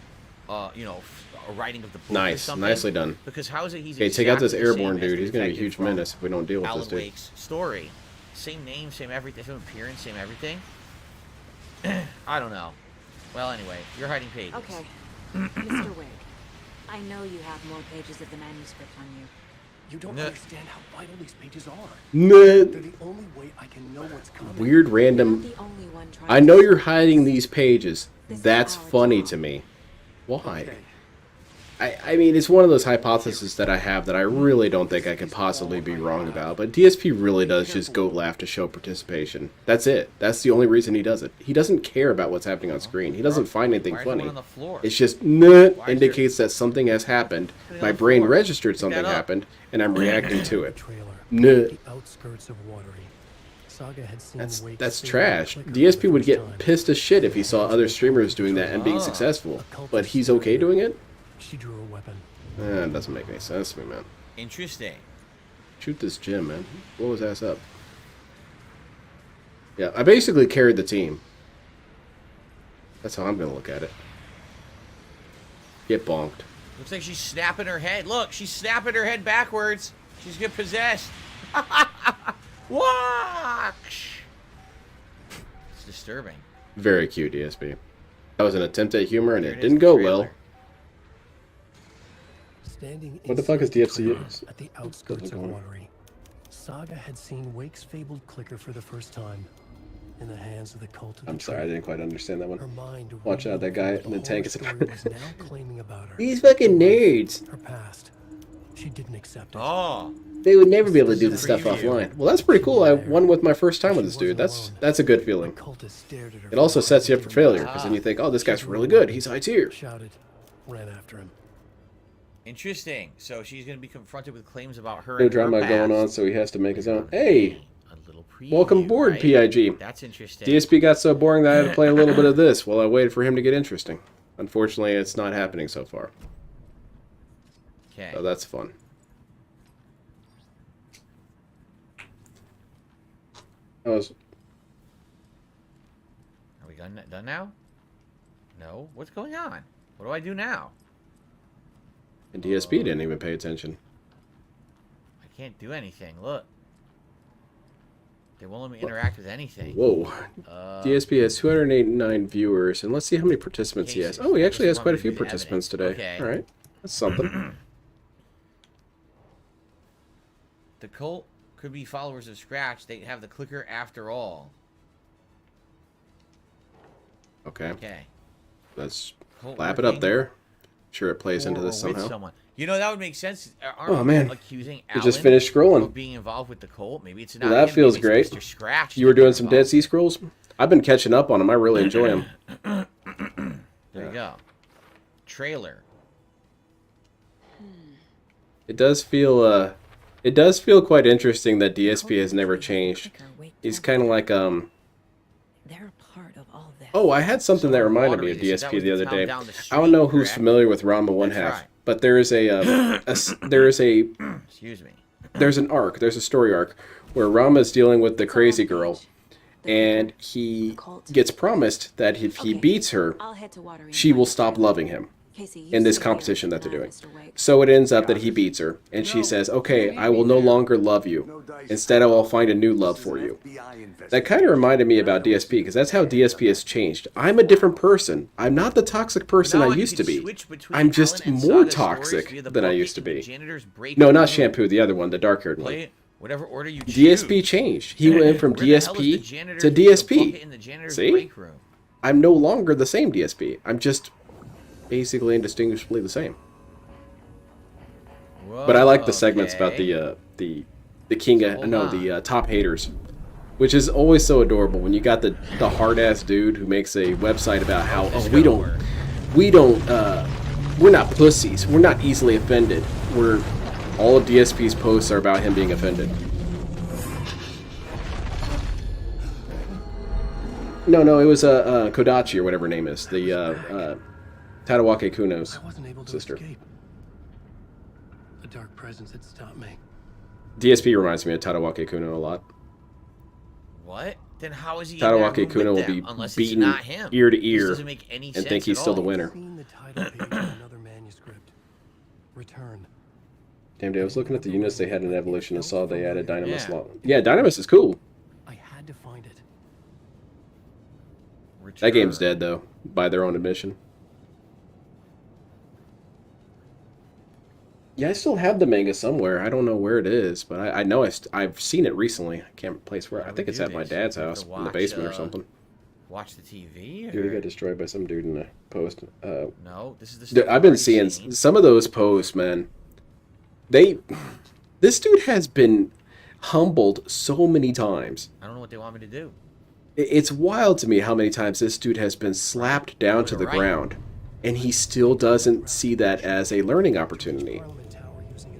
a writing of the book. Or Nice. something. Nicely done. Because how is it he's Okay, take out this exactly the same airborne as dude. the He's going to be a detective huge from menace if we don't deal with Alan this dude. Wake's story. Same name, same everything, same appearance, same everything. I don't know. Well, anyway, you're hiding pages. Okay. Mr. Wig, I know you have more pages of the manuscript on you. You don't No. understand how vital these pages are. Nah. They're the only way I can know what's coming. Weird You're random... not the only one trying I to know do you're this. hiding these pages. This is That's our funny job. to me. Why? Okay. I mean, it's one of those hypotheses that I have that I really don't think I could possibly be wrong about, but DSP really does just goat laugh to show participation. That's it. That's the only reason he does it. He doesn't care about what's happening on screen. He doesn't find anything Why is there one funny. on the floor? It's just, Why is indicates that something has happened. Put it My on the brain floor. registered Pick something that up. happened, and I'm reacting to it. Trailer. Nuh. The outskirts of Watery. Saga had seen That's Wake's favorite trash. clicker DSP for would the get first time. pissed as shit if he saw other streamers doing that and being Ah. successful. But he's okay doing it? She drew a weapon. It doesn't make any sense to me, man. Interesting. Shoot this Jim, man. Blow his ass up. Yeah, I basically carried the team. That's how I'm gonna look at it. Get bonked. Looks like she's snapping her head. Look, she's snapping her head backwards. She's get possessed. Watch. It's disturbing. Very cute, DSP. That was an attempt at humor, and Here it it is, didn't the go trailer. well. Standing What the fuck is inside the DFC trailer is? at the outskirts of Doesn't go on. Watery. Saga had seen Wake's fabled clicker for the first time in the hands of the cult of the I'm sorry, I Trailer. didn't quite understand that Her one. mind Watch out, that guy reeled in the with tank horror is a story was now claiming about her. These fucking Her life, nerds. Her past. She didn't accept it. Oh. They would never be able to do This this is a stuff preview. offline. Well, that's pretty cool. I won with my first time with this dude. That's a good feeling. Cultist stared at her It also for sets you up for hours. failure, because then you think, oh, this guy's really good. He's high tier. Shouted, ran after him. Interesting. So she's going to be confronted with claims about her. No and her drama going on, past. so he has to make his own. Hey, A little preview, welcome aboard, right? PIG. That's interesting. DSP got so boring that I had to play a little bit of this while I waited for him to get interesting. Unfortunately, it's not happening so far. Okay. So that's fun. Are we done now? No. What's going on? What do I do now? And DSP didn't even pay attention. I can't do anything. Look. They won't let me interact with anything. Whoa. DSP has 289 viewers, and let's see how many participants he has. Oh, he actually has quite a few participants today. Okay. All right. That's something. The cult could be followers of Scratch. They have the clicker after all. Okay. Okay. Let's Cult lap it up working there. Sure it plays for into or this with somehow. someone. You know, that would make sense. Aren't Oh, man. people accusing You Alan just finished scrolling. of being involved with the cult? Maybe it's Well, not that him, feels maybe it's great. Mr. Scratch You were that doing they're some involved Dead Sea Scrolls? I've been catching up on them. I really enjoy them. There you go. Trailer. It does feel quite interesting that DSP has never changed. He's kind of like They're a part of all this. Oh, I had something that reminded me of DSP the other day. I don't know who's familiar with Rama One Half, but there is there's Excuse me. an arc, there's a story arc where Rama is dealing with the crazy girl, and he gets promised that if he beats her, she will stop loving him in this competition that they're doing. So it ends up that he beats her, and she says, okay, I will no longer love you. Instead, I will find a new love for you. That kind of reminded me about DSP, because that's how DSP has changed. I'm a different person. I'm not the toxic person I used to be. I'm just more toxic than I used to be. No, not Shampoo, the other one, the dark-haired one. Whatever order you DSP changed. He went from DSP to DSP. See? I'm no longer the same DSP. I'm just basically indistinguishably the same. But I like the segments about the king, the top haters, which is always so adorable when you got the hard ass dude who makes a website about how we're not pussies, we're not easily offended. All of DSP's posts are about him being offended. No, it was Kodachi or whatever her name is, the Tadawake Kuno's sister. A dark presence had stopped me. DSP reminds me of Tadawake Kuno a lot. What? Then how is he Tadawake Kuno will be beaten ear to ear and think he's still the winner. Seen the title page of another manuscript. Return. Damn, dude, I was looking at the units they had in Evolution and saw they added Dynamis. Yeah, Dynamis is cool. I had to find it. That game's dead, though, by their own admission. Yeah, I still have the manga somewhere. I don't know where it is, but I know I've seen it recently. I can't place where. I think it's at my dad's house in the basement or something. Watch the TV? Dude, he got destroyed by some dude in a post. No, this is the stuff I've been seeing some of those posts, man. This dude has been humbled so many times. I don't know what they want me to do. It's wild to me how many times this dude has been slapped down to the ground, and he still doesn't see that as a learning opportunity.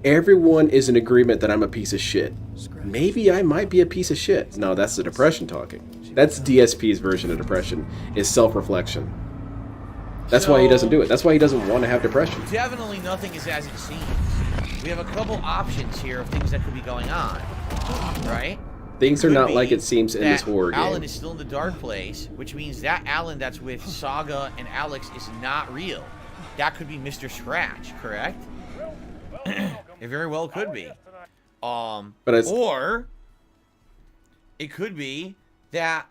Everyone is in agreement that I'm a piece of shit. Maybe I might be a piece of shit. No, that's the depression talking. That's DSP's version of depression, is self-reflection. That's why he doesn't do it. That's why he doesn't want to have depression. Definitely nothing is as it seems. We have a couple options here of things that could be going on, right? Things are not like it seems in this horror game. Alan is still in the dark place, which means that Alan that's with Saga and Alex is not real. That could be Mr. Scratch, correct? It very well could be. Or it could be that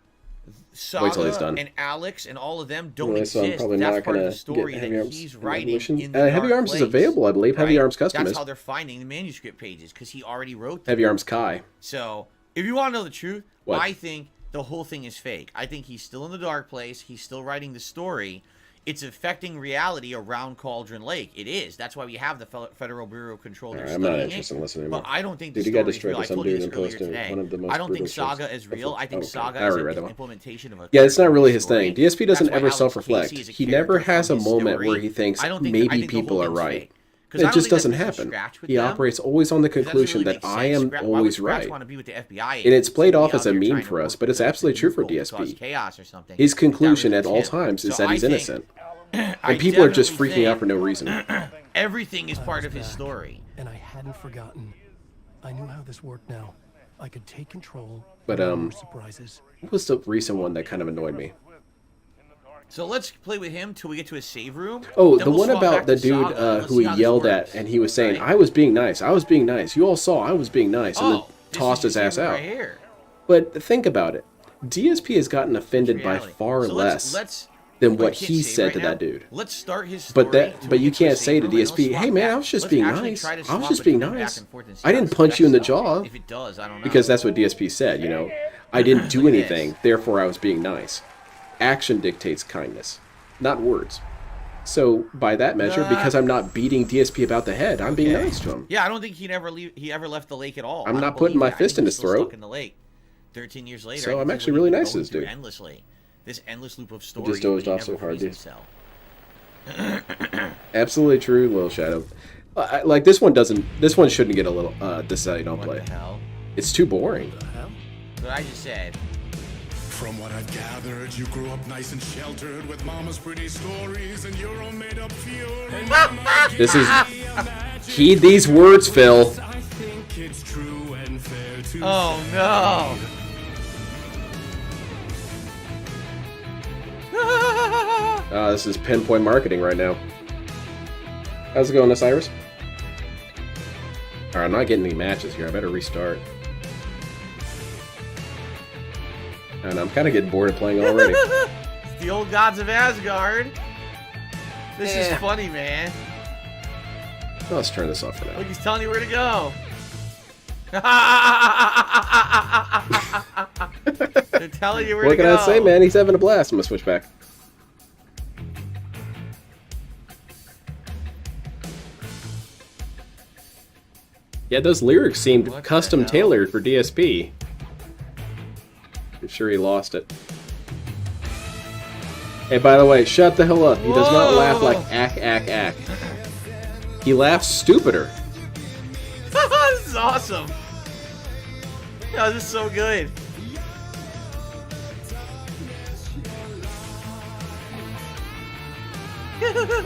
Saga and Alex and all of them don't exist. That's part of the story that he's writing in the Heavy Arms place, is available, I believe. Heavy Arms Custom That's how they're finding the manuscript pages, because he already wrote them. Heavy Arms Kai. So, if you want to know the truth, What? I think the whole thing is fake. I think he's still in the dark place. He's still writing the story. it's affecting reality around Cauldron Lake. It is. That's why we have the Federal Bureau of Control. I'm not interested in listening But anymore. I don't think Dude, the you got story is destroyed real. by I some told you dude this and earlier posting today. one of the most I don't think brutal Saga shows is real. I think okay. Saga I is already read that an one. implementation of a Yeah, it's not really his story. thing. DSP doesn't That's why ever Alex self-reflect. Casey is a He never character has a from his moment story. where he thinks I think maybe the people are whole thing's right. fake. 'Cause I It don't just think doesn't that's a happen. scratch with He them. operates always on the It doesn't conclusion really that make I sense. am Why would always Scratch right. want to be with the FBI And it's played agents off and as a be out there meme trying for to us, but it's work absolutely true for people to cause DSP. chaos or something. His That conclusion really at all is him. times is So that I he's think- innocent. I And people are just definitely freaking out think for no reason. Everything is part of his back, story. And I hadn't forgotten. I knew how this worked now. I could take control. But, no more surprises. What was the recent one that kind of annoyed me? So let's play with him till we get to his save room. Oh, Then the we'll one swap about back the to dude Saga, and let's who see he how this yelled works, at, and he was saying, right? I was being nice. I was being nice. You all saw I was being nice. And then this tossed is his ass save room out. right here. But think about it. DSP has gotten offended by Reality. far So less let's than wait, what can't he save said right to now? that dude. Let's start his story. But you till we get to can't his say to save room, and let's DSP, swap hey man, back. I was just Let's being actually nice. try to I was swap just being between nice. back and forth and I didn't stuff. punch you in the That's- jaw. If it does, I don't know. Because that's what DSP said, you know. I didn't do Look at anything, this. therefore I was being nice. Action dictates kindness, not words. So by that measure, because I'm not beating DSP about the head, I'm being nice to him. Yeah, I don't think he ever left the lake at all. I'm I not don't putting believe my that. I fist think in he's his still throat. Stuck in the lake. 13 years later. So I I'm can see actually what really he's nice to been this going dude. through endlessly. This endless loop of He story. just dozed where he off so never hard, frees dude. himself. Absolutely true, Little Shadow. Like this one doesn't. This one shouldn't get a little. This I don't What play. the hell? It's too boring. What I just said. From what I've gathered, you grew up nice and sheltered with mama's pretty stories and your own made up fury. This is. Heed these words, Phil. I think it's true and fair to Oh no! This is pinpoint marketing right now. How's it going, Miss Iris? Alright, I'm not getting any matches here. I better restart. And I'm kind of getting bored of playing already. It's the old gods of Asgard. This is funny, man. Let's turn this off for now. Look, he's telling you where to go. They're telling you where What to can go. I say, man? He's having a blast. I'm gonna switch back. Yeah, those lyrics seemed What the custom hell? tailored for DSP. I'm sure he lost it. Hey, by the way, shut the hell up. He does not laugh like ack. He laughs stupider. This is awesome. Oh, this is so good.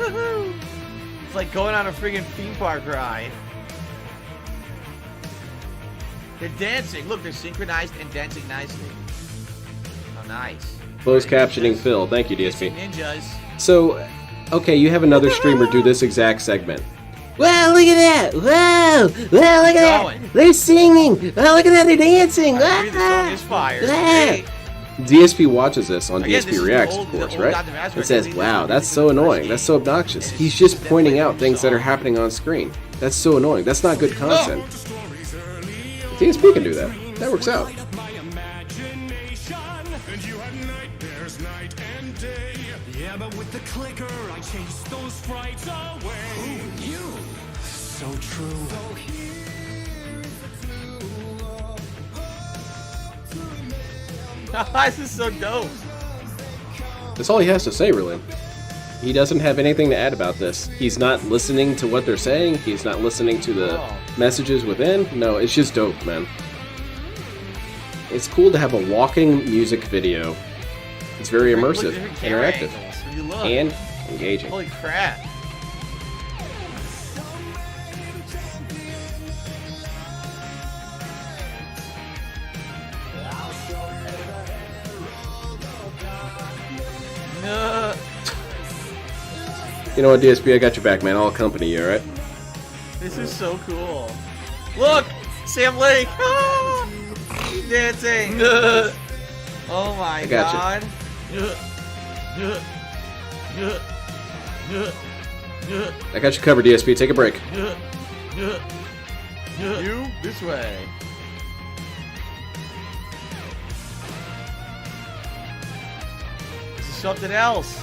It's like going on a friggin' theme park ride. They're dancing. Look, they're synchronized and dancing nicely. Oh, nice. Closed captioning Phil. Thank you, DSP. Ninjas. So, okay, you have another streamer do this exact segment. Wow, look at that! Wow! Wow, look at Going. that! They're singing! Wow, look at that! They're dancing! I agree, the song is fire. Wow. Great. DSP watches this on Again, this DSP is the Reacts, old- of the course, old right? Gods of Asgard And says, movie. wow, This that's is so the first annoying. game. That's so obnoxious. And He's it's just definitely pointing a out new things that are song. happening on screen. That's so annoying. That's not good content. DSP can do that. That works out. my imagination. And you had nightmares night and day. Yeah, but with the clicker, I chased those frights away. Who knew? So true. This is so dope. That's all he has to say, really. He doesn't have anything to add about this. He's not listening to what they're saying. He's not listening to the messages within. No, it's just dope, man. It's cool to have a walking music video. It's very Look, immersive, different camera interactive, angles. When you look. and engaging. Holy crap. You know what, DSP, I got your back, man. I'll accompany you, alright? This is so cool. Look! Sam Lake! Ah! He's dancing! Oh my got god. I got you covered, DSP. Take a break. You this way. This is something else.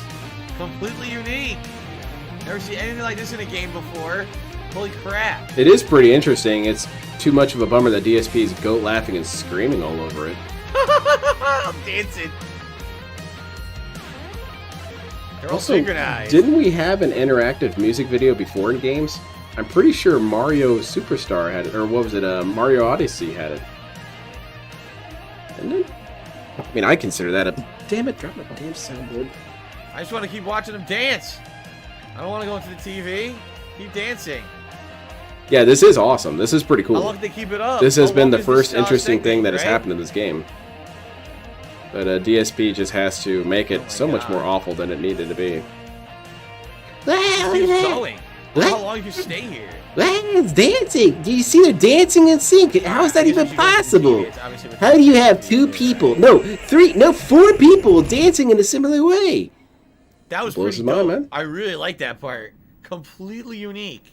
Completely unique. Never seen anything like this in a game before. Holy crap. It is pretty interesting. It's too much of a bummer that DSP is goat laughing and screaming all over it. Dancing. They're all Also, synchronized. didn't we have an interactive music video before in games? I'm pretty sure Mario Superstar had it, or what was it? Mario Odyssey had it. Didn't it? I mean, I consider that a... Damn it, drop my damn soundboard. I just want to keep watching them dance. I don't want to go into the TV. Keep dancing. Yeah, this is awesome. This is pretty cool. How long they keep it up? This has How been long the is first this, interesting thing segment, that has right? happened in this game. But DSP just has to make it so much more awful than it needed to be. Keep going. What? How long you stay here? It's dancing. Do you see they're dancing in sync? How is that even possible? How do you have two people? No, three, no, four people dancing in a similar way? That was Blows pretty his mind, dope. man. I really like that part. Completely unique.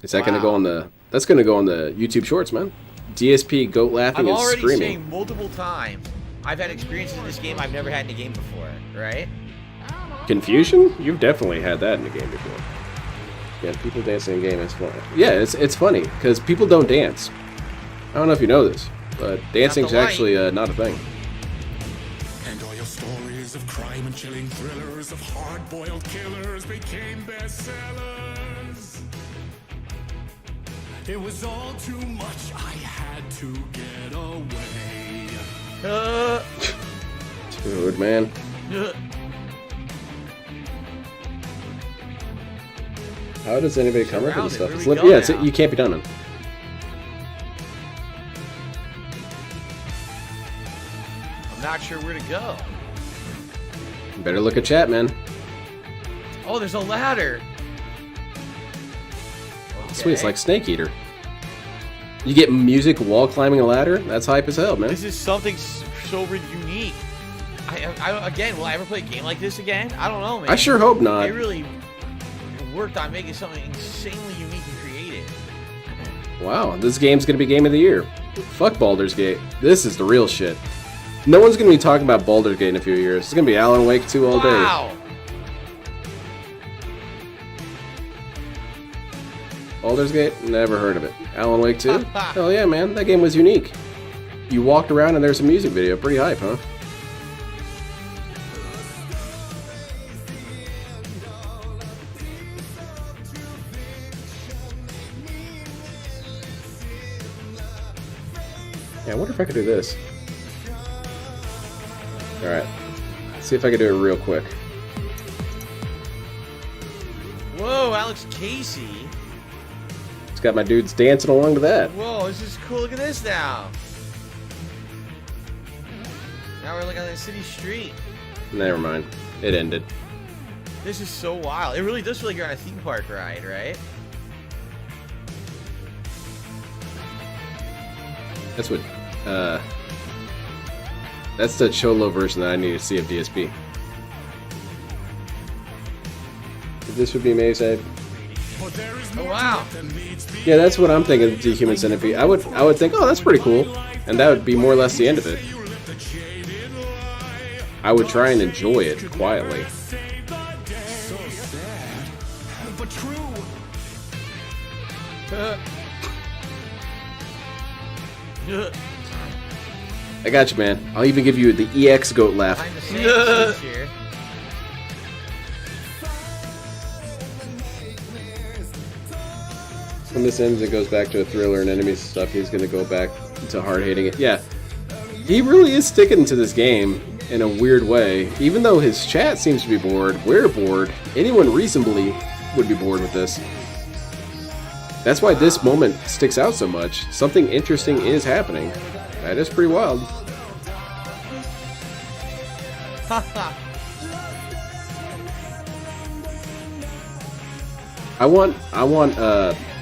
Is that going to go on the... That's going to go on the YouTube Shorts, man. DSP goat laughing I'm and already screaming. saying multiple times, I've had experiences in this game I've never had in a game before, right? Confusion? You've definitely had that in a game before. Yeah, people dancing in game is fun. Yeah, it's funny because people don't dance. I don't know if you know this, but dancing's light. actually not a thing. And all your stories of crime and chilling thrillers of hard-boiled killers became bestsellers. It was all too much. I had to get away. Dude, man. How does anybody come up with this stuff? Surrounded. It's Where do li- we yeah, go now? you can't be done. Man. I'm not sure where to go. You better look at chat, man. Oh, there's a ladder. Sweet, it's Okay. like Snake Eater. You get music while climbing a ladder? That's hype as hell, man. This is something so unique. Again, will I ever play a game like this again? I don't know, man. I sure hope not. They really worked on making something insanely unique and creative. Wow, this game's gonna be Game of the Year. Fuck Baldur's Gate. This is the real shit. No one's gonna be talking about Baldur's Gate in a few years. It's gonna be Alan Wake 2 all day. Wow. Baldur's Gate? Never heard of it. Alan Wake 2? Hell yeah, man. That game was unique. You walked around and there's a music video. Pretty hype, huh? Yeah, I wonder if I could do this. Alright. See if I can do it real quick. Whoa, Alex Casey. It's got my dudes dancing along to that. Whoa, this is cool. Look at this now. Now we're like on the city street. Never mind. It ended. This is so wild. It really does feel like you're on a theme park ride, right? That's what, that's the Cholo version that I need to see of DSP. This would be amazing. Oh wow. Yeah, that's what I'm thinking of the Human Centipede. I would think, oh, that's pretty cool. And that would be more or less the end of it. I would try and enjoy it quietly. But true. I got you, man. I'll even give you the EX goat laugh. Behind the scenes here. When this ends, it goes back to a thriller and enemy stuff. He's gonna go back to hard hating it. Yeah, he really is sticking to this game in a weird way. Even though his chat seems to be bored, we're bored. Anyone reasonably would be bored with this. That's why this moment sticks out so much. Something interesting is happening. That is pretty wild. I want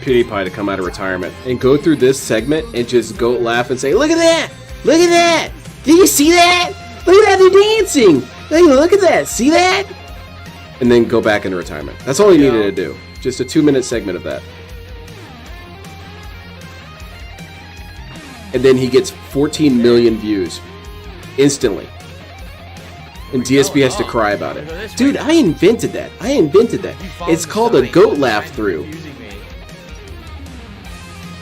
PewDiePie to come out of retirement and go through this segment and just go laugh and say, "Look at that! Look at that! Did you see that? Look at that! They're dancing! Hey, look at that! See that?" And then go back into retirement. That's all he needed to do. Just a 2-minute segment of that. And then he gets 14 million views instantly. And DSP has to cry about it. Dude, I invented that. It's called a goat laugh through.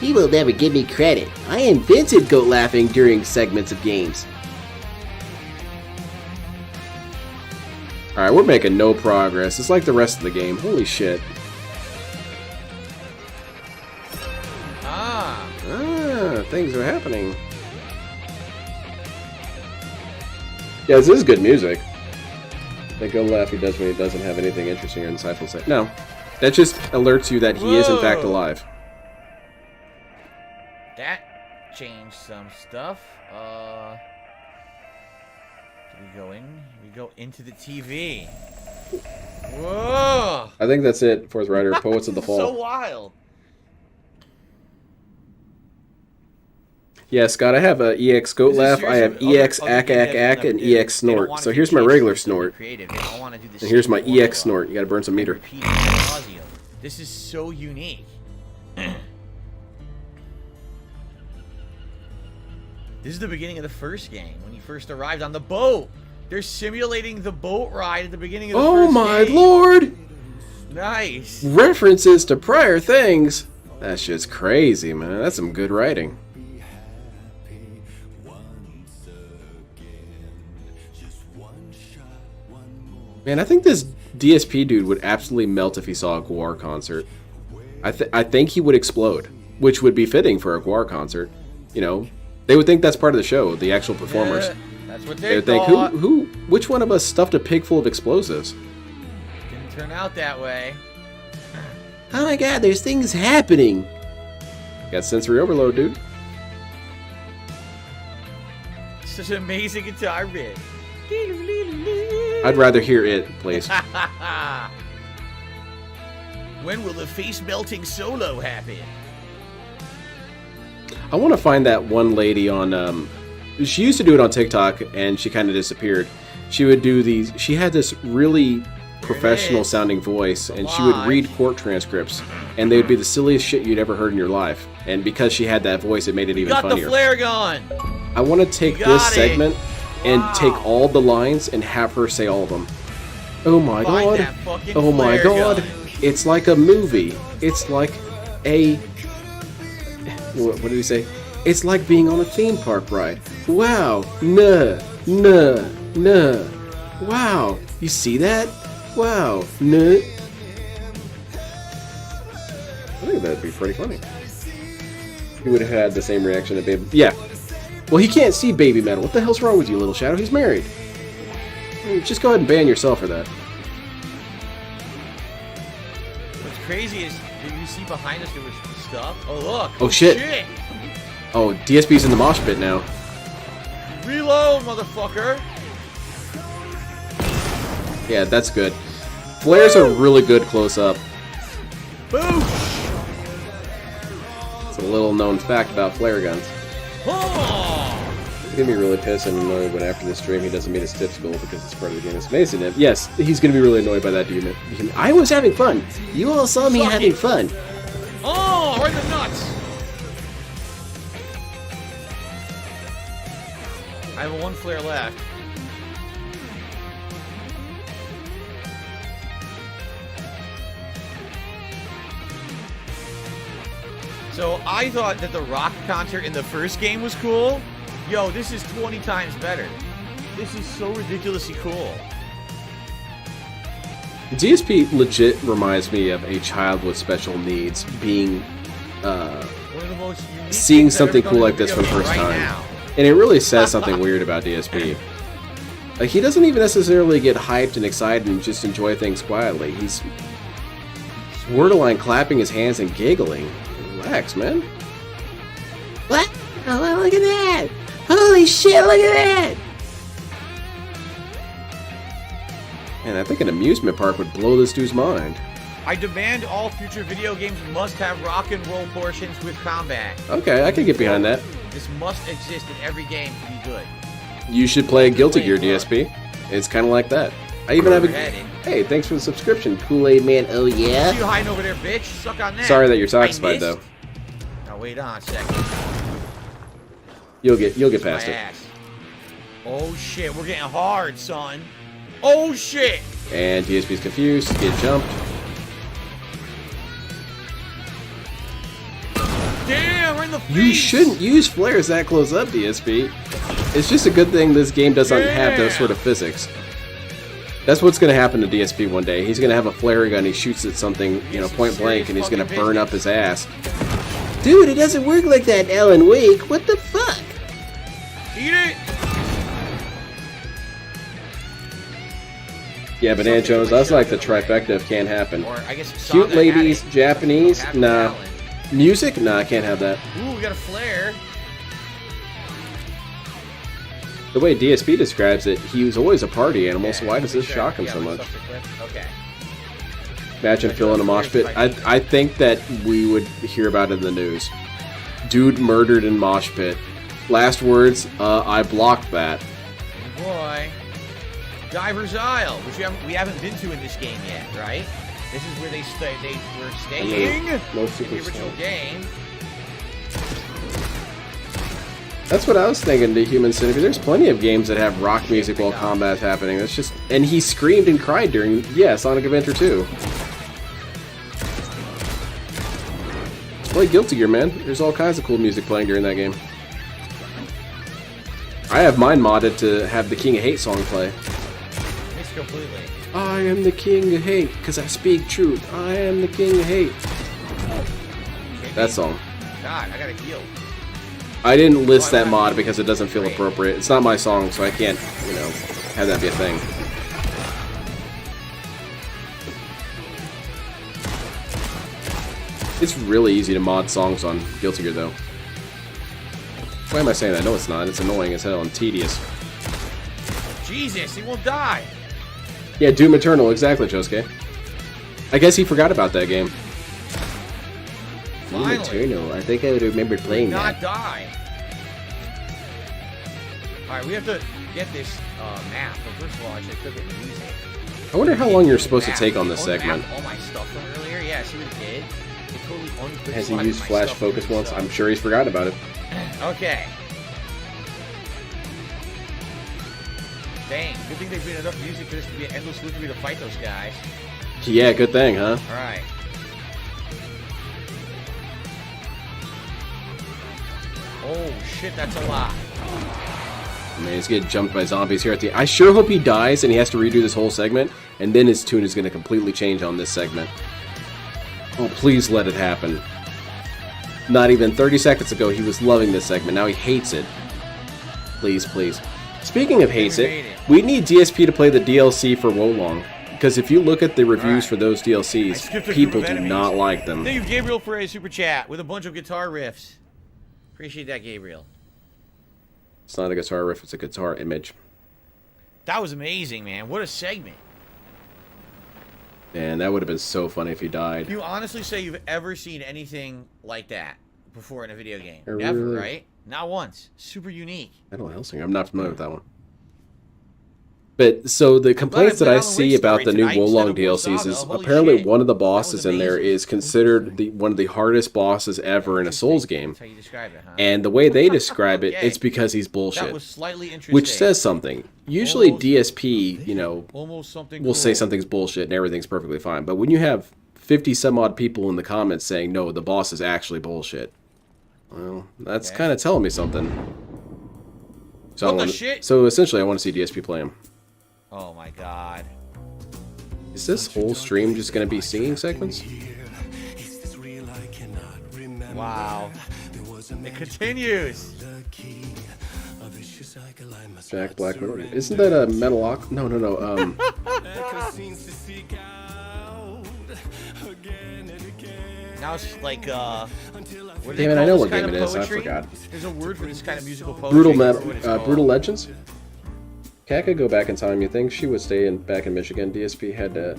He will never give me credit. I invented goat laughing during segments of games. Alright, we're making no progress. It's like the rest of the game. Holy shit. Ah, things are happening. Yeah, this is good music. That goat laugh he does when he doesn't have anything interesting or insightful to say. No, that just alerts you that he is in fact alive. That changed some stuff. Do we go in? We go into the TV. Whoa! I think that's it, Fourth Rider, Poets of the Fall. So wild. Yeah, Scott, I have a EX Goat Laugh, I have EX Ack Ack Ack, and EX Snort. So here's my regular snort. And here's my EX Snort. You gotta burn some meter. This is so unique. This is the beginning of the first game, when you first arrived on the boat. They're simulating the boat ride at the beginning of the first game. Oh my lord! Nice. References to prior things. That shit's crazy, man. That's some good writing. Man, I think this DSP dude would absolutely melt if he saw a Guar concert. I think he would explode, which would be fitting for a Guar concert. You know, they would think that's part of the show, the actual performers. Yeah, that's what they would think, which one of us stuffed a pig full of explosives? Didn't turn out that way. Oh my god, there's things happening. Got sensory overload, dude. Such an amazing guitar riff. I'd rather hear it, please. When will the face-melting solo happen? I want to find that one lady on, she used to do it on TikTok, and she kind of disappeared. She would do these, she had this really professional sounding voice, and she would read court transcripts, and they would be the silliest shit you'd ever heard in your life. And because she had that voice, it made it even funnier. Got the flare gun! I want to take this segment and take all the lines and have her say all of them. Oh my god. Oh my god. It's like a movie. It's like a... What did he say? It's like being on a theme park ride. Wow. Nah. Nah. Nah. Wow. You see that? Wow. Nah. I think that'd be pretty funny. He would have had the same reaction to Baby... Yeah. Well, he can't see Baby Metal. What the hell's wrong with you, Little Shadow? He's married. Just go ahead and ban yourself for that. What's crazy is, did you see behind us there was stuff? Oh, look. Oh, shit. Oh, DSP's in the mosh pit now. Reload, motherfucker. Yeah, that's good. Flares are really good close up. Boom. It's a little known fact about flare guns. He's gonna be really pissed and annoyed when after this stream he doesn't meet his tips goal because it's part of the game. It's amazing. Yes, he's gonna be really annoyed by that. I was having fun. You all saw me having fun. Oh, right in the nuts. I have one flare left. So I thought that the rock concert in the first game was cool. Yo, this is 20 times better. This is so ridiculously cool. DSP legit reminds me of a child with special needs being, One of the most unique seeing things I've something ever cool done like in this for the video first right time. now. And it really says something weird about DSP. Like, he doesn't even necessarily get hyped and excited and just enjoy things quietly. He's borderline clapping his hands and giggling. Relax, man. What? Oh, look at that! Holy shit, look at that! Man, I think an amusement park would blow this dude's mind. I demand all future video games must have rock and roll portions with combat. Okay, I can get behind that. This must exist in every game to be good. You should play Guilty Gear, DSP. It's kind of like that. I even have a... Hey, thanks for the subscription, Kool-Aid Man. Oh, yeah? See you hiding over there, bitch. Suck on that. Sorry that you're toxified, though. Now, wait on a second. You'll get past it. Oh, shit. We're getting hard, son. Oh shit! And DSP's confused. Get jumped. Damn, right in the face! You shouldn't use flares that close up, DSP. It's just a good thing this game doesn't have those sort of physics. That's what's going to happen to DSP one day. He's going to have a flare gun, he shoots at something, you know, point blank, and he's going to burn up his ass. Dude, it doesn't work like that, Alan Wake. What the fuck? Eat it! Yeah, but Aunt Jones, that's like the trifecta of can't happen. Or I guess Cute ladies, it. Japanese, Happy nah. Alan. Music, nah, I can't have that. Ooh, we got a flare. The way DSP describes it, he was always a party animal, so why does this shock him so much? Okay. Imagine filling a mosh pit. I think that we would hear about it in the news. Dude murdered in mosh pit. Last words, I blocked that. Oh boy. Diver's Isle, which we haven't been to in this game yet, right? This is where they were staying in the original game. That's what I was thinking to Human Centipede. There's plenty of games that have rock music while combat's happening. That's just... And he screamed and cried during, yeah, Sonic Adventure 2. Play Guilty Gear, man. There's all kinds of cool music playing during that game. I have mine modded to have the King of Hate song play. Mixed completely. I am the King of Hate, because I speak truth. I am the King of Hate. That song. God, I gotta heal. I didn't list that mod because it doesn't feel appropriate. It's not my song, so I can't, you know, have that be a thing. It's really easy to mod songs on Guilty Gear, though. Why am I saying that? No, it's not. It's annoying as hell and tedious. Jesus, he won't die. Yeah, Doom Eternal, exactly, Josuke. I guess he forgot about that game. Doom Eternal. I think I would remember playing Not that. die. Alright, we have to get this map, but first of all, I should click it in music. I wonder how long you're supposed to take on this segment. All my stuff from earlier, yeah, see what it did? It totally unclicked. Has he used Flash Focus once? I'm sure he's forgotten about it. Okay. Dang, good thing they've made enough music for this to be an endless loop for me to fight those guys. Yeah, good thing, huh? Alright. Oh shit, that's a lot. Man, he's getting jumped by zombies here at the... I sure hope he dies and he has to redo this whole segment, and then his tune is going to completely change on this segment. Oh, please let it happen. Not even 30 seconds ago, he was loving this segment. Now he hates it. Please, please. Speaking of hates it, we need DSP to play the DLC for Wolong. Because if you look at the reviews for those DLCs, people do not like them. Thank you, Gabriel, for a super chat with a bunch of guitar riffs. Appreciate that, Gabriel. It's not a guitar riff, it's a guitar image. That was amazing, man. What a segment. Man, that would have been so funny if he died. You honestly say you've ever seen anything like that before in a video game? Really? Never, right? Not once. Super unique. Metal Hellsinger. I'm not familiar with that one. But, so the complaints that I see about the new Wolong DLCs is apparently one of the bosses in there is considered one of the hardest bosses ever in a Souls game. That's how you describe it, huh? And the way they describe it, it's because he's That bullshit. was slightly interesting. Which says something. Usually Almost- DSP, you know, Almost something will say cool. something's bullshit and everything's perfectly fine. But when you have 50 some odd people in the comments saying, no, the boss is actually bullshit. Well, that's kind of telling me something. So, What the shit? So essentially I want to see DSP play him. Oh my god. Is this whole stream just going to be singing segments? Wow. It continues. Jack Black. Isn't that a Metal Ox? No. Now it's like, what do they Damn it, I call know this what kind game of it is. I poetry? forgot. There's a word for this kind of musical poetry. Brutal I Metal, forget what it's called. Brutal Legends? Cat could go back in time. You think she would stay back in Michigan? DSP had to...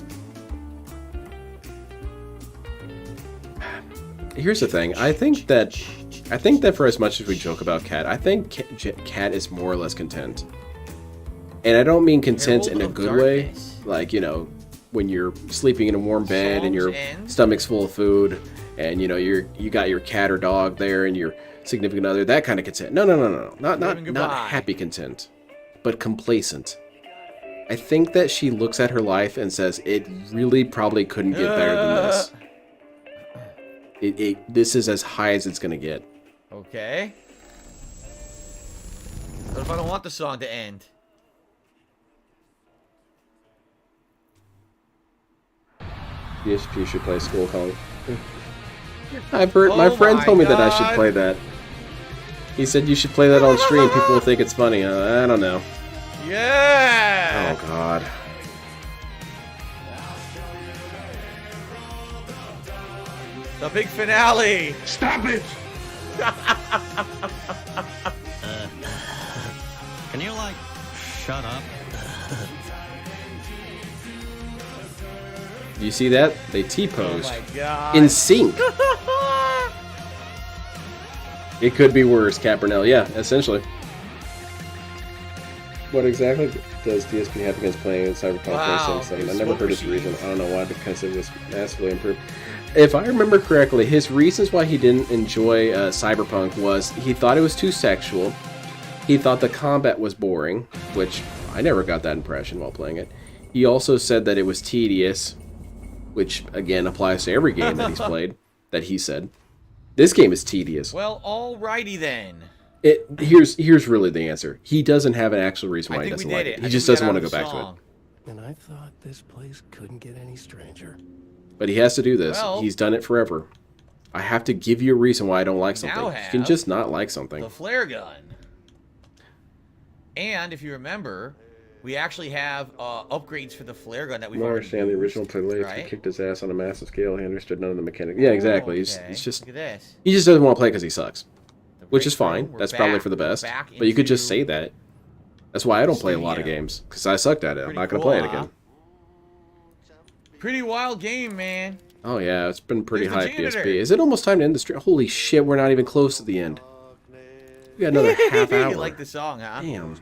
Here's the thing. I think that for as much as we joke about Cat, I think Cat is more or less content. And I don't mean content in a good way. Like, you know, when you're sleeping in a warm bed and your stomach's full of food and, you know, you got your cat or dog there and your significant other, that kind of content. No. Not happy content, but complacent. I think that she looks at her life and says, it really probably couldn't get better than this. This is as high as it's going to get. Okay. What if I don't want the song to end? DSP should play School Kong. I've heard, my Oh friend my told me that I God. should play that. He said you should play that on stream. People will think it's funny. I don't know. Yeah! Oh, God. The big finale! Stop it! Can you, like, shut up? Do you see that? They Oh T-posed. my god. In sync. It could be worse, Capernell. Yeah, essentially. What exactly does DSP have against playing in Cyberpunk Wow, 2077? I it's never what heard his machines. reason. I don't know why, because it was massively improved. If I remember correctly, his reasons why he didn't enjoy Cyberpunk was he thought it was too sexual. He thought the combat was boring, which I never got that impression while playing it. He also said that it was tedious, which again applies to every game that he's played, that he said. This game is tedious. Well, alrighty then. Here's really the answer. He doesn't have an actual reason I why he think we doesn't did like it. it. I He think just we doesn't got want out to of go the back to it. song. And I thought this place couldn't get any stranger. But he has to do this. Well- He's done it forever. I have to give you a reason why I don't like something. now You can have just not like something. The flare gun. And if you remember, we actually have upgrades for the flare gun that we've I already understand the original used, players right? who kicked his ass on a massive scale. He understood none of the mechanics. Yeah, exactly. Oh, He's okay. just Look at this. he just doesn't want to play because he sucks, The which is breakthrough. fine. We're That's probably back. for the We're best. back But you could just into say that. That's why I don't play a lot of Stadia. games because I sucked at it. I'm Pretty not going to cool, play it huh? again. Pretty wild game, man. Oh yeah, it's been pretty There's the hype. janitor. DSP. Is it almost time to end the stream? Holy shit, we're not even close to the end. We got another half hour. You like the song, huh? Damn.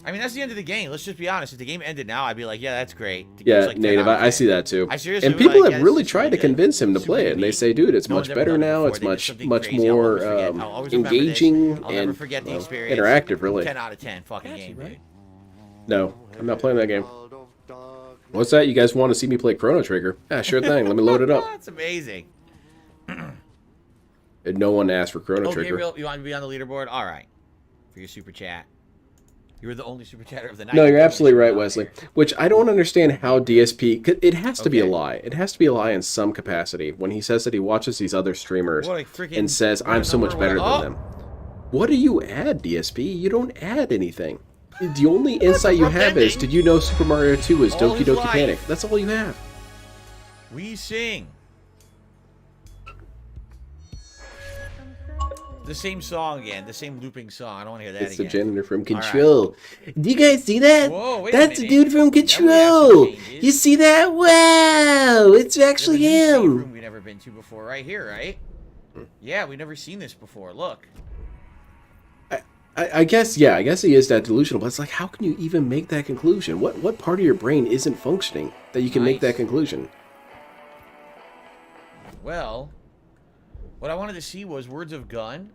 I mean, that's the end of the game. Let's just be honest. If the game ended now, I'd be like, yeah, that's great. The Yeah, game's like 10 Native. out of I 10. see that too. I seriously And would be people like, have yeah, really this is tried to really good. convince him to Super play it, and they unique. say, "Dude, it's No much one's ever better done it now. before. It's They did much something much crazy. I'll more always forget. I'll always remember this. engaging I'll never and forget the well, experience. interactive." Really. 10 out of 10 fucking game, dude. No, I'm not playing that game. What's that? You guys want to see me play Chrono Trigger? Yeah, sure thing. Let me load it up. That's amazing. And no one asked for Chrono Oh, Trigger. Gabriel, you want to be on the leaderboard? All right. For your super chat. You were the only super chatter of the night. No, you're Only absolutely super right, out Wesley. here. Which I don't understand how DSP. 'Cause it has to be a Okay. lie. It has to be a lie in some capacity when he says that he watches these other streamers What a freaking- and says, what a "I'm so much number, better what a- than them." What do you add, DSP? You don't add anything. The only insight you rough have is, ending. did you know Super Mario 2 is All Doki his Doki life. Panic? That's all you have. We sing. The same song again. The same looping song. I don't want to hear that It's the again. janitor from All right. Control. Do you guys see that? Whoa, wait a That's the minute. dude from Now we have some Control. changes. You see that? Wow! It's There's actually a new save him. room we've never been to before, right here, right? Yeah, we've never seen this before. Look. I guess, yeah, I guess he is that delusional, but it's like, how can you even make that conclusion? What part of your brain isn't functioning that you can make that Nice. conclusion? Well, what I wanted to see was Words of Gun.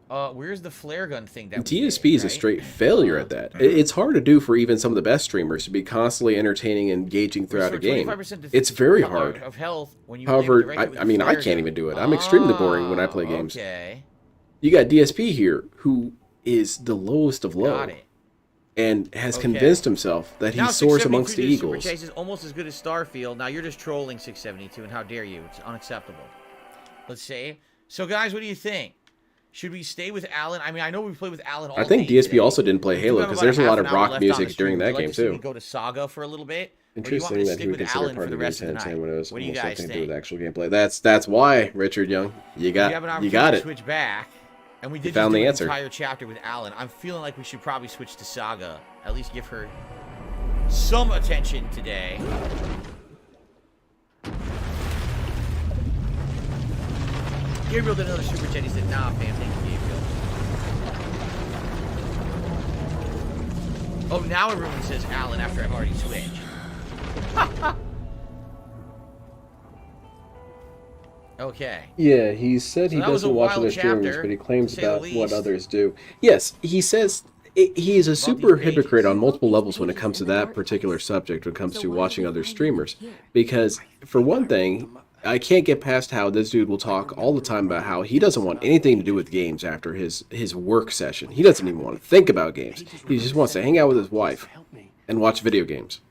Where's the flare gun thing that we DSP did, is a right? straight failure at that. It's hard to do for even some of the best streamers to be constantly entertaining and engaging throughout a Restore game. 25% to It's very health- hard. Of health when you However, live directly with I mean, the I flare can't gun. even do it. I'm extremely boring when I play games. Okay. You got DSP here, who is the lowest of low, Got it. and has Okay. convinced himself that he Now soars 672 amongst the to Super eagles. Chase is almost as good as Starfield. Now you're just trolling 672, and how dare you? It's unacceptable. Let's say. So, guys, what do you think? Should we stay with Alan? I mean, I know we played with Alan all I think day DSP today. also didn't play We do Halo have because about there's a lot half of an hour rock left on the music stream. during Would that you like game to see me too. go to Saga for a little bit? Or do you want me Interesting to that stick he would with consider Alan part for the of the rest of the N10 night? when it was What do you almost guys nothing to do with think? actual gameplay. That's why, Richard Young. You We got have an you opportunity got to it. switch back, and we did just found do the an answer. entire chapter with Alan. I'm feeling like we should probably switch to Saga. At least give her some attention today. Gabriel did another super chat. He said, "Nah, fam, thank you, Gabriel." Oh, now everyone says Alan after I've already switched. Okay. Yeah, he said So he that was a doesn't watch wild other streamers, chapter, but he claims to say the about what least. others do. Yes, he says he is a About super these pages. hypocrite on multiple levels when it comes to that particular subject, when it comes to watching other streamers. Because, for one thing, I can't get past how this dude will talk all the time about how he doesn't want anything to do with games after his work session. He doesn't even want to think about games. He just wants to hang out with his wife and watch video games.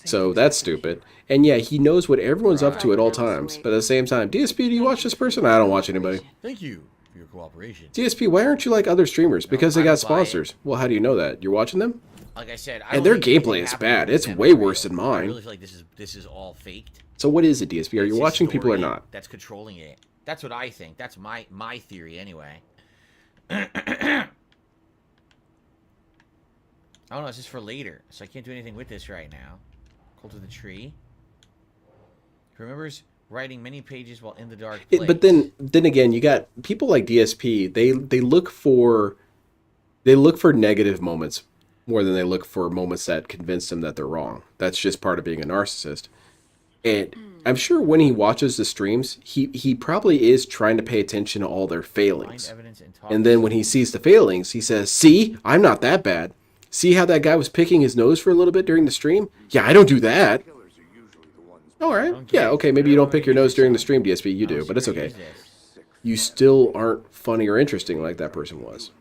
So that's stupid. And yeah, he knows what everyone's up to at all times. But at the same time, DSP, do you watch this person? I don't watch anybody. Thank you for your cooperation. DSP, why aren't you like other streamers? Because they got sponsors. Well, how do you know that? You're watching them? Like I said, And their gameplay is bad. It's way worse than I mine. really feel like this is all faked. So what is it, DSP? Are you It's watching people or story not? That's controlling it. That's what I think. That's my theory anyway. I don't know, it's just for later, so I can't do anything with this right now. Cult of the Tree. He remembers writing many pages while in the dark place. But then again, you got people like DSP. They look for negative moments more than they look for moments that convince them that they're wrong. That's just part of being a narcissist. And I'm sure when he watches the streams, he probably is trying to pay attention to all their failings. And then when he sees the failings, he says, "See, I'm not that bad. See how that guy was picking his nose for a little bit during the stream? Yeah, I don't do that." All right. Yeah, okay, maybe you don't pick your nose during the stream, DSP. You do, but it's okay. You still aren't funny or interesting like that person was.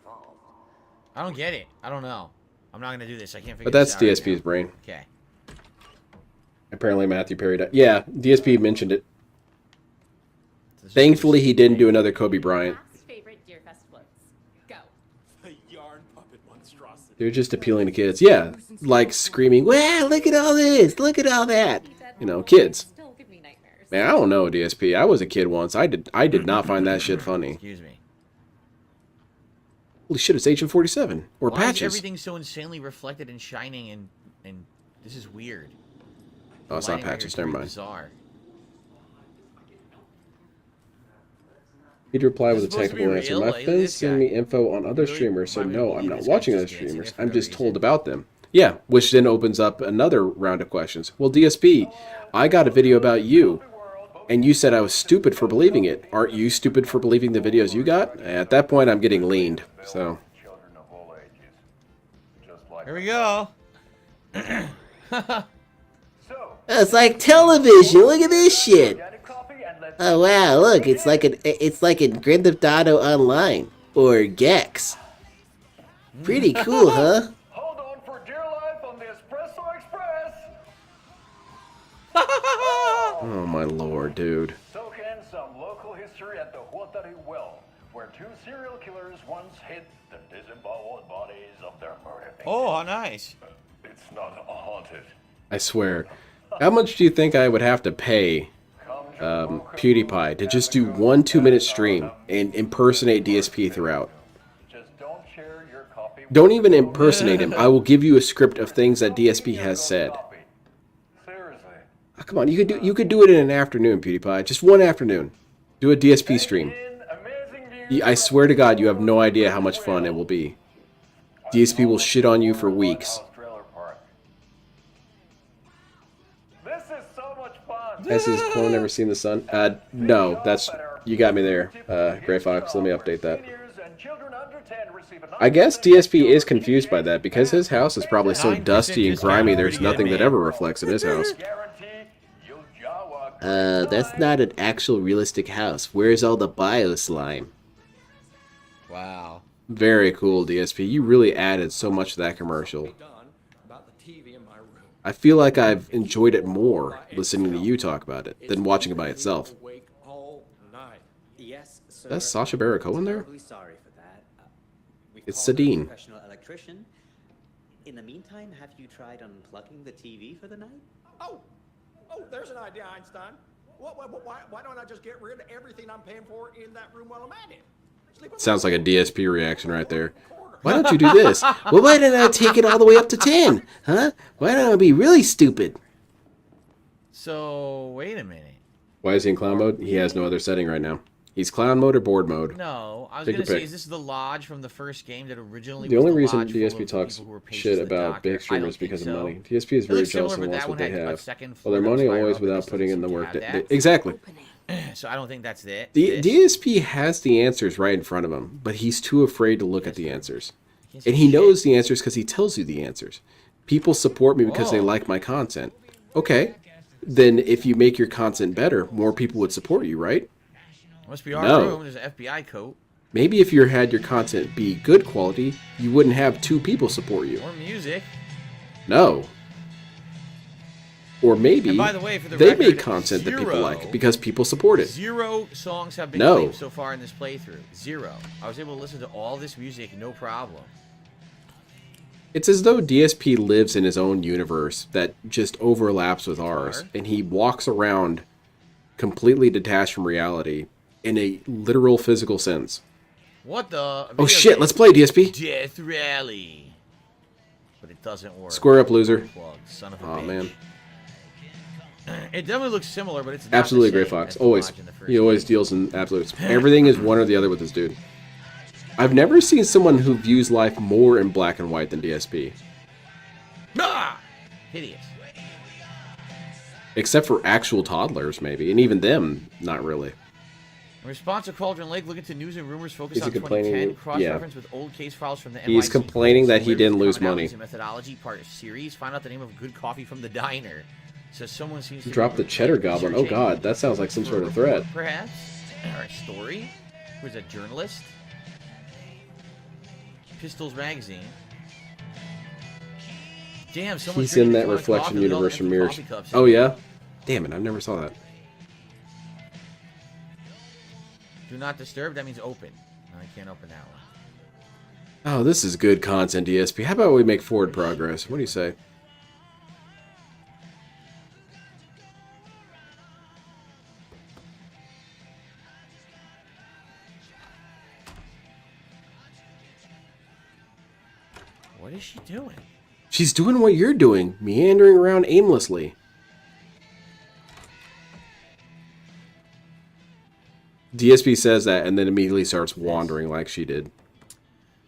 I don't get it. I don't know. I'm not going to do this. I can't figure But that's this out right DSP's brain. Okay. Apparently Matthew Perry died. Yeah, DSP mentioned it. Thankfully, he didn't do another Kobe Bryant. Favorite Deerfest floats. Go. The yarn puppet monstrosity. They're just appealing to kids. Yeah, like screaming, "Wow, look at all this! Look at all that!" You know, kids. Still give me nightmares. Man, I don't know, DSP. I was a kid once. I did not find that shit funny. Excuse me. Holy shit, it's Agent 47 or Why is Patches. everything so insanely reflected and shining and this is weird. Oh, it's not Lighting right Patches. here is Never very mind. bizarre. He'd reply with a Is this supposed to be technical answer. real? My Like, friends this send guy. me info on other Really? streamers, so Why would no, we I'm believe not this guy's watching other just dancing streamers. it for I'm no just reason? told about them. Yeah, which then opens up another round of questions. Well, DSP, I got a video about you, and you said I was stupid for believing it. Aren't you stupid for believing the videos you got? At that point, I'm getting leaned. So, Here we go. it's like television. Look at this shit. Oh wow, look, it's like in Grand Theft Auto Online or Gex. Pretty cool, huh? Hold on for dear life on the Espresso Express. Oh my lord, dude. Soak in some local history at the Huatari Well, where two serial killers once hid the disemboweled bodies of their murdered victims. Oh, how nice. It's not haunted. I swear. How much do you think I would have to pay PewDiePie to just do 1 2-minute stream and impersonate DSP throughout? Just don't share your copy. Don't even impersonate him. I will give you a script of things that DSP has said. Seriously. Oh, come on, you could do it in an afternoon, PewDiePie. Just one afternoon. Do a DSP stream. I swear to God, you have no idea how much fun it will be. DSP will shit on you for weeks. This is so much fun. Has his clone ever seen the sun? No, that's... You got me there, Gray Fox. Let me update that. I guess DSP is confused by that, because his house is probably so dusty and grimy there's nothing that ever reflects in his house. That's not an actual realistic house. Where's all the bio slime? Wow. Very cool, DSP. You really added so much to that commercial. I feel like I've enjoyed it more listening to you talk about it than watching it by itself. That's Sacha Baron Cohen there? It's Sadine. Professional electrician. In the meantime, have you tried unplugging the TV for the night? Oh, there's an idea, Einstein. Why don't I just get rid of everything I'm paying for in that room while I'm at it? Sounds like a DSP reaction right there. Why don't you do this? Well, why didn't I take it all the way up to 10? Huh? Why don't I be really stupid? So, wait a minute. Why is he in clown mode? He has no other setting right now. He's clown mode or board mode. No, I was Take going to your say, pick. is this the lodge from the first game that originally The was only the reason lodge full DSP of talks people who were patients shit of the about doctor? big I streamers don't think because of so. money. DSP is It very looks jealous similar, and but wants that what one they had, like, have. second Well, their floor money spiral always up, without this putting in doesn't the seem work. to have that. Exactly. So I don't think that's it. DSP has the answers right in front of him, but he's too afraid to look at the answers. And he knows the answers because he tells you the answers. People support me because they like my content. Okay. Then if you make your content better, more people would support you, right? Must be our room. There's an FBI coat. Maybe if you had your content be good quality, you wouldn't have 2 people support you. Or music. No. Or maybe and by the way, for the they record, make content that people like because people support it. 0 songs have been claimed so far in this playthrough. 0. I was able to listen to all this music, no problem. It's as though DSP lives in his own universe that just overlaps with ours, and he walks around completely detached from reality in a literal physical sense. What the? Oh shit, let's play DSP. Death Rally. But it doesn't work. Square up, loser. Son of a bitch. Man. It definitely looks similar, but it's not absolutely Gray Fox. Always. He always deals in absolutes. Everything is one or the other with this dude. I've never seen someone who views life more in black and white than DSP. Ah! Hideous. Except for actual toddlers, maybe. And even them, not really. In response to Cauldron Lake, look into news and rumors focused on complaining? 2010, cross-reference with old case files from the NYC. He's complaining that he didn't lose money. Methodology part series. Find out the name of good coffee from the diner. So someone seems to drop the cheddar goblin. Oh god, that sounds like some sort of threat. Perhaps. Or a story. Who's a journalist? Pistols magazine. Damn, he's in that reflection universe from Mirrors. Oh yeah? Damn it, I never saw that. Do not disturb, that means open. No, I can't open that one. Oh, this is good content, DSP. How about we make forward progress? What do you say? What is she doing? She's doing what you're doing, meandering around aimlessly. DSP says that and then immediately starts wandering like she did.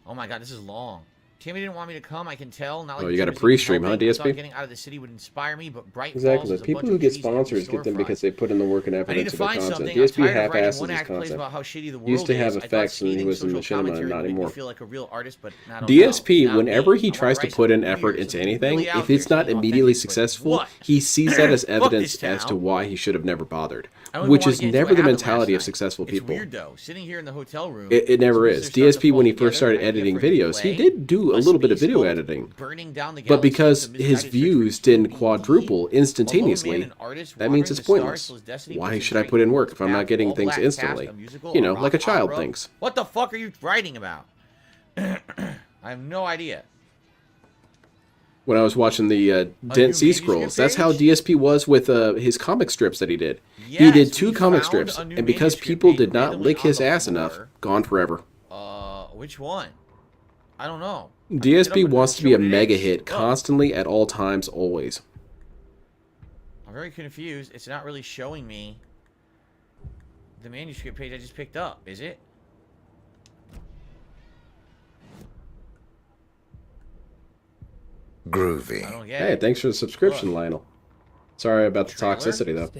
Oh my god, this is long. Tammy didn't want me to come, I can tell. Not like you got a pre-stream, huh, DSP? Getting out of the city would inspire me, but Bright exactly. The people who get sponsors get them because they put in the work and effort into their content. DSP half-asses his content. Used to have effects when he was in machinima, not anymore. DSP, whenever he tries to put in effort into anything, if it's not immediately successful, he sees that as evidence as to why he should have never bothered. Which is never the mentality of successful people. It's weird though. Sitting here in the hotel room. It never is. DSP, when he first started editing videos, he did do a little bit of video editing. But because his views didn't quadruple instantaneously, that means it's pointless. Why should I put in work if I'm not getting things instantly? You know, like a child thinks. What the fuck are you writing about? I have no idea. When I was watching the Dent Sea Scrolls, that's how DSP was with his comic strips that he did. He did 2 comic strips, and because people did not lick his ass enough, gone forever. Which one? I don't know. DSP wants to be a mega hit constantly at all times, always. I'm very confused. It's not really showing me the manuscript page I just picked up, is it? Groovy. Hey, thanks for the subscription, Lionel. Sorry about the toxicity, though.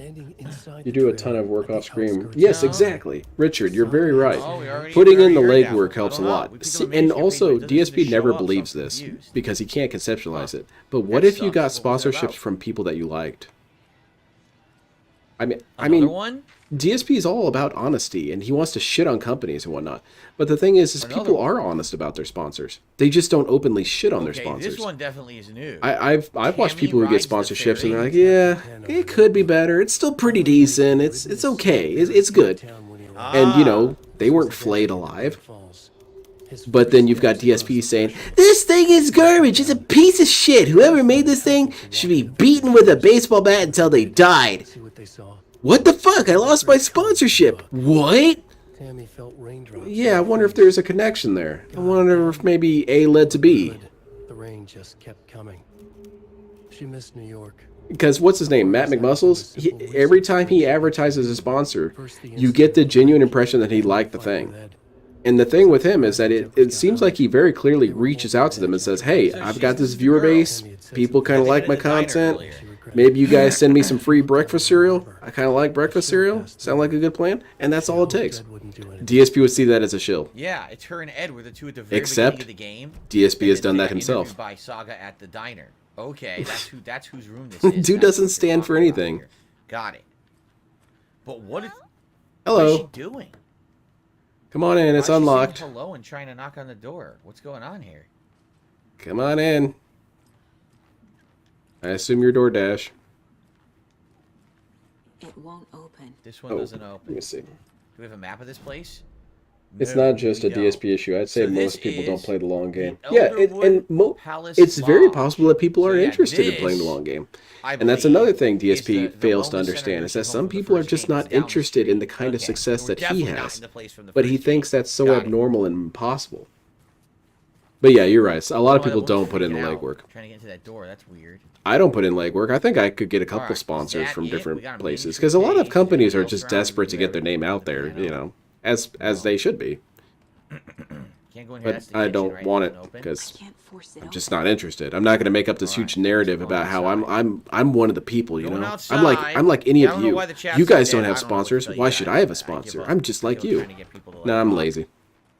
You do a ton of work off screen. Yes, exactly. Richard, you're very right. Putting in the legwork helps a lot. And also, DSP never believes this, because he can't conceptualize it. But what if you got sponsorships from people that you liked? I mean, DSP is all about honesty, and he wants to shit on companies and whatnot. But the thing is people are honest about their sponsors. They just don't openly shit on their sponsors. This one definitely is new. I've watched people who get sponsorships and they're like, yeah, it could be better. It's still pretty decent. It's okay. It's good. And you know, they weren't flayed alive. But then you've got DSP saying, this thing is garbage. It's a piece of shit. Whoever made this thing should be beaten with a baseball bat until they died. What the fuck? I lost my sponsorship. What? Yeah, I wonder if there's a connection there. I wonder if maybe A led to B. The rain just kept coming. She missed New York. Because what's his name? Matt McMuscles? Every time he advertises a sponsor, you get the genuine impression that he liked the thing. And the thing with him is that it seems like he very clearly reaches out to them and says, hey, I've got this viewer base. People kind of like my content. Maybe you guys send me some free breakfast cereal. I kind of like breakfast cereal. Sound like a good plan? And that's all it takes. DSP would see that as a shill. Yeah, it's her and Ed were the two at the very Except beginning of the game. DSP has And done they that got himself. interviewed by Saga at the diner. Okay, that's whose room this is. Dude doesn't stand for anything. Got it. But what is Hello. she doing? Come on in. It's Why is she saying unlocked. hello and trying to knock on the door. What's going on here? Come on in. I assume you're DoorDash. It won't open. This one Oh, doesn't let open. me see. Do we have a map of this place? It's No, not just we a don't. DSP issue. I'd say So this most people don't is play the long game. the Yeah, Elderwood Palace it's very Lodge. possible that people So aren't yeah, interested in this, playing the long game. I And that's believe, another thing is DSP the fails to wellness understand, center is that nursing some home for the people are first just game. not It's down the interested in the street. kind of Okay, success so we're that he definitely not has. in the place from the But he first thinks game. that's so Got it. abnormal and impossible. But yeah, you're right. A lot of Why that people woman's don't put in the freaking out, legwork. Trying to get into that door. That's weird. I don't put in legwork. I think I could get a couple Alright, sponsors is that from it? different We got a places. miniature Because a lot of page, companies are anything just else around? desperate to get their name out there, you know, as they should be. Can't go in here. But That's the I kitchen, don't right? want Doesn't it open. because Can't force it I'm open. just not interested. I'm not going to make up this huge narrative about how I'm one of the people, you Going know. outside. I'm like any Yeah, I of don't know you. why the chat's You guys so don't dead. have I don't know what to sponsors. tell you Why guys. should I have a I give sponsor? up. I'm just like I'm you. trying to get people to like No, I'm talk. lazy,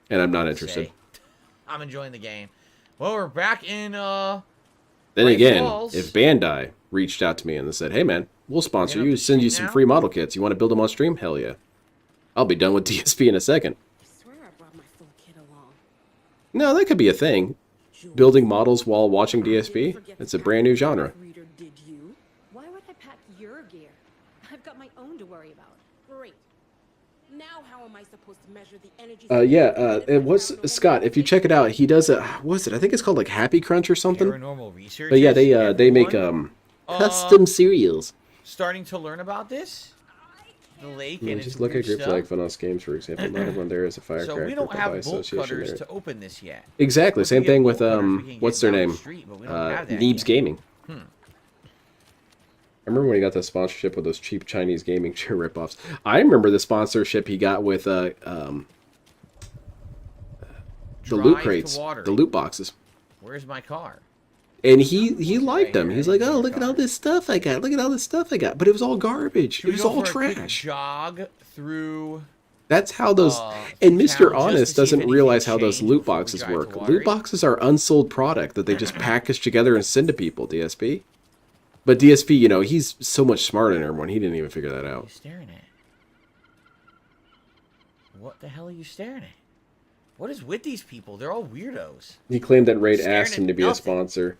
and I'm not Say. interested. I'm enjoying the game. Well, we're back in Then Bright again, Falls. if Bandai reached out to me and they said, "Hey man, we'll sponsor Get up you, to send you speed some now? free model kits. You want to build them on stream? Hell yeah." I'll be done with DSP in a second. I swear I brought my full kit along. No, that could be a thing. Building models while watching DSP. It's a brand new genre. Reader, did you? Why would I pack your gear? I've got my own to worry about. Great. Now how am I supposed to measure the energy? What's Scott? If you check it out, he does a what's it? I think it's called like Happy Crunch or something. Paranormal research. But yeah, they make custom cereals. Starting to learn about this. The lake and its Just look weird at groups stuff. like Funos Games, for example. Not everyone there is a So firecracker we don't by have bolt association. cutters There. to open this yet. Exactly, Once same we get thing with bolt cutters, we can what's get their down the name? street, but we don't have that Neebs yet. Gaming. I remember when he got the sponsorship with those cheap Chinese gaming chair ripoffs. I remember the sponsorship he got with the loot Drive to crates, water. the loot boxes. Where's my car? And he liked them. here, He's right like, here, "Oh, look at all car. this stuff I got. Look at all this stuff I got." But it was all garbage. Should It we was go all for a quick trash. jog through. That's how those. town And Mr. just to Honest see if doesn't anything realize how those changed loot before we boxes drive to work. Watery? Loot boxes are unsold product that they just package together and send to people. DSP. But DSP, you know, he's so much smarter than everyone. He didn't even figure that What are out. you staring at? What the hell are you staring at? What is with these people? They're all weirdos. He claimed that Raid Staring asked him at to be a nothing. sponsor.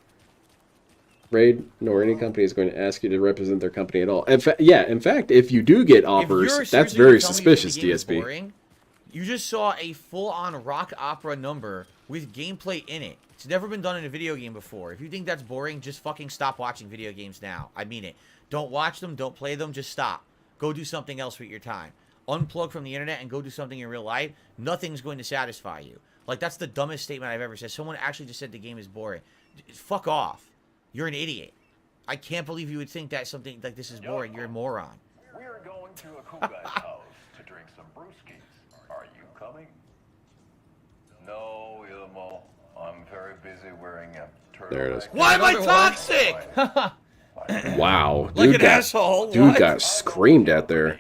Raid nor any company is going to ask you to represent their company at all. In fact, if you do get If offers, you're that's seriously very gonna tell me you think suspicious, the game is DSP. boring, you just saw a full-on rock opera number with gameplay in it. It's never been done in a video game before. If you think that's boring, just fucking stop watching video games now. I mean it. Don't watch them. Don't play them. Just stop. Go do something else with your time. Unplug from the internet and go do something in real life. Nothing's going to satisfy you. Like, that's the dumbest statement I've ever said. Someone actually just said the game is boring. Fuck off. You're an idiot. I can't believe you would think that something like this is boring. You're a moron. We're going to a cool guy's house to drink some brewskis. Are you coming? No, Ilmo. I'm very busy wearing a turtleneck. There it is. Why am I toxic? Wow, Like dude an got, asshole. dude What? got screamed at there.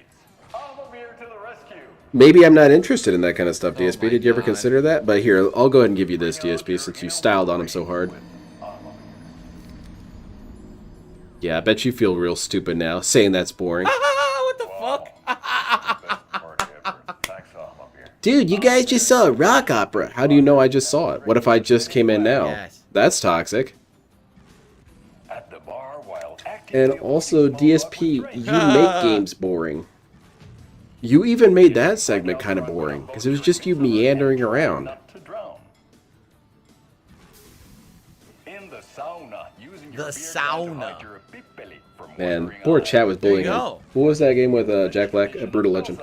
I'm here to the rescue. Maybe I'm not interested in that kind of stuff, DSP. my Did you ever God. consider that? But here, I'll go ahead and give you this, DSP, since you styled on him so hard. Yeah, I bet you feel real stupid now, saying that's boring. What the fuck? Best party ever. Thanks, I'm up here. Dude, you guys just saw a rock opera. How do you know I just saw it? What if I just came in now? Yes. That's toxic. At the bar while acting And the also, only small DSP, weapons you range. make games boring. You even made that segment kind of boring, because it was just you meandering around. Not to drown. In the sauna, using The your beer sauna. can to hide your beep belly from Man, wandering poor eyes. chat was bullying him. go. What was that game with Jack Black? Brutal Legend.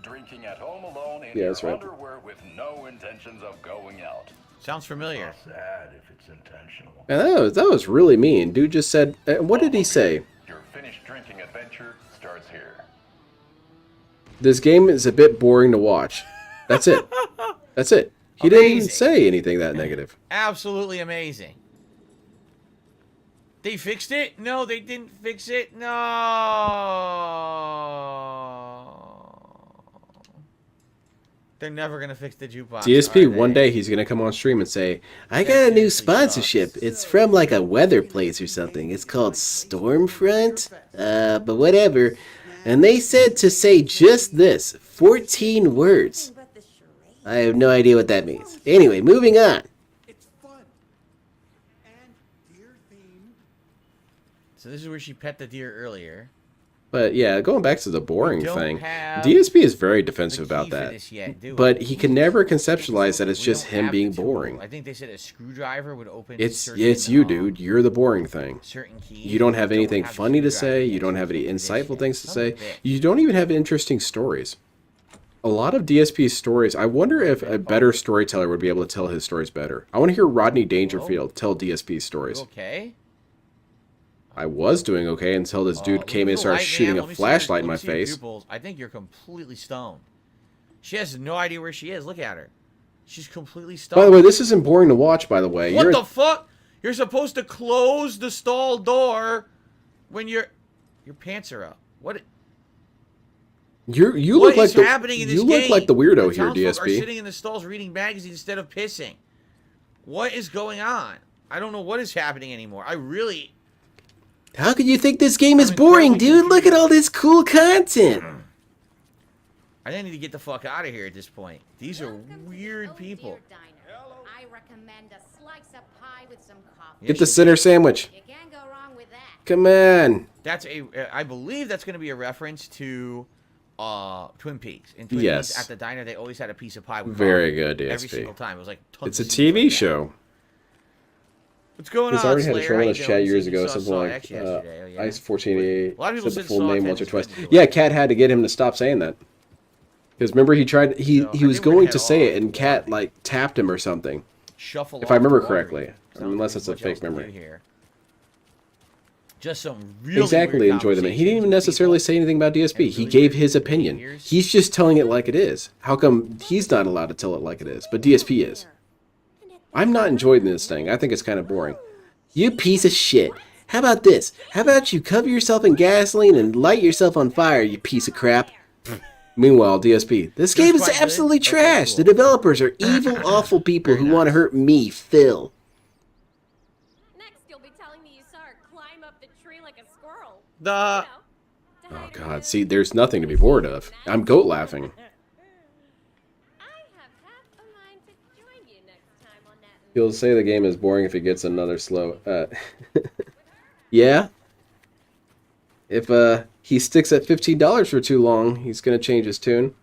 Drinking at home alone in Yeah, your that's right. underwear with no intentions of going out. Sounds familiar. Sad if it's intentional. And that was really mean. Dude just said, what did he say? Your finished drinking adventure starts here. This game is a bit boring to watch. That's it. That's it. He didn't even Amazing. say anything that negative. Absolutely amazing. They fixed it? No, they didn't fix it. No. They're never going to fix the jukebox. DSP, one day he's going to come on stream and say, I got a new sponsorship. It's from like a weather place or something. It's called Stormfront. But whatever. And they said to say just this. 14 words. I have no idea what that means. Anyway, moving on. So this is where she pet the deer earlier. But yeah, going back to the boring We don't thing, have DSP is very defensive the about key for that. this yet, do we? But he can never conceptualize that it's We just don't him have being the tool. boring. I think they said a screwdriver would open. It's certain, you, dude. You're the boring thing. certain keys. You don't have We anything have a funny to screwdriver say. yet, You don't so have we any can't do this insightful yet. things to Son say. of a bitch. You don't even have interesting stories. A lot of DSP's stories, I wonder if a better storyteller would be able to tell his stories better. I want to hear Rodney Dangerfield tell DSP's stories. You okay? I was doing okay until this dude came in and started shooting a flashlight in my face. I think you're completely stoned. She has no idea where she is. Look at her. She's completely stoned. By the way, this isn't boring to watch, by the way. What the fuck? You're supposed to close the stall door when your pants are up. What? You What look like is the happening in this you game? look like the weirdo here, townsfolk are DSP. sitting in the stalls reading magazines instead of pissing. What is going on? I don't know what is happening anymore. I really. How could you think this game is boring, dude? Look at all this cool content. I think I need to get the fuck out of here at this point. These are weird people. I recommend a slice of pie with some coffee. Get the center sandwich. You can't go wrong with that. Come on. That's I believe that's going to be a reference to Twin Peaks. In Twin Yes. Peaks, at the diner, they always had a piece of pie with Very coffee. good, DSP. Every single time. It was like It's tons a of scenes TV like that. show. What's going He's on, already had a Slayer? troll How in you his doing? chat years You ago, saw something Saw like X yesterday, oh, yeah. Ice 1488. A lot of people said the said full Saw name 10 once or was twice. good, by the Yeah, way. Cat had to get him to stop saying that. Because remember, he tried. He was I think we're going gonna to head say off it, and Cat like tapped him or something. Shuffle If I remember off the water. correctly, Sounds unless like it's a much else fake to do memory. here. Just some really Exactly, weird enjoy them. He didn't even conversations with necessarily people say anything about DSP. and He really gave weird his opinion. behaviors. He's just telling it like it is. How come he's not allowed to tell it like it is, but DSP is? I'm not enjoying this thing. I think it's kind of boring. You piece of shit. How about this? How about you cover yourself in gasoline and light yourself on fire, you piece of crap? Meanwhile, DSP, this game is quite good? absolutely Okay, trash. cool. The developers are evil, awful people who want to hurt me, Phil. Next, you'll be telling me you saw her climb up the tree like a squirrel. The Oh god, see, there's nothing to be bored of. I'm goat laughing. I have half a mind to join you next time on that. He'll say the game is boring if he gets another slow. Yeah. If he sticks at $15 for too long, he's gonna change his tune.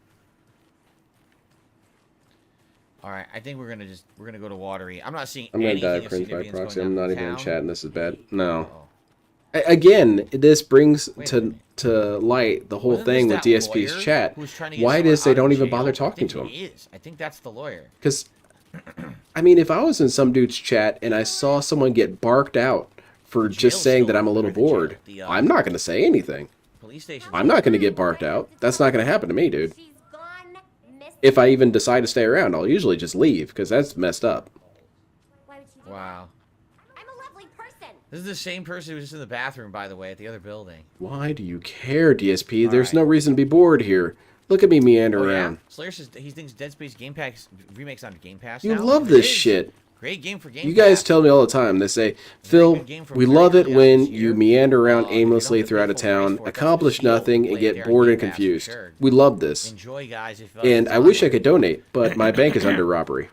All right, I think we're gonna go to Watery. I'm not seeing. I'm gonna anything die of of cringe by significance proxy. going I'm on not even in town. chat, and this is bad. No. Oh. Again, this brings Wait a minute. to light the whole Wasn't thing this with that DSP's lawyer chat. who was trying to get Why it someone is they out of don't even jail? bother I talking think to him? he is. I think that's the lawyer. Because, I mean, if I was in some dude's chat and I saw someone get barked out for just jail's saying still that I'm a little open, the jail. bored, The, I'm not going to say anything. Police station. I'm not going to get barked out. That's not going to happen to me, dude. She's gone, miss. If I even decide to stay around, I'll usually just leave because that's messed up. Why would she do Wow. that? I'm a lovely person. This is the same person who was just in the bathroom, by the way, at the other building. Why do you care, DSP? There's right. no reason to be bored here. Look at me meander Oh, yeah? around. Slayer says he thinks Dead Space Game Pass remakes on Game Pass You now. love It this is. shit. Great game for Game You guys Pass. tell me all the time. They say, Phil, good game from we very love it early on when this you year. meander around If you don't aimlessly have to pay throughout a full price town, for it, that's accomplish the deal. nothing, Play and it get there on bored Game and Pass for confused. sure. We love this. Enjoy, guys. If, And it's I wish I on. could donate, but my bank is under robbery.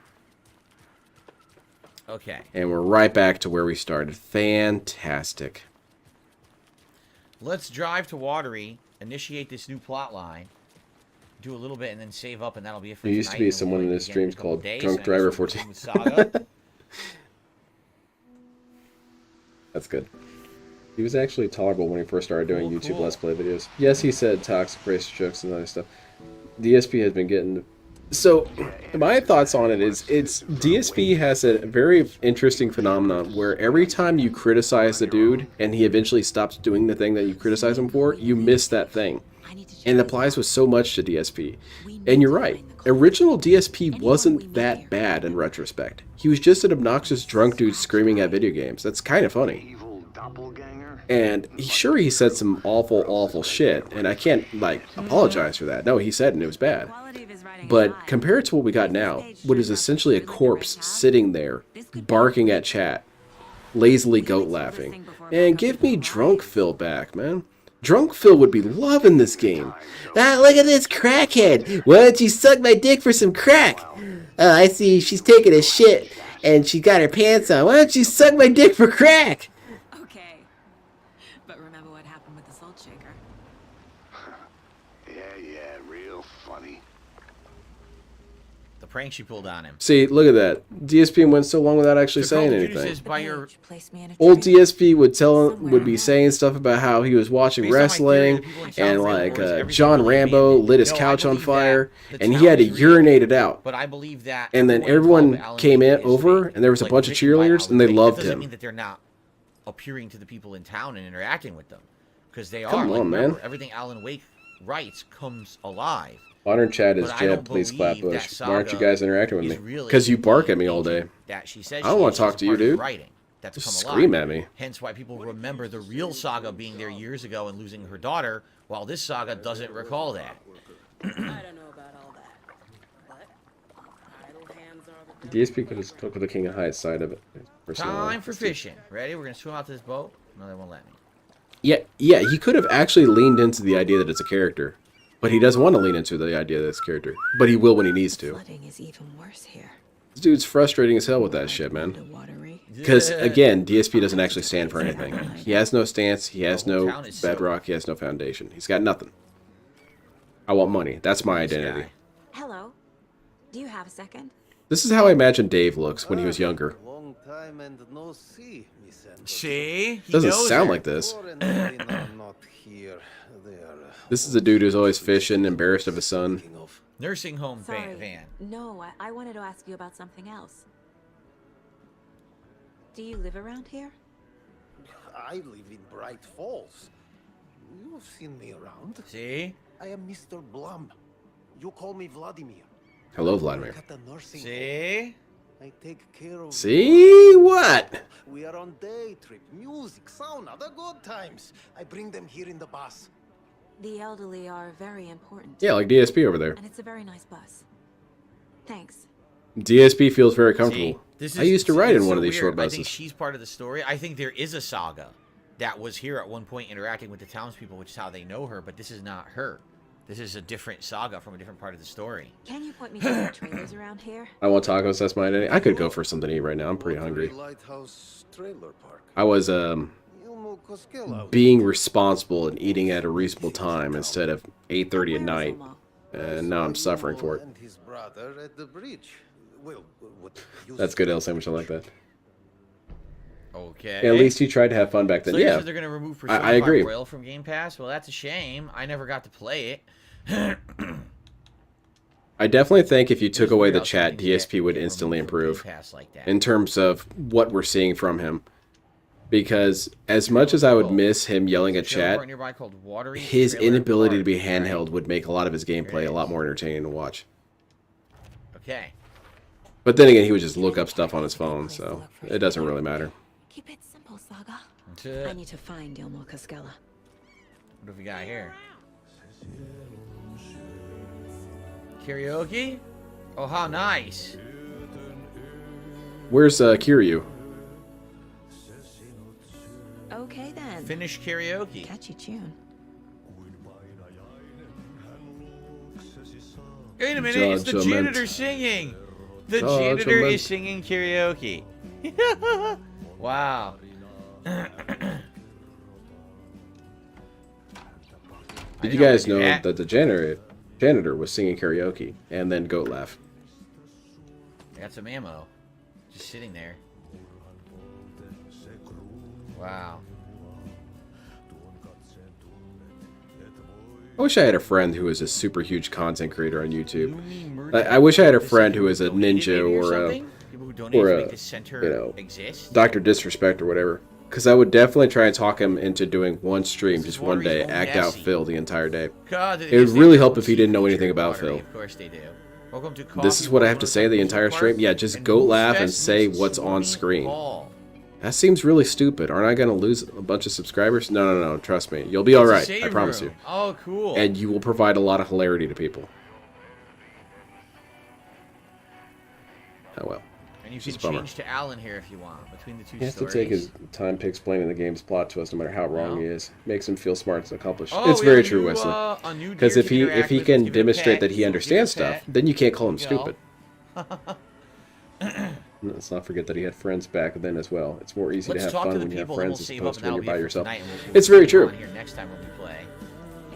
Okay. And we're right back to where we started. Fantastic. Let's drive to Watery, initiate this new plot line, do a little bit, and then save up, and that'll be it for There used to tonight, be and we'll someone play in it his again streams a couple called days, Drunk and I Driver guess we'll 14. continue with Saga. That's good. He was actually tolerable when he first started doing Cool, YouTube cool. Let's Play videos. Yes, he said toxic race jokes and other stuff. DSP has been getting... So, my thoughts on it is, DSP has a very interesting phenomenon where every time you criticize the dude and he eventually stops doing the thing that you criticize him for, you miss that thing. And it applies with so much to DSP. And you're right. Original DSP wasn't that bad in retrospect. He was just an obnoxious drunk dude screaming at video games. That's kind of funny. And he said some awful shit, and I can't, like, apologize for that. No, he said it and it was bad. But compared to what we got now, what is essentially a corpse sitting there, barking at chat, lazily goat laughing. And give me Drunk Phil back, man. Drunk Phil would be loving this game. Ah, look at this crackhead. Why don't you suck my dick for some crack? Oh, I see she's taking a shit and she got her pants on. Why don't you suck my dick for crack? Okay. But remember what happened with the salt shaker? Yeah, real funny. The prank she pulled on him. See, look at that. DSP went so long without actually The saying Call of Duty anything. says by your Old DSP would be saying stuff about how he was watching wrestling and like John Rambo lit his couch on fire and he had to urinate it out. But I believe that. And then everyone came in over and there was a bunch of cheerleaders and they loved That doesn't him. mean that they're not appearing to the people in town and interacting with them, because they are. Come Like, on, man. remember, everything Alan Wake writes comes alive. Modern chat is But I Jed, don't please believe clap bush. that Why aren't you Saga guys interacting with is me? really Because you bark at me all day. That she says I don't want to talk to you, part of dude. writing that's Just come scream alive. at me. Hence why people remember the real Saga being there years ago and losing her daughter, while this Saga doesn't recall that. I don't know about all that. But idle hands are the DSP could have stuck with the King of Heights side of it. Time for fishing. Ready? We're gonna swim out to this boat. No, they won't let me. Yeah, he could have actually leaned into the idea that it's a character. But he doesn't want to lean into the idea that it's a character. But he will when he needs to. Flooding is even worse here. This dude's frustrating as hell with that shit, man. Because, again, DSP doesn't actually stand for anything. He has no stance, he has no bedrock, he has no foundation. He's got nothing. I want money. That's my identity. Hello. Do you have a second? This is how I imagine Dave looks when he was younger. Long time and no see, Miss Anderson. See? He Doesn't knows sound her. like this. Foreigners are not here. They are This is a dude who's always fishing, embarrassed of his son. Nursing home Sorry. van. No, I wanted to ask you about something else. Do you live around here? I live in Bright Falls. You've seen me around. See? I am Mr. Blum. You call me Vladimir. Hello, Vladimir. At the nursing See? home. I take care of. See? What? We are on day trip, music, sauna, the good times. I bring them here in the bus. The elderly are very important. Yeah, like DSP over there. And it's a very nice bus. Thanks. DSP feels very comfortable. This I used to ride in it's one so of these weird. short I buses. think she's part of the story. I think there is a Saga that was here at one point interacting with the townspeople, which is how they know her, but this is not her. This is a different Saga from a different part of the story. Can you point me to some trailers around here? I want tacos, that's my identity. I could go for something to eat right now. I'm pretty hungry. Lighthouse Trailer Park. I was being responsible and eating at a reasonable time instead of 8:30 at night. And now I'm suffering for it. And his brother at the bridge. Well, what That's good L sandwich, I like that. Okay. Yeah, at least he tried to have fun back then. So you Yeah, said they're going to remove Persona I agree. 5 Royal from Game Pass? Well, that's a shame. I never got to play it. I definitely think if you took away the Weird how chat, something can DSP would get instantly removed from Game improve Pass like that. in terms of what we're seeing from him. Because as much as I would miss him yelling at Trailer chat, park nearby called Watery his Trailer inability to be Park. handheld would make a lot of his gameplay a lot more entertaining to watch. Okay. But then again, he would just look up stuff on his phone, so it doesn't really matter. Keep it simple, Saga. That's it. I need to find Ilmo Cascella. What have we got here? Karaoke? Oh, how nice. Where's Kiryu? Okay then. Finish karaoke. Catchy tune. Wait a minute, it's the Judgment. janitor singing. The janitor Judgment. is singing karaoke. Wow. Did you guys know that the janitor was singing karaoke and then goat laugh? I got some ammo. Just sitting there. Wow. I wish I had a friend who was a super huge content creator on YouTube. I wish I had a friend who was a ninja or a Dr. Disrespect or whatever. Because I would definitely try and talk him into doing one stream just one day, act out Phil the entire day. It would really help if he didn't know anything about Phil. Of course they do. Welcome to This is what I have to say the entire stream? Yeah, just goat laugh and say what's on screen. That seems really stupid. Aren't I going to lose a bunch of subscribers? No, no, no. Trust me. You'll be all right. I promise you. Oh, cool. And you will provide a lot of hilarity to people. Oh, well. And you can change to Alan here if you want, between the two He has stories. to take his time to explaining the game's plot to us, no matter how wrong he is. Makes him feel smart and accomplished. Oh, it's we have very a true, new, Wesley. Because if he with, can give it a demonstrate pet. that he understands Give it a stuff, pet. then you can't call him There you go. stupid. Let's not forget that he had friends back then as well. It's more easy Let's to have talk fun to the when you have people, and friends we'll as save opposed up, to when and you're by that'll be it for yourself. tonight, and we'll It's very continue true. on here next time when we play.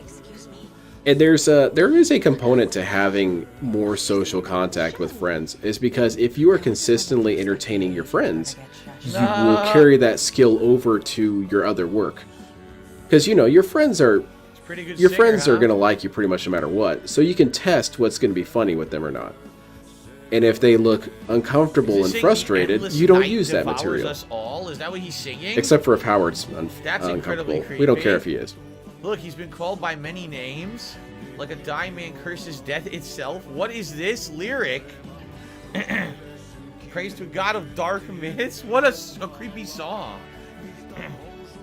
Excuse me. And there is a component to having more social contact with friends, is because if you are consistently entertaining your friends, you will carry that skill over to your other work. Because your friends are gonna like you pretty much no matter what, so you can test what's gonna be funny with them or not. And if they look uncomfortable and frustrated, you don't use that material. Us all? Is that what he's singing? Except for if Howard's That's incredibly uncomfortable. creepy. We don't care if he is. Look, he's been called by many names, like a dying man curses death itself. What is this lyric? Praise to God of dark myths. What a creepy song.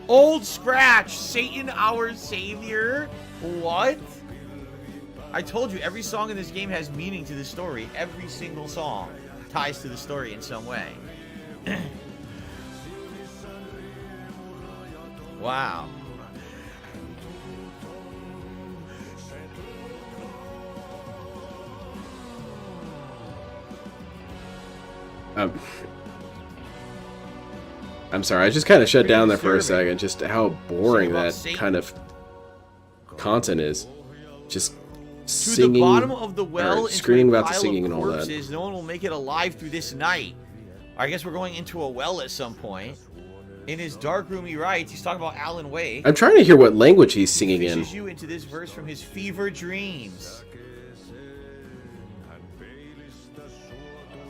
Old Scratch, Satan our savior. What? I told you, every song in this game has meaning to the story. Every single song ties to the story in some way. Wow. I'm sorry, I just kind of shut down there for a second, just how boring that kind of content is. Just singing, to the bottom of the well, or screaming about the pile singing of and all that. corpses. No one will make it alive through this night. I guess we're going into a well at some point. In his dark room, he writes, he's talking about Alan Wake. I'm trying to hear what language he's singing in. Fishes you into this verse from his fever dreams.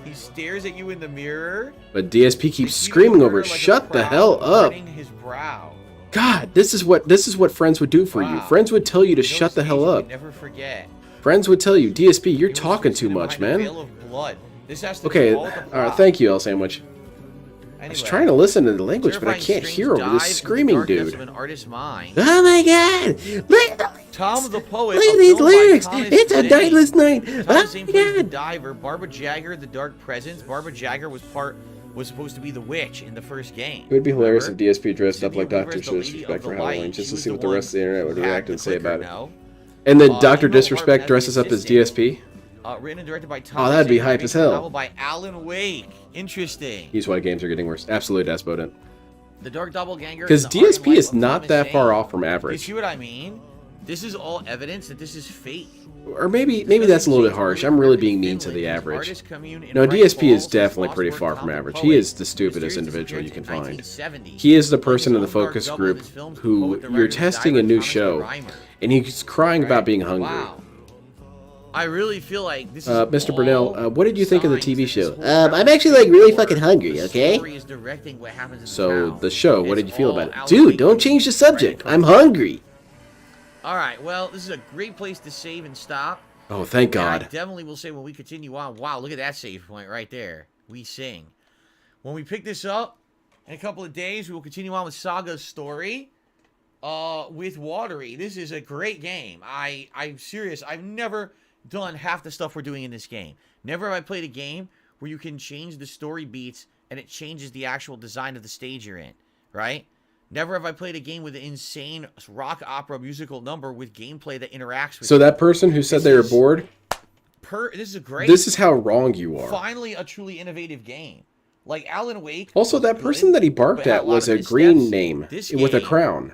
He stares at you in the mirror. But DSP keeps screaming over it. Like Shut the hell up. His brow. God, this is what friends would do for you. Friends would tell you to shut the hell up. Never forget. Friends would tell you, DSP, you're talking too much, man. Okay, alright, thank you, L Sandwich. I was trying to listen to the language, but I can't hear over this screaming dude. Oh my god! Look at Tom the Poet. Look at these lyrics! It's a nightless night! Oh my The god! Diver, Barbara Jagger, the Dark Presence. Barbara Jagger was supposed to be the witch in the first game. It would be hilarious if DSP dressed up like Dr. Disrespect for Halloween, just to see what the rest of the internet would react and say about it. And then Dr. Disrespect dresses up as DSP? Written and directed by Tom. Oh, that'd be hype as hell. Novel by Alan Wake. Interesting. He's why games are getting worse. Absolutely despotent. The Dark Doppelganger. Because DSP is not that far off from You average. see what I mean? This is all evidence that this is fake. Or maybe that's a little bit harsh. I'm really being mean to the average. No, DSP is definitely pretty far from average. He is the stupidest individual you can find. He is the person in the focus group who you're testing a new show, and he's crying about being hungry. Wow. I really feel like this is Mr. Brunel, what did you think of the TV show? I'm actually like really fucking hungry, okay? So, the show, what did you feel about it? Dude, don't change the subject. I'm hungry. Alright, well, this is a great place to save and stop. Oh, thank And I God. definitely will say when we continue on, wow, look at that save point right there. We sing. When we pick this up in a couple of days, we will continue on with Saga's story with Watery. This is a great game. I'm serious. I've never done half the stuff we're doing in this game. Never have I played a game where you can change the story beats and it changes the actual design of the stage you're in, right? Never have I played a game with an insane rock opera musical number with gameplay that interacts with So you. that person who said they were bored, This is great. this is how wrong you are. Finally, a truly innovative game. Like Alan Wake. Also, that person that he barked at was a green name with a crown.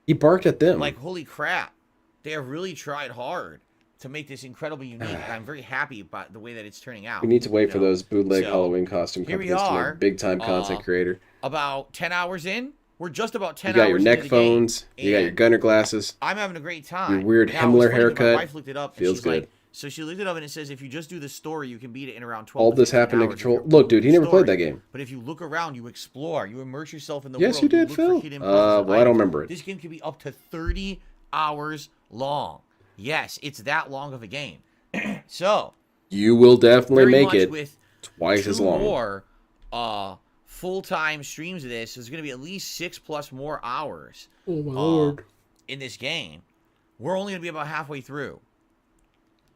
He barked at them. Like, holy crap. They have really tried hard to make this incredibly unique. And I'm very happy about the way that it's turning out. We need to wait for those bootleg So, Halloween costume here we companies to are, make big-time content creator. About 10 hours in. We're just about 10 You got hours your into neck the phones, game, you got your and gunner glasses, I'm having a great time. your weird Now, it was Himmler funny 'cause haircut. My wife looked it up. And feels she's good. Like, so she looked it up and it says if you just do the story, you can beat it in around 12 All to this 15 happened in hours if Control. you're Look, dude, he never story. played that game. But if you look around, you explore, you immerse yourself in the Yes, world. you did, look Phil. for hidden puzzles and Well, I don't items. remember it. This game can be up to 30 hours long. Yes, it's that long of a game. So You will definitely very make much it with twice as long. more full-time streams of this. There's going to be at least 6+ more hours Oh my lord. in this game. We're only going to be about halfway through.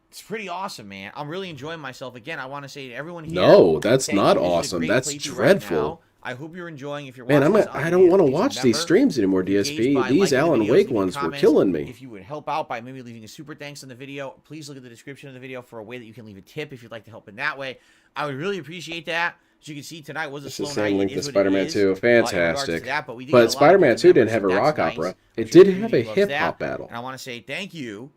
It's pretty awesome, man. I'm really enjoying myself. Again, I want to say to everyone here. No, that's thank not you. This is a awesome. great That's playthrough dreadful. Right now. I hope you're enjoying. If you're Man, watching this on I don't want to demand, please watch these remember, streams anymore, engage DSP. by These liking the Alan videos, Wake leaving ones were comments. killing me. If you would help out by maybe leaving a super thanks in the video, please look at the description of the video for a way that you can leave a tip if you'd like to help in that way. I would really appreciate that. As you can see, tonight was a This slow is night. same It link is to what it Spider-Man is, 2. in regards to Fantastic. that, but we did get But a lot of Spider-Man good 2 didn't members, have a so rock that's opera. nice. It I'm sure did the have a community loves hip-hop that. battle. And I want to say thank you.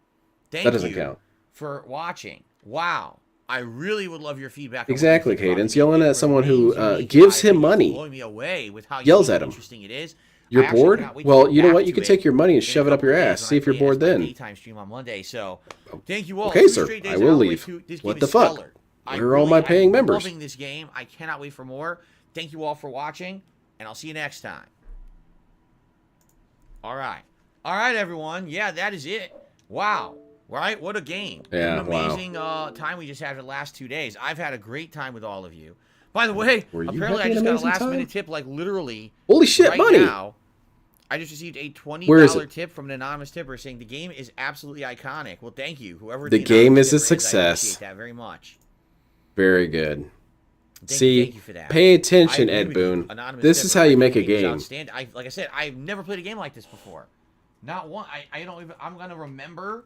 That doesn't count. For watching. Wow. I really would love your feedback. Exactly, Cadence. Yelling at someone who gives gives him money. Blowing me away with how Yells at him. interesting it is. You're I actually bored? cannot wait to Well, get you know back what? You to can take your money and in a shove it up couple your of ass. days See when if you're I play bored it as my then. daytime stream on Monday. So thank you all. Okay, 2 sir. straight days I of will Alan Wake leave. 2. This What game the is fuck? stellar. Where are all my paying members? I'm loving this game. I cannot wait for more. Thank you all for watching, and I'll see you next time. All right. All right, everyone. Yeah, that is it. Wow. Right? What a game. Yeah, What an amazing time we just had for the last 2 days. I've had a great time with all of you. By the way, Were you apparently I having just an got a amazing last time? minute tip, like literally. Holy shit, right money! now. I just received a Where is $20 it? tip from an anonymous tipper saying the game is absolutely iconic. Well, thank you. Whoever The game anonymous is a tipper I success. appreciate that very much. Very good. Thank See, you for that. pay I attention, agree Ed with you, Boon. anonymous This is tipper. how you The make a game is game. outstanding. Like I said, I've never played a game like this before. Not one. I don't even. I'm gonna remember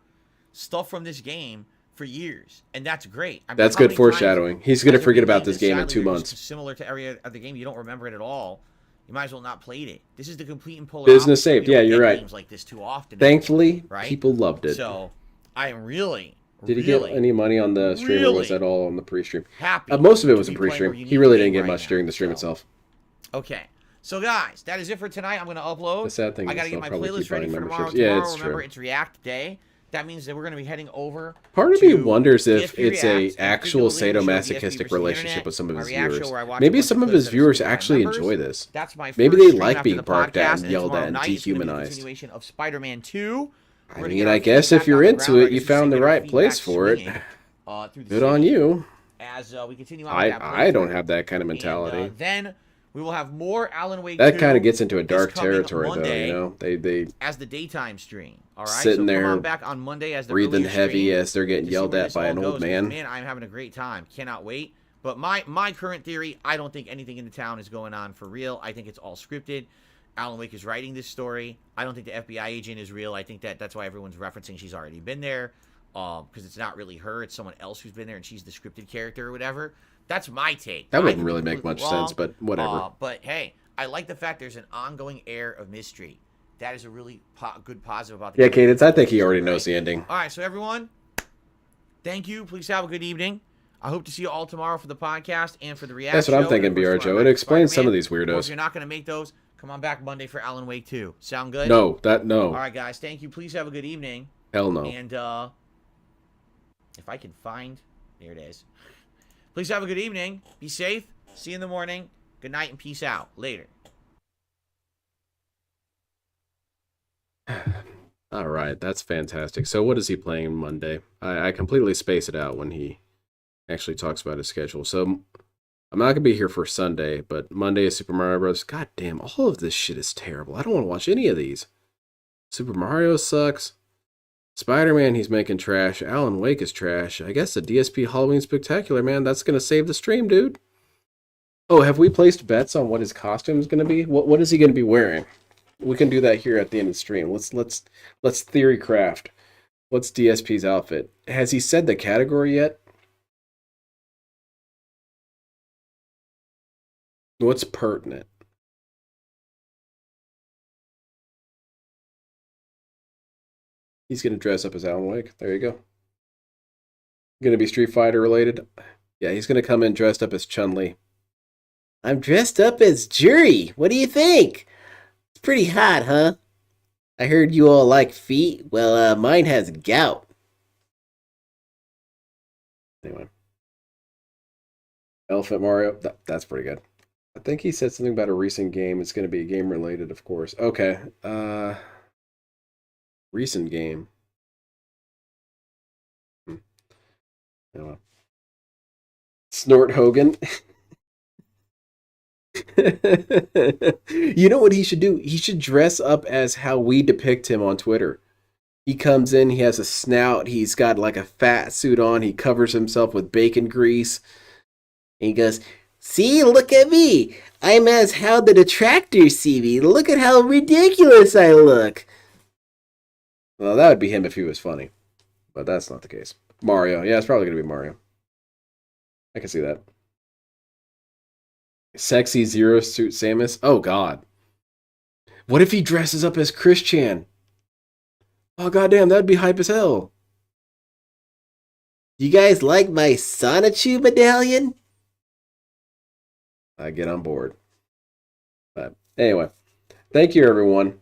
stuff from this game for years, and that's great. I mean, That's how good many foreshadowing. times He's gonna has it forget been about made this that game in sadly 2 are just months. Similar to every other game, you don't remember it at all. You might as well not played it. This is the complete and polar Business opposite. saved. We don't Yeah, you're get right. Games like this too often. Thankfully, right? people loved it. So I am really. Did he get any money on the stream, or was that all on the pre-stream? Happy Most of it was to in be playing pre-stream. where you He need really the didn't game get right much now, during the stream so. itself. Okay. So guys, that is it for tonight. I'm going to upload. The sad thing I is got to get they'll my probably playlist keep ready buying for tomorrow. memberships. Yeah, Tomorrow, it's remember, true. it's React Day. That means that we're going to be heading over. Part of me to wonders if DSP it's a Reacts, and actual particularly the show DSP sadomasochistic versus the relationship Internet, with some of my his react viewers. show where I watch a Maybe bunch of some of clips his that are viewers submitted by actually members. enjoy this. That's my Maybe first they stream like after being the barked at podcast, and and yelled tomorrow at and night is gonna be the dehumanized. continuation of Spider-Man 2. I mean, I guess if you're into it, you found the right place for it. Good on you. As we continue on with that I don't playthrough. have that kind of mentality. And, then we will have more Alan Wake That 2 kind of gets into a this dark coming territory, Monday though. You know, they as the daytime stream. All right, sitting so there come on back on Monday as the breathing earlier heavy stream as they're getting to see yelled where at this by all an old goes, man. because, man, I'm having a great time. Cannot wait. But my current theory, I don't think anything in the town is going on for real. I think it's all scripted. Alan Wake is writing this story. I don't think the FBI agent is real. I think that's why everyone's referencing she's already been there, because it's not really her. It's someone else who's been there, and she's the scripted character or whatever. That's my take. That I wouldn't could be really make completely much sense, but whatever. But hey, I like the fact there's an ongoing air of mystery. That is a really good positive about the Yeah, game. Cadence, I think he already knows the ending. All right, so everyone, thank you. Please have a good evening. I hope to see you all tomorrow for the podcast and for the reaction. That's what I'm thinking, BR Joe. It explains some of these Or if weirdos. you're not going to make those, come on back Monday for Alan Wake 2. Sound good? No. All right, guys. Thank you. Please have a good evening. Hell no. And if I can find, there it is. Please have a good evening. Be safe. See you in the morning. Good night and peace out. Later. All right, that's fantastic. So what is he playing Monday? I completely space it out when he actually talks about his schedule. So I'm not going to be here for Sunday, but Monday is Super Mario Bros. God damn, all of this shit is terrible. I don't want to watch any of these. Super Mario sucks. Spider-Man, he's making trash. Alan Wake is trash. I guess the DSP Halloween Spectacular, man, that's going to save the stream, dude. Oh, have we placed bets on what his costume is going to be? What is he going to be wearing? We can do that here at the end of the stream. Let's theory craft. What's DSP's outfit? Has he said the category yet? What's pertinent? He's gonna dress up as Alan Wake. There you go. Gonna be Street Fighter related. Yeah, he's gonna come in dressed up as Chun-Li. I'm dressed up as Jury. What do you think? It's pretty hot, huh? I heard you all like feet. Well, mine has gout. Anyway. Elephant Mario. That's pretty good. I think he said something about a recent game. It's going to be game related, of course. Okay. Recent game. Anyway. Snort Hogan. You know what he should do? He should dress up as how we depict him on Twitter. He comes in, he has a snout, he's got like a fat suit on, he covers himself with bacon grease, and he goes, "See, look at me. I'm as how the detractors see me. Look at how ridiculous I look." Well, that would be him if he was funny, but that's not the case. Mario. Yeah, it's probably going to be Mario. I can see that. Sexy Zero Suit Samus. Oh, God. What if he dresses up as Christian? Oh, goddamn, that'd be hype as hell. You guys like my Sonichu medallion? I get on board. But anyway, thank you, everyone,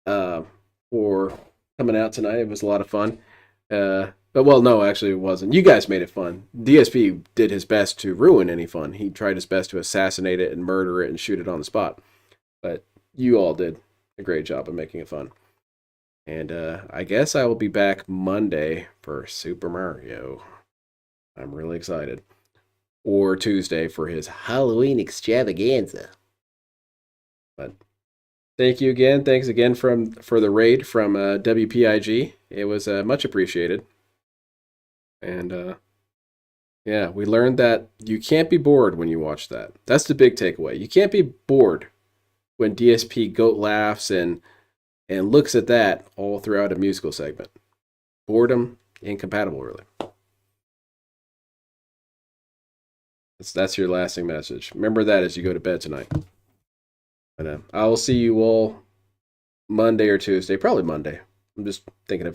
for coming out tonight. It was a lot of fun. But, well, no, actually it wasn't. You guys made it fun. DSP did his best to ruin any fun. He tried his best to assassinate it and murder it and shoot it on the spot. But you all did a great job of making it fun. And I guess I will be back Monday for Super Mario. I'm really excited. Or Tuesday for his Halloween extravaganza. But thank you again. Thanks again for the raid from WPIG. It was much appreciated. And yeah, we learned that you can't be bored when you watch that. That's the big takeaway. You can't be bored when DSP goat laughs and looks at that all throughout a musical segment. Boredom incompatible, really. That's your lasting message. Remember that as you go to bed tonight. And I will see you all Monday or Tuesday. Probably Monday. I'm just thinking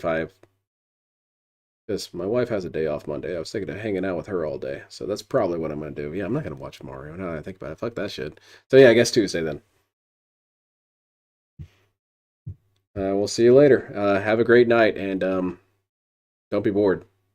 because my wife has a day off Monday. I was thinking of hanging out with her all day. So that's probably what I'm going to do. Yeah, I'm not going to watch Mario now that I think about it. Fuck that shit. So yeah, I guess Tuesday then. We'll see you later. Have a great night, and don't be bored.